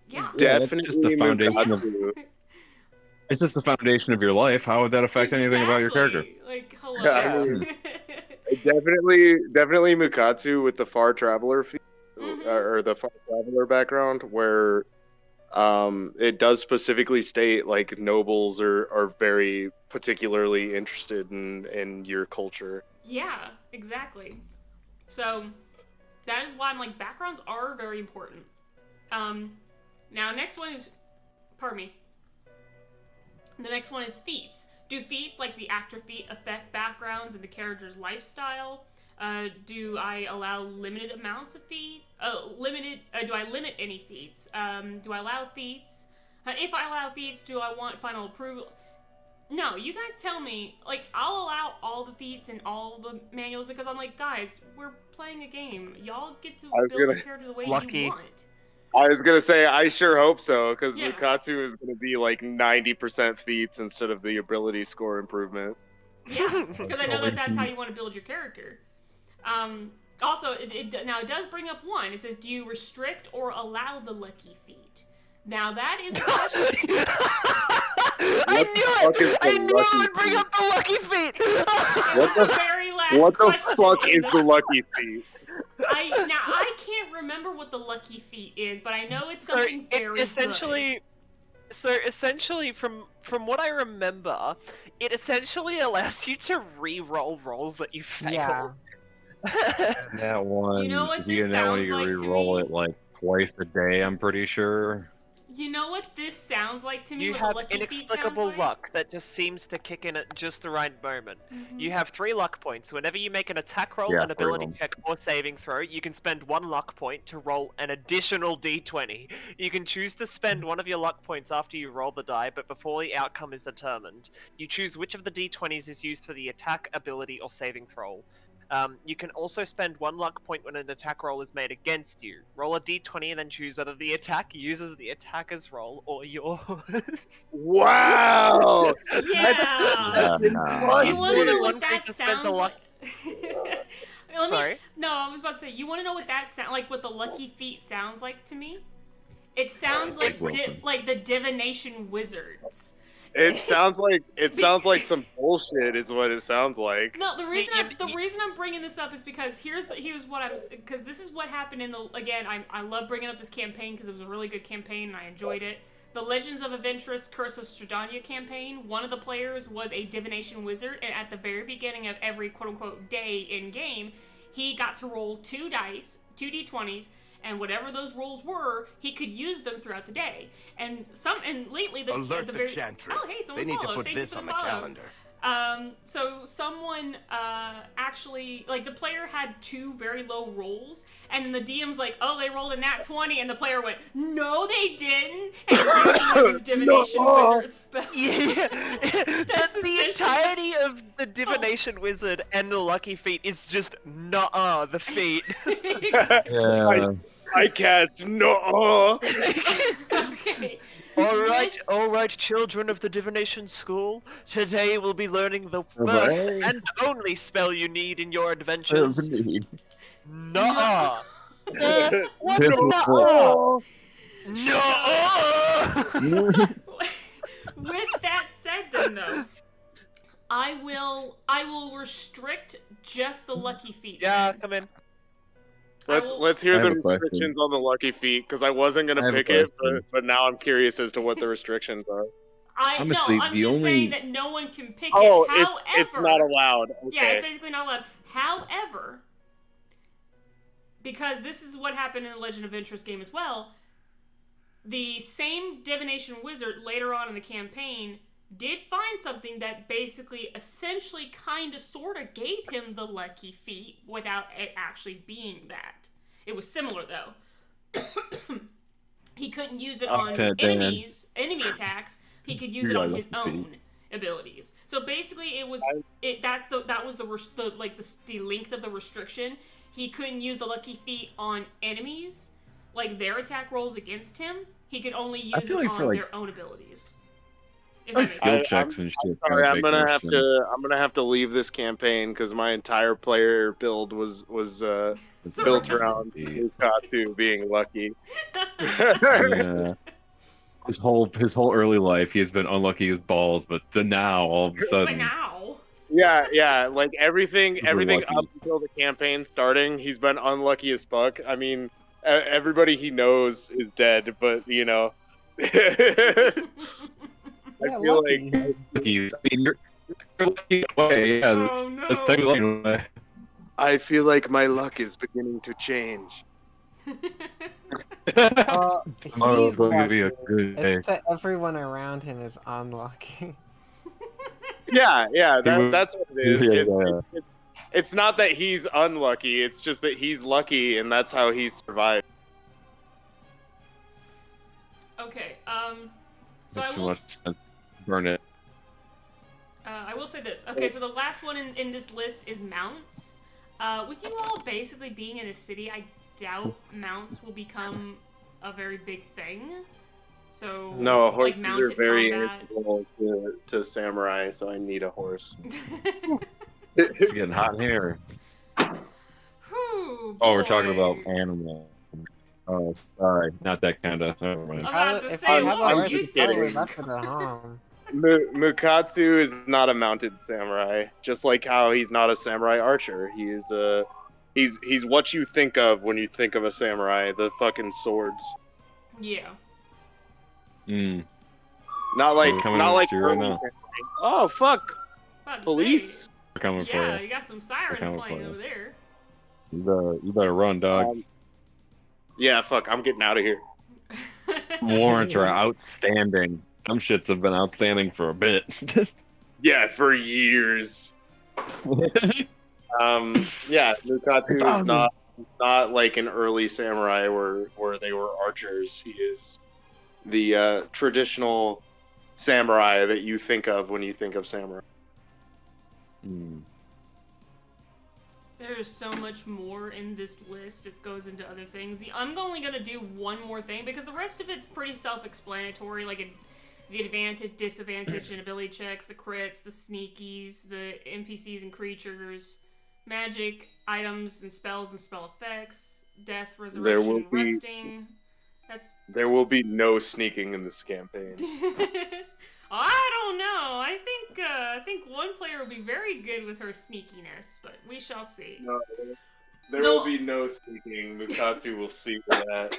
yeah. Definitely just the foundation of- Mukatsu. It's just the foundation of your life. How would that affect anything about your character? Exactly. Like, hello. Yeah. Definitely Mukatsu with the far traveler feat, or the far traveler background, where it does specifically state like nobles are very particularly interested in your culture. Yeah, exactly. So that is why I'm like backgrounds are very important. Now next one is, pardon me. The next one is feats. Do feats like the actor feat affect backgrounds and the character's lifestyle? Do I allow limited amounts of feats? Do I limit any feats? Do I allow feats? If I allow feats, do I want final approval? No, you guys tell me. Like, I'll allow all the feats and all the manuals because I'm like, guys, we're playing a game. Y'all get to build your character the way you want. I was gonna say, I sure hope so, because Yeah. Bukatsu is gonna be like 90% feats instead of the ability score improvement. Yeah, because I know that that's how you want to build your character. Also, it does bring up one. It says, do you restrict or allow the lucky feat? Now that is a question. I knew it! I knew it would bring up the lucky feat! What the very last What the question fuck in is the lucky feat? I can't remember what the lucky feat is, but I know it's something very essentially, good. So essentially, from what I remember, it essentially allows you to re-roll rolls that you fail. Yeah. That one, You know what you this can now sounds like to re-roll me? it like twice a day, I'm pretty sure. You know what this sounds like to me? You what have the lucky feat inexplicable sounds like? luck that just seems to kick in at just the right moment. Mm-hmm. You have 3 luck points. Whenever you make an attack roll, Yeah, an ability 3 check, or saving throw, you can spend 1 luck point to roll an additional d20. You can choose to spend one of your luck points after you roll the die, but before the outcome is determined. You choose which of the d20s is used for the attack, ability, or saving throw. You can also spend 1 luck point when an attack roll is made against you. Roll a d20 and then choose whether the attack uses the attacker's roll or yours. Wow! Yeah! You want to know what that to sounds like? Sorry? No, I was about to say, you want to know what that sound like? What the lucky feat sounds like to me? It sounds like like the divination wizards. It sounds like some bullshit is what it sounds like. No, the reason I'm bringing this up is because here's what because this is what happened in the I love bringing up this campaign because it was a really good campaign and I enjoyed it. The Legends of Adventurous Curse of Strahdanya campaign, one of the players was a divination wizard, and at the very beginning of every quote-unquote day in-game, he got to roll 2 dice, 2 d20s, and whatever those rolls were, he could use them throughout the day. And lately, Alert the Chantry. Oh, hey, someone They need to followed. put Thank this you for on the follow. calendar. So someone actually, like, the player had 2 very low rolls, and then the DM's like, oh, they rolled a nat 20, and the player went, no, they didn't, and used one of his divination wizard spell. Yeah, that's the entirety of the divination wizard and the lucky feat is just nuh-uh, the feat. Yeah. I cast no. Okay. All right, children of the divination school. Today we'll be learning the first and only spell you need in your adventures. Nuh-uh. What's nuh-uh? Nuh-uh. With that said, then though, I will restrict just the lucky feat. Yeah, come in. Let's hear the restrictions on the lucky feat because I wasn't gonna pick it, but now I'm curious as to what the restrictions are. I'm just saying that no one can pick it. Oh, However, it's not allowed. Okay. Yeah, it's basically not allowed. However, because this is what happened in the Legend of Adventurous game as well, the same divination wizard later on in the campaign did find something that basically, essentially, kind of, sort of gave him the lucky feat without it actually being that. It was similar, though. He couldn't use it on enemy attacks. He could use it on his own abilities. So basically, it was that was the length of the restriction. He couldn't use the lucky feat on enemies, like their attack rolls against him. He could only use it on their own abilities. Skill checks and shit. Sorry, I'm gonna have to leave this campaign because my entire player build was built around Bukatsu being lucky. Yeah. His whole early life, he has been unlucky as balls, but now all of a sudden. But now. Yeah, like everything lucky. up until the campaign starting, he's been unlucky as fuck. I mean, everybody he knows is dead, but you know, I Yeah, feel lucky. like Lucky. I mean, you're lucky in a way. Yeah, Oh that's no. technically in a way. I feel like my luck is beginning to change. Well, Tomorrow's he's going to lucky. be a good day. It's that everyone around him is unlucky. Yeah, that's what it is. Yeah. It's not that he's unlucky. It's just that he's lucky, and that's how he's survived. Okay. So Makes I too will. much sense. Burn it. I will say this. Okay, so the last one in this list is mounts. With you all basically being in a city, I doubt mounts will become a very big thing. So No, like horses are mounted very combat. integral to samurai, so I need a horse. It's getting hot in here. Whew, Oh, we're talking boy. about animals. Oh, sorry. Not that kind of. Never mind. I'm about to If say, you have what a were horse, you you probably thinking? left it at home. Mukatsu is not a mounted samurai, just like how he's not a samurai archer. He's what you think of when you think of a samurai, the fucking swords. Yeah. Mm. Not like Coming not at like you right early now. samurai. Oh fuck. About to Police. say, We're coming for yeah, you. you got some sirens coming playing for you. over there. You better run, dog. Yeah, fuck, I'm getting out of here. Warrants are outstanding. Some shits have been outstanding for a bit. Yeah, for years. Yeah, Mukatsu is not like an early samurai where they were archers. He is the traditional samurai that you think of when you think of samurai. Mm. There's so much more in this list. It goes into other things. I'm only going to do one more thing because the rest of it's pretty self-explanatory. Like the advantage, disadvantage, and ability checks, the crits, the sneakies, the NPCs and creatures, magic, items and spells and spell effects, death, resurrection, resting. There will be no sneaking in this campaign. I don't know. I think one player will be very good with her sneakiness, but we shall see. No, there will be no sneaking. Mukatsu will see for that.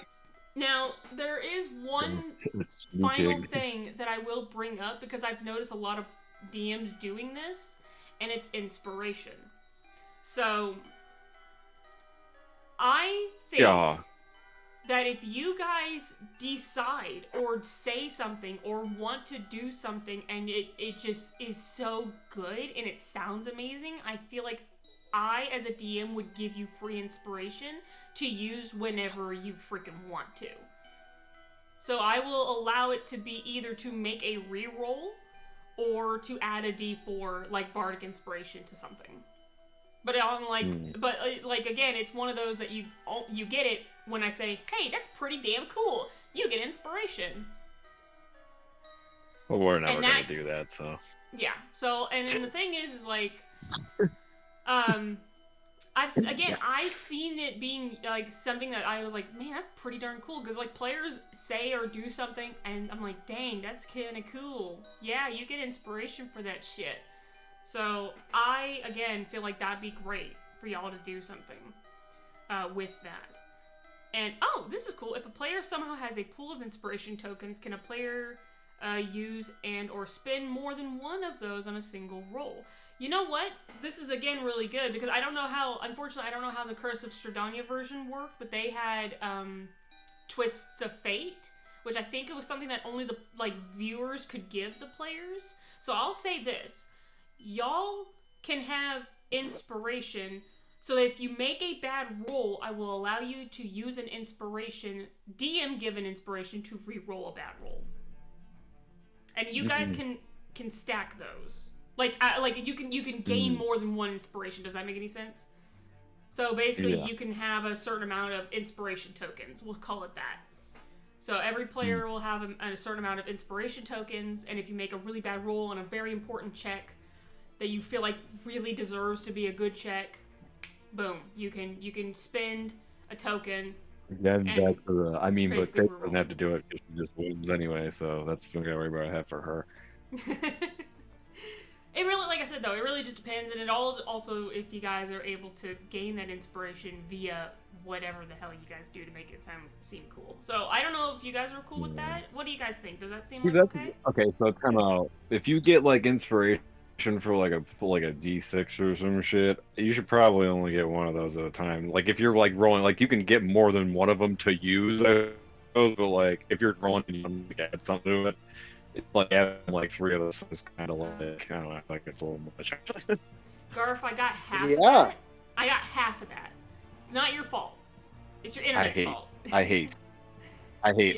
Now, there is one It's final sneaking. thing that I will bring up because I've noticed a lot of DMs doing this, and it's inspiration. So, I think Yeah. that if you guys decide or say something or want to do something and it just is so good and it sounds amazing, I feel like I, as a DM, would give you free inspiration to use whenever you freaking want to. So I will allow it to be either to make a reroll or to add a D4, like Bardic Inspiration, to something. But I'm like, like again, it's one of those that you get it when I say, "Hey, that's pretty damn cool." You get inspiration. Well, we're never And gonna that- do that, so. Yeah. So, and then the thing is like, I've seen it being like something that I was like, man, that's pretty darn cool. Because like players say or do something, and I'm like, dang, that's kind of cool. Yeah, you get inspiration for that shit. So I, again, feel like that'd be great for y'all to do something with that. And, oh, this is cool. If a player somehow has a pool of inspiration tokens, can a player use and or spend more than one of those on a single roll? You know what? This is, again, really good because unfortunately, I don't know how the Curse of Strahdanya version worked, but they had Twists of Fate, which I think it was something that only the viewers could give the players. So I'll say this. Y'all can have inspiration, so that if you make a bad roll, I will allow you to use an inspiration, DM given inspiration, to re-roll a bad roll. And you guys can stack those. Like you can gain more than one inspiration. Does that make any sense? So basically, you can have a certain amount of inspiration tokens. We'll call it that. So every player will have a certain amount of inspiration tokens, and if you make a really bad roll on a very important check that you feel like really deserves to be a good check, boom, you can spend a token. Then back to the. I mean, but basically Faith doesn't have to do it because she just wins anyway, so that's what I worry about I have for her. It really, like I said though, it really just depends, and it all also if you guys are able to gain that inspiration via whatever the hell you guys do to make it seem cool. So I don't know if you guys are cool with that. What do you guys think? Does that seem like okay? Okay, so time out. If you get like inspiration for like a D6 or some shit, you should probably only get one of those at a time. Like if you're like rolling, like you can get more than one of them to use, I suppose, but like if you're rolling and you want to add something to it, it's like having like 3 of those is kind of like, I don't know, like it's a little much. Garf, I got half of Yeah. that. I got half of that. It's not your fault. It's your internet's fault. I hate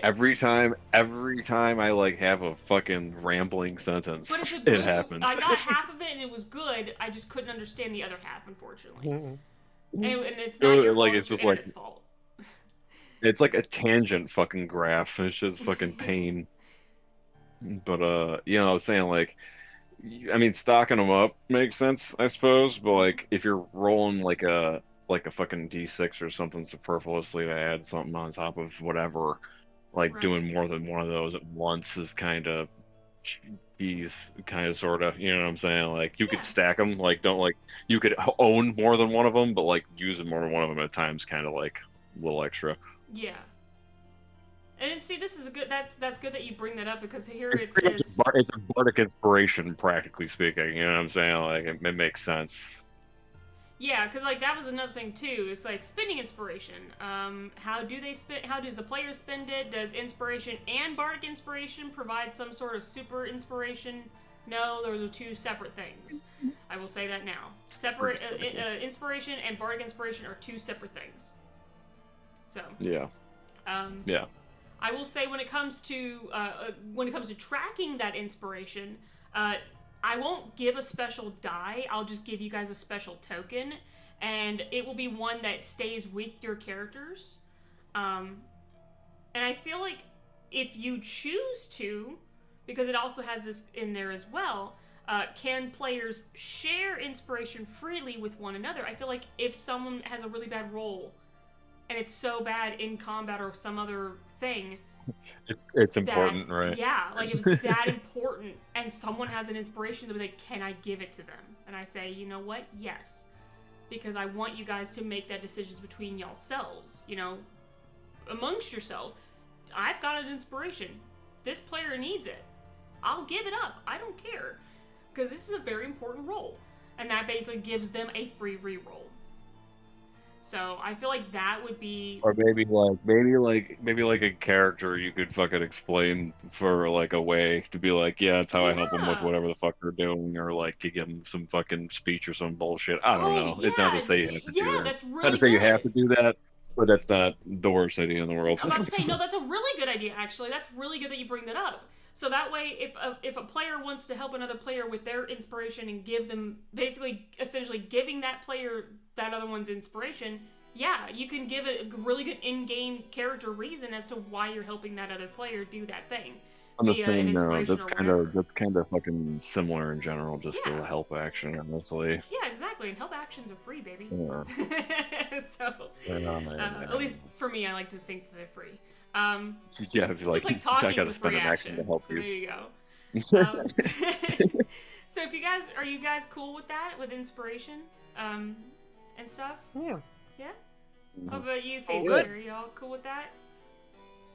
every time I like have a fucking rambling sentence. But it's a It good, happens. I got half of it and it was good. I just couldn't understand the other half, unfortunately. And it's not your Like, fault. it's It's just your like- internet's fault. It's like a tangent fucking graph. It's just fucking pain. But you know, I was saying like, I mean, stocking them up makes sense, I suppose. But like, if you're rolling like a fucking D6 or something superfluously to add something on top of whatever, like Right. doing more than one of those at once is kind of, geez, kind of sort of. You know what I'm saying? Like you Yeah. could stack them. Like don't like you could own more than one of them, but like using more than one of them at a time is kind of like a little extra. Yeah. And see, this is a good. That's good that you bring that up because here It's, it it's, says. it's a bardic inspiration, practically speaking. You know what I'm saying? Like it makes sense. Yeah, because like that was another thing too. It's like spending inspiration. How do they spend? How does the player spend it? Does inspiration and bardic inspiration provide some sort of super inspiration? No, those are 2 separate things. I will say that now. Separate inspiration and bardic inspiration are 2 separate things. So. Yeah. Yeah. I will say when it comes to tracking that inspiration, I won't give a special die. I'll just give you guys a special token, and it will be one that stays with your characters. And I feel like if you choose to, because it also has this in there as well, can players share inspiration freely with one another? I feel like if someone has a really bad roll, and it's so bad in combat or some other thing, It's important, right? Yeah, like if it's that important and someone has an inspiration, they'll be like, can I give it to them? And I say, you know what? Yes. Because I want you guys to make that decisions between yourselves, you know, amongst yourselves. I've got an inspiration. This player needs it. I'll give it up. I don't care. Because this is a very important role. And that basically gives them a free reroll. So I feel like that would be, Or maybe like a character you could fucking explain for like a way to be like, yeah, that's how I help them with Yeah. whatever the fuck they're doing, or like to give them some fucking speech or some bullshit. I don't know. yeah, It's not to say you have to do yeah, that. that's really Not to say you good. have to do that, but that's not the worst idea in the world. I'm about to say, no, that's a really good idea, actually. That's really good that you bring that up. So that way, if a player wants to help another player with their inspiration and give them, basically, essentially giving that player that other one's inspiration, yeah, you can give a really good in-game character reason as to why you're helping that other player do that thing. I'm just via an saying, no, inspiration that's kind of fucking similar in general, just Yeah. a help action, honestly. Yeah, exactly. And help actions are free, baby. Yeah. So, Yeah. at least for me, I like to think that they're free. Yeah, if It's you like, just like talking I gotta is a spend free an action to help so you. there you go. So if are you guys cool with that, with inspiration, and stuff? Yeah. Yeah. How about you, Faith? good. Are y'all cool with that?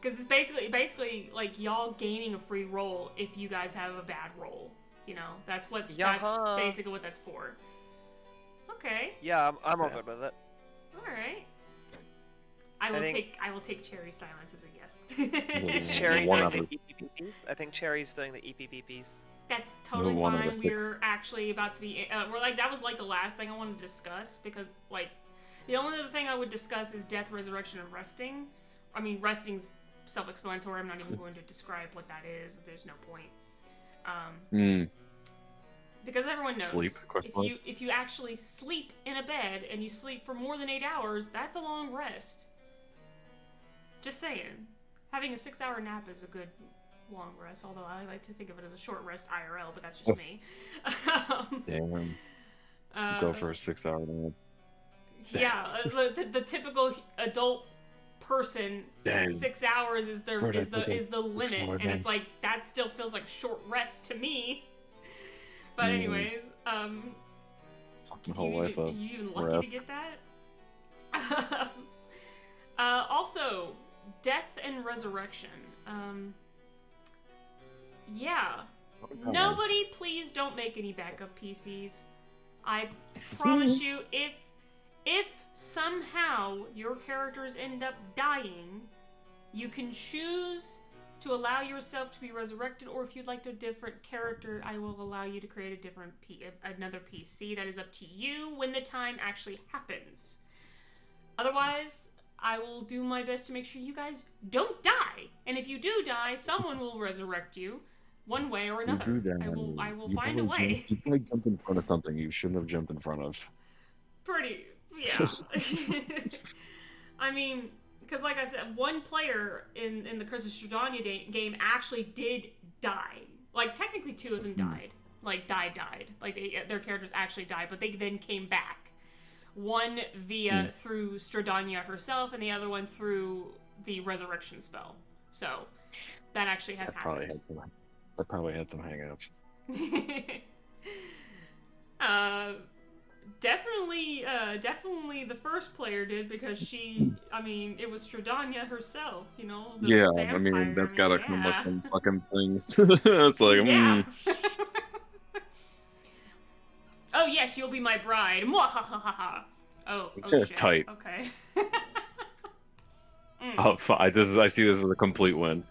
Because it's basically like y'all gaining a free roll if you guys have a bad roll. You know, that's Yaha. basically what that's for. Okay. Yeah, I'm all good with it. All right. I I will take Cherry's silence as a yes. Is Cherry One doing of the it. EPPPs? I think Cherry's doing the EPPPs. That's totally one of fine. the six. We're actually about to be. We're like that was like the last thing I wanted to discuss because like the only other thing I would discuss is death, resurrection, and resting. I mean, resting's self-explanatory. I'm not even going to describe what that is. There's no point. Because everyone knows Sleep, question mark? if you actually sleep in a bed and you sleep for more than 8 hours, that's a long rest. Just saying. Having a 6-hour nap is a good long rest, although I like to think of it as a short rest IRL, but that's just me. Damn. Go for a 6-hour nap. Yeah, the typical adult person, Dang. 6 hours is the limit, 6-hour and nap. it's like that still feels like short rest to me. But anyways, My whole life up. you even lucky Rest. to get that? Also, death and resurrection. Yeah. Nobody, please don't make any backup PCs. I promise you, if somehow your characters end up dying, you can choose to allow yourself to be resurrected, or if you'd like a different character, I will allow you to create a different another PC. That is up to you when the time actually happens. Otherwise, I will do my best to make sure you guys don't die. And if you do die, someone will resurrect you one way or another. I will find a way. You probably jumped in front of something you shouldn't have jumped in front of. Pretty, yeah. I mean, because like I said, one player in the Curse of Strahdanya game actually did die. Like, technically two of them died. Like, died. Like, their characters actually died, but they then came back. One through Strahdanya herself, and the other one through the resurrection spell. So, that actually has happened. I probably had some hang-ups. Definitely the first player did, because it was Strahdanya herself, the Yeah, vampire. I mean, that's gotta come with some fucking things. It's like, yeah. Oh, yes, you'll be my bride. Mwahahaha. Oh shit. Tight. Okay. Oh, I see this as a complete win.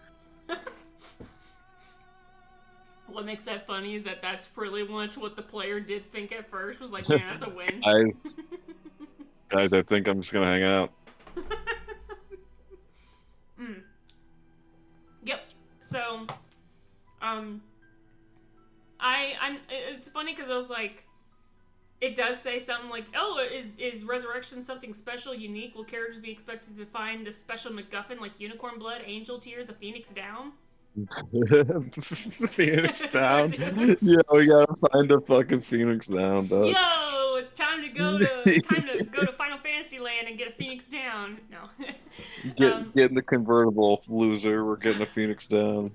What makes that funny is that that's pretty much what the player did think at first. Was like, man, that's a win. Guys, I think I'm just gonna hang out. Yep. So, it's funny because I was like, it does say something like, oh, is resurrection something special, unique? Will characters be expected to find a special MacGuffin like unicorn blood, angel tears, a phoenix down? Phoenix down? Yeah, we gotta find a fucking Phoenix down, dog. Yo, it's time to go to Final Fantasy Land and get a Phoenix down. No. Getting the convertible, loser. We're getting a Phoenix down.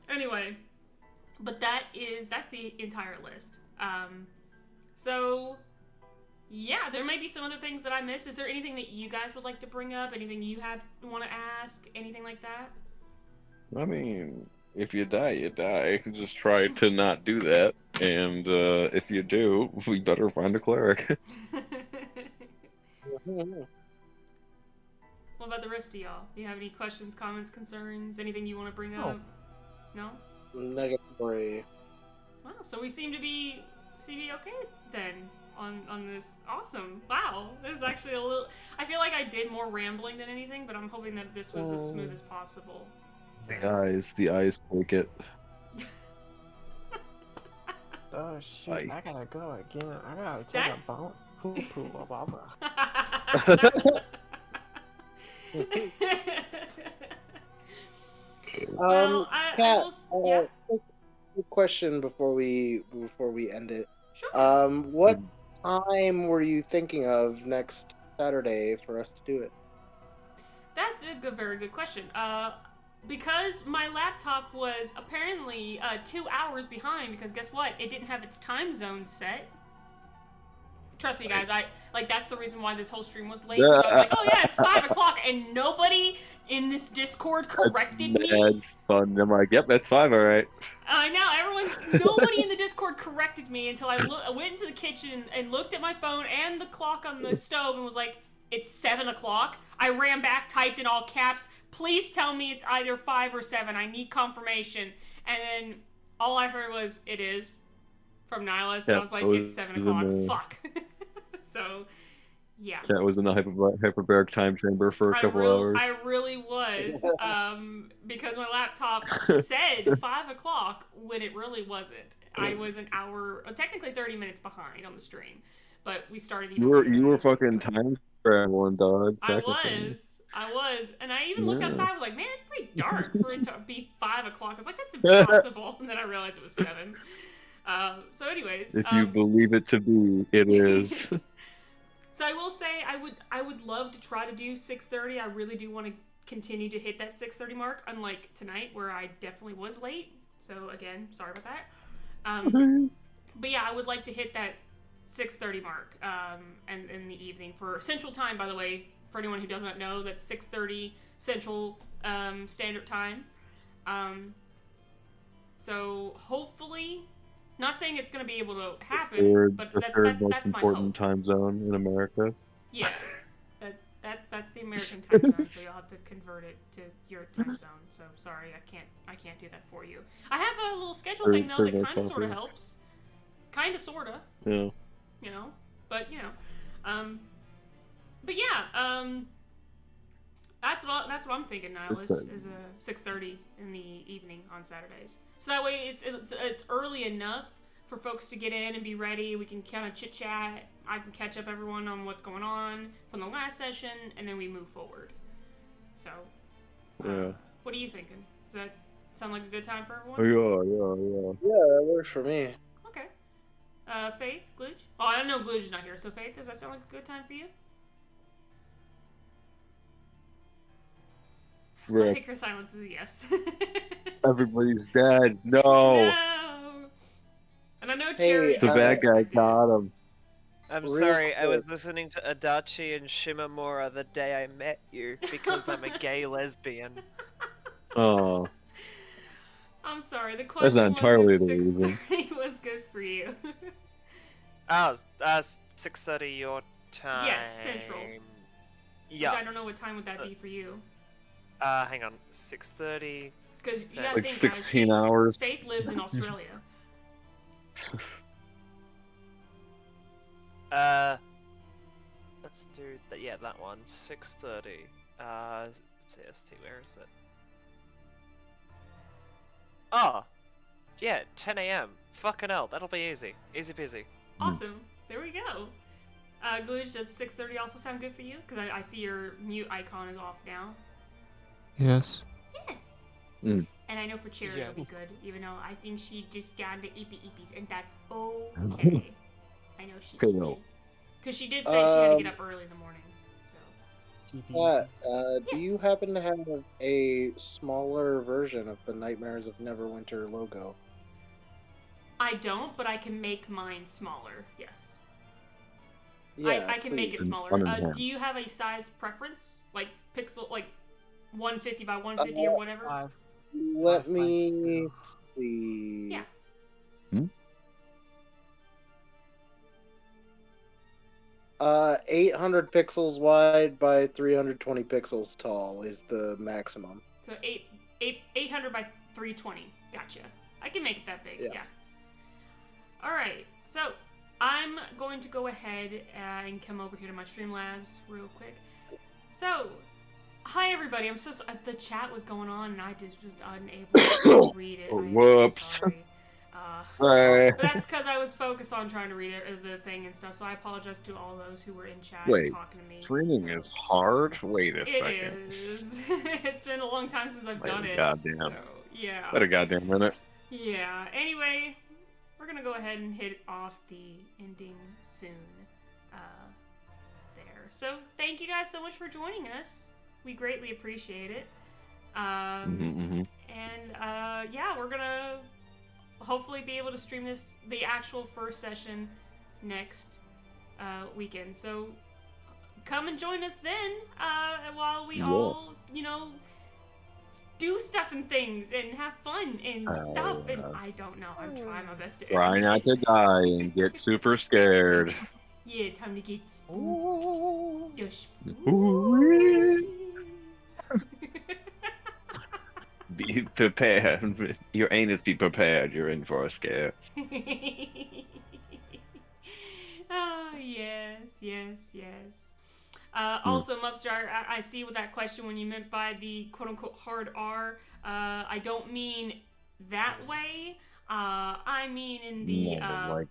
Anyway, but that's the entire list. So yeah, there may be some other things that I missed. Is there anything that you guys would like to bring up? Anything you want to ask? Anything like that? I mean, if you die, you die. Just try to not do that. And if you do, we better find a cleric. What about the rest of y'all? Do you have any questions, comments, concerns? Anything you want to bring up? No? Negatory. Wow, so we seem to be okay then on this. Awesome. Wow. There's actually a little... I feel like I did more rambling than anything, but I'm hoping that this was as smooth as possible. The eyes take it. Oh shit, I gotta go again. I gotta take That's... a bone. Poo-poo, blah, blah, blah. Well, Kat, yeah. quick question before we end it. Sure. What time were you thinking of next Saturday for us to do it? That's a very good question. Because my laptop was apparently 2 hours behind, because guess what? It didn't have its time zone set. Trust me, guys, that's the reason why this whole stream was late. I was like, oh yeah, it's 5 o'clock, and nobody in this Discord corrected me. Fun. I'm like, yep, that's 5, alright. I know, nobody in the Discord corrected me until I went into the kitchen and looked at my phone and the clock on the stove and was like, it's 7 o'clock. I ran back, typed in all caps, please tell me it's either 5 or 7. I need confirmation. And then all I heard was, it is, from Nihilus, and I was like, it's 7 o'clock. Fuck. So, yeah. Cat was in the hyperbaric time chamber for a couple hours. I really was, because my laptop said 5 o'clock when it really wasn't. I was an hour, technically 30 minutes behind on the stream, but we started even. You were fucking time traveling, dog. I was, and I even looked outside. I was like, man, it's pretty dark for it to be 5 o'clock. I was like, that's impossible. And then I realized it was 7. So, anyways, if you believe it to be, it is. So I will say, I would love to try to do 6:30. I really do want to continue to hit that 6:30 mark. Unlike tonight, where I definitely was late. So again, sorry about that. But yeah, I would like to hit that 6:30 mark, and in the evening for Central Time. By the way, for anyone who doesn't know, that's 6:30 Central Standard Time. So hopefully, not saying it's going to be able to happen, but the third most that's my important hope. time zone in America. Yeah, that's the American time zone, so you'll have to convert it to your time zone. So sorry, I can't do that for you. I have a little schedule thing though that kind of sort of helps, kind of sorta. Yeah. You know, but you know, but yeah, that's what I'm thinking now is a 6:30 in the evening on Saturdays. So that way it's early enough for folks to get in and be ready. We can kind of chit chat. I can catch up everyone on what's going on from the last session, and then we move forward. So, Yeah. What are you thinking? Does that sound like a good time for everyone? Yeah. Yeah, that works for me. Okay. Faith, Glooge? Oh, I don't know Glooge is not here. So Faith, does that sound like a good time for you? I'll Rip. take her silence as a yes. Everybody's dead. No. No. And I know Cherry. The bad guy got him. I'm Real sorry, I was quick. listening to Adachi and Shimamura the day I met you because I'm a gay lesbian. Oh. I'm sorry. The question That's not entirely was the if reason. 6:30 was good for you. Oh, 6:30 your time. Yes, Central. Yeah. Which I don't know what time would that be for you. Hang on. 6:30. Because you gotta Like think, 16 guys, hours. Faith lives in Australia. Let's do that. Yeah, that one. 6:30. CST. Where is it? Oh, yeah, 10 a.m. Fucking hell, that'll be easy. Easy peasy. Awesome. There we go. Glooge, does 6:30 also sound good for you? Because I see your mute icon is off now. Yes. Yes. Mm. And I know for Cherry it'll be Yes. good, even though I think she just got the eepies, and that's okay. I know she did. Cool. Because she did say she had to get up early in the morning. So Do you happen to have a smaller version of the Nightmares of Neverwinter logo? I don't, but I can make mine smaller. Yes. Yeah, I can make it please. smaller. Do you have a size preference, like pixel, like 150 by 150 or whatever? Let me see. Yeah. 800 pixels wide by 320 pixels tall is the maximum. So 800 by 320. Gotcha. I can make it that big. Yeah. All right. So I'm going to go ahead and come over here to my Streamlabs real quick. So, hi everybody. I'm so the chat was going on and I just was unable to read it. I am so Whoops. sorry. Hey. But that's because I was focused on trying to read the thing and stuff, so I apologize to all those who were in chat Wait, talking to me. streaming is hard? Wait a It second. is. It's been a long time since I've Wait a done it. goddamn. So, yeah. Wait a goddamn minute. Yeah. Anyway, we're gonna go ahead and hit off the ending soon. There. So thank you guys so much for joining us. We greatly appreciate it. And yeah, we're gonna hopefully be able to stream the actual first session next weekend. So come and join us then while we all, do stuff and things and have fun and stuff. And I don't know. I'm trying my best to. Try not to die and get super scared. Yeah, time to get spooked. You're Ooh. spooky. Be prepared. Your anus be prepared. You're in for a scare. Oh, yes. Also, Mubstar, I see with that question when you meant by the quote-unquote hard R. I don't mean that way. I mean in the... like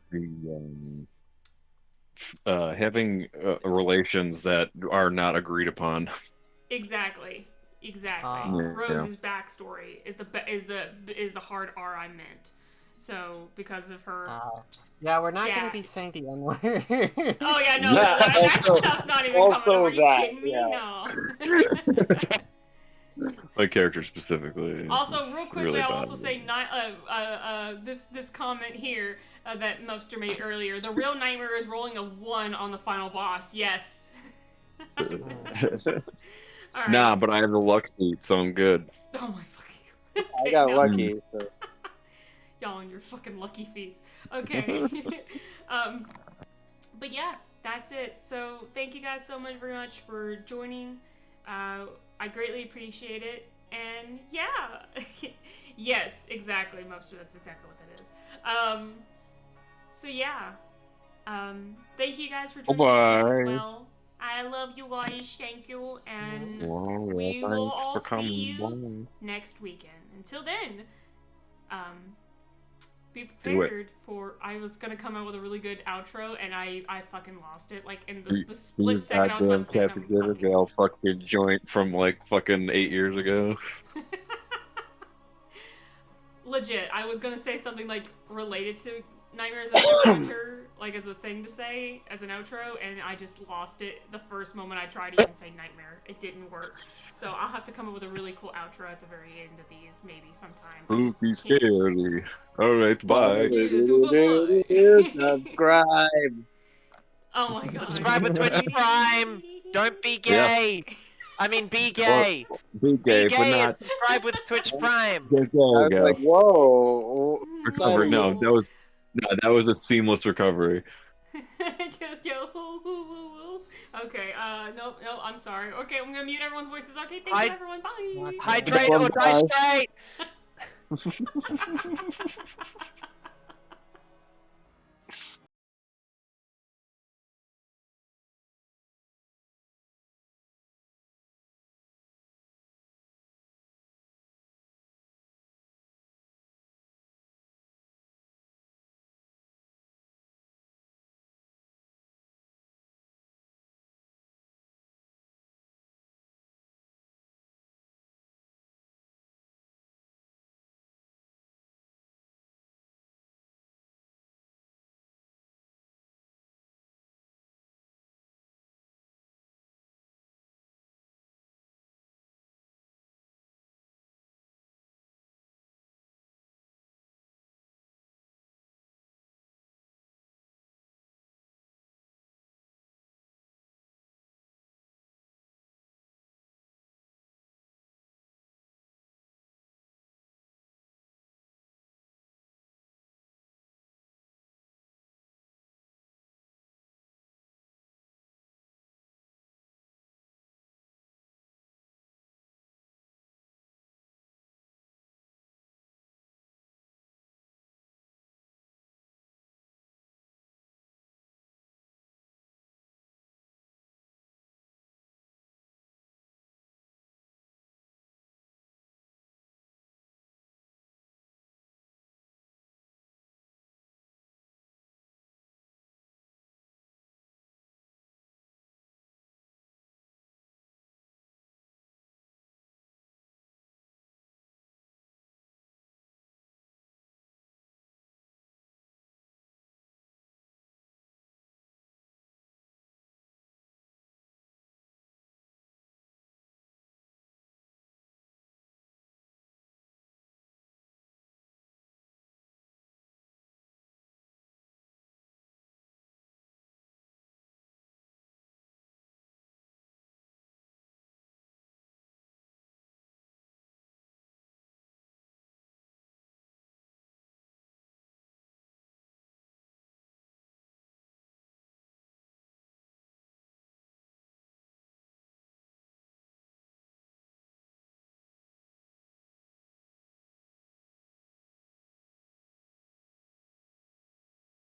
the having relations that are not agreed upon. Exactly. Yeah. Rose's backstory is the hard R I meant. So because of her. Yeah, we're not Yeah. gonna be saying the N word. Oh yeah, no, Yeah, that also- stuff's not even coming up. also Are you that, kidding me? yeah. No. My character specifically. is Also, real quickly, really I'll bad. also say this comment here that Mubster made earlier. The real Nightmare is rolling a 1 on the final boss. Yes. All right. Nah, but I have the luck seat, so I'm good. Oh my fucking. I Okay, got no. lucky. So Y'all and your fucking lucky feats. Okay. But yeah, that's it. So thank you guys so much very much for joining. I greatly appreciate it. And yeah, yes, exactly, Mubster. That's exactly what that is. So yeah, thank you guys for joining me as Bye-bye. well. I love you guys. Thank you, and Well, we will thanks all for coming. see you Bye. next weekend. Until then, be Do it. prepared for. I was gonna come out with a really good outro, and I fucking lost it. Like in You- the split you second I was about to say Captain something. Fucking... Giverdale fucking joint from like fucking 8 years ago. Legit, I was gonna say something like related to Nightmares of Neverwinter, like as a thing to say as an outro, and I just lost it the first moment I tried to even say Nightmare. It didn't work. So I'll have to come up with a really cool outro at the very end of these, maybe sometime. I just Spooky can't. scary. Alright, bye. subscribe. Oh my god. Subscribe with Twitch Prime. Don't be Yeah. gay. I mean, be gay. Be gay, Be but gay not and subscribe with Twitch Prime. there I was you go. like, whoa. Recover. No, that was a seamless recovery. Okay, no, I'm sorry. Okay, I'm gonna mute everyone's voices. Okay, thank I- you everyone, bye! Hydrate or die straight.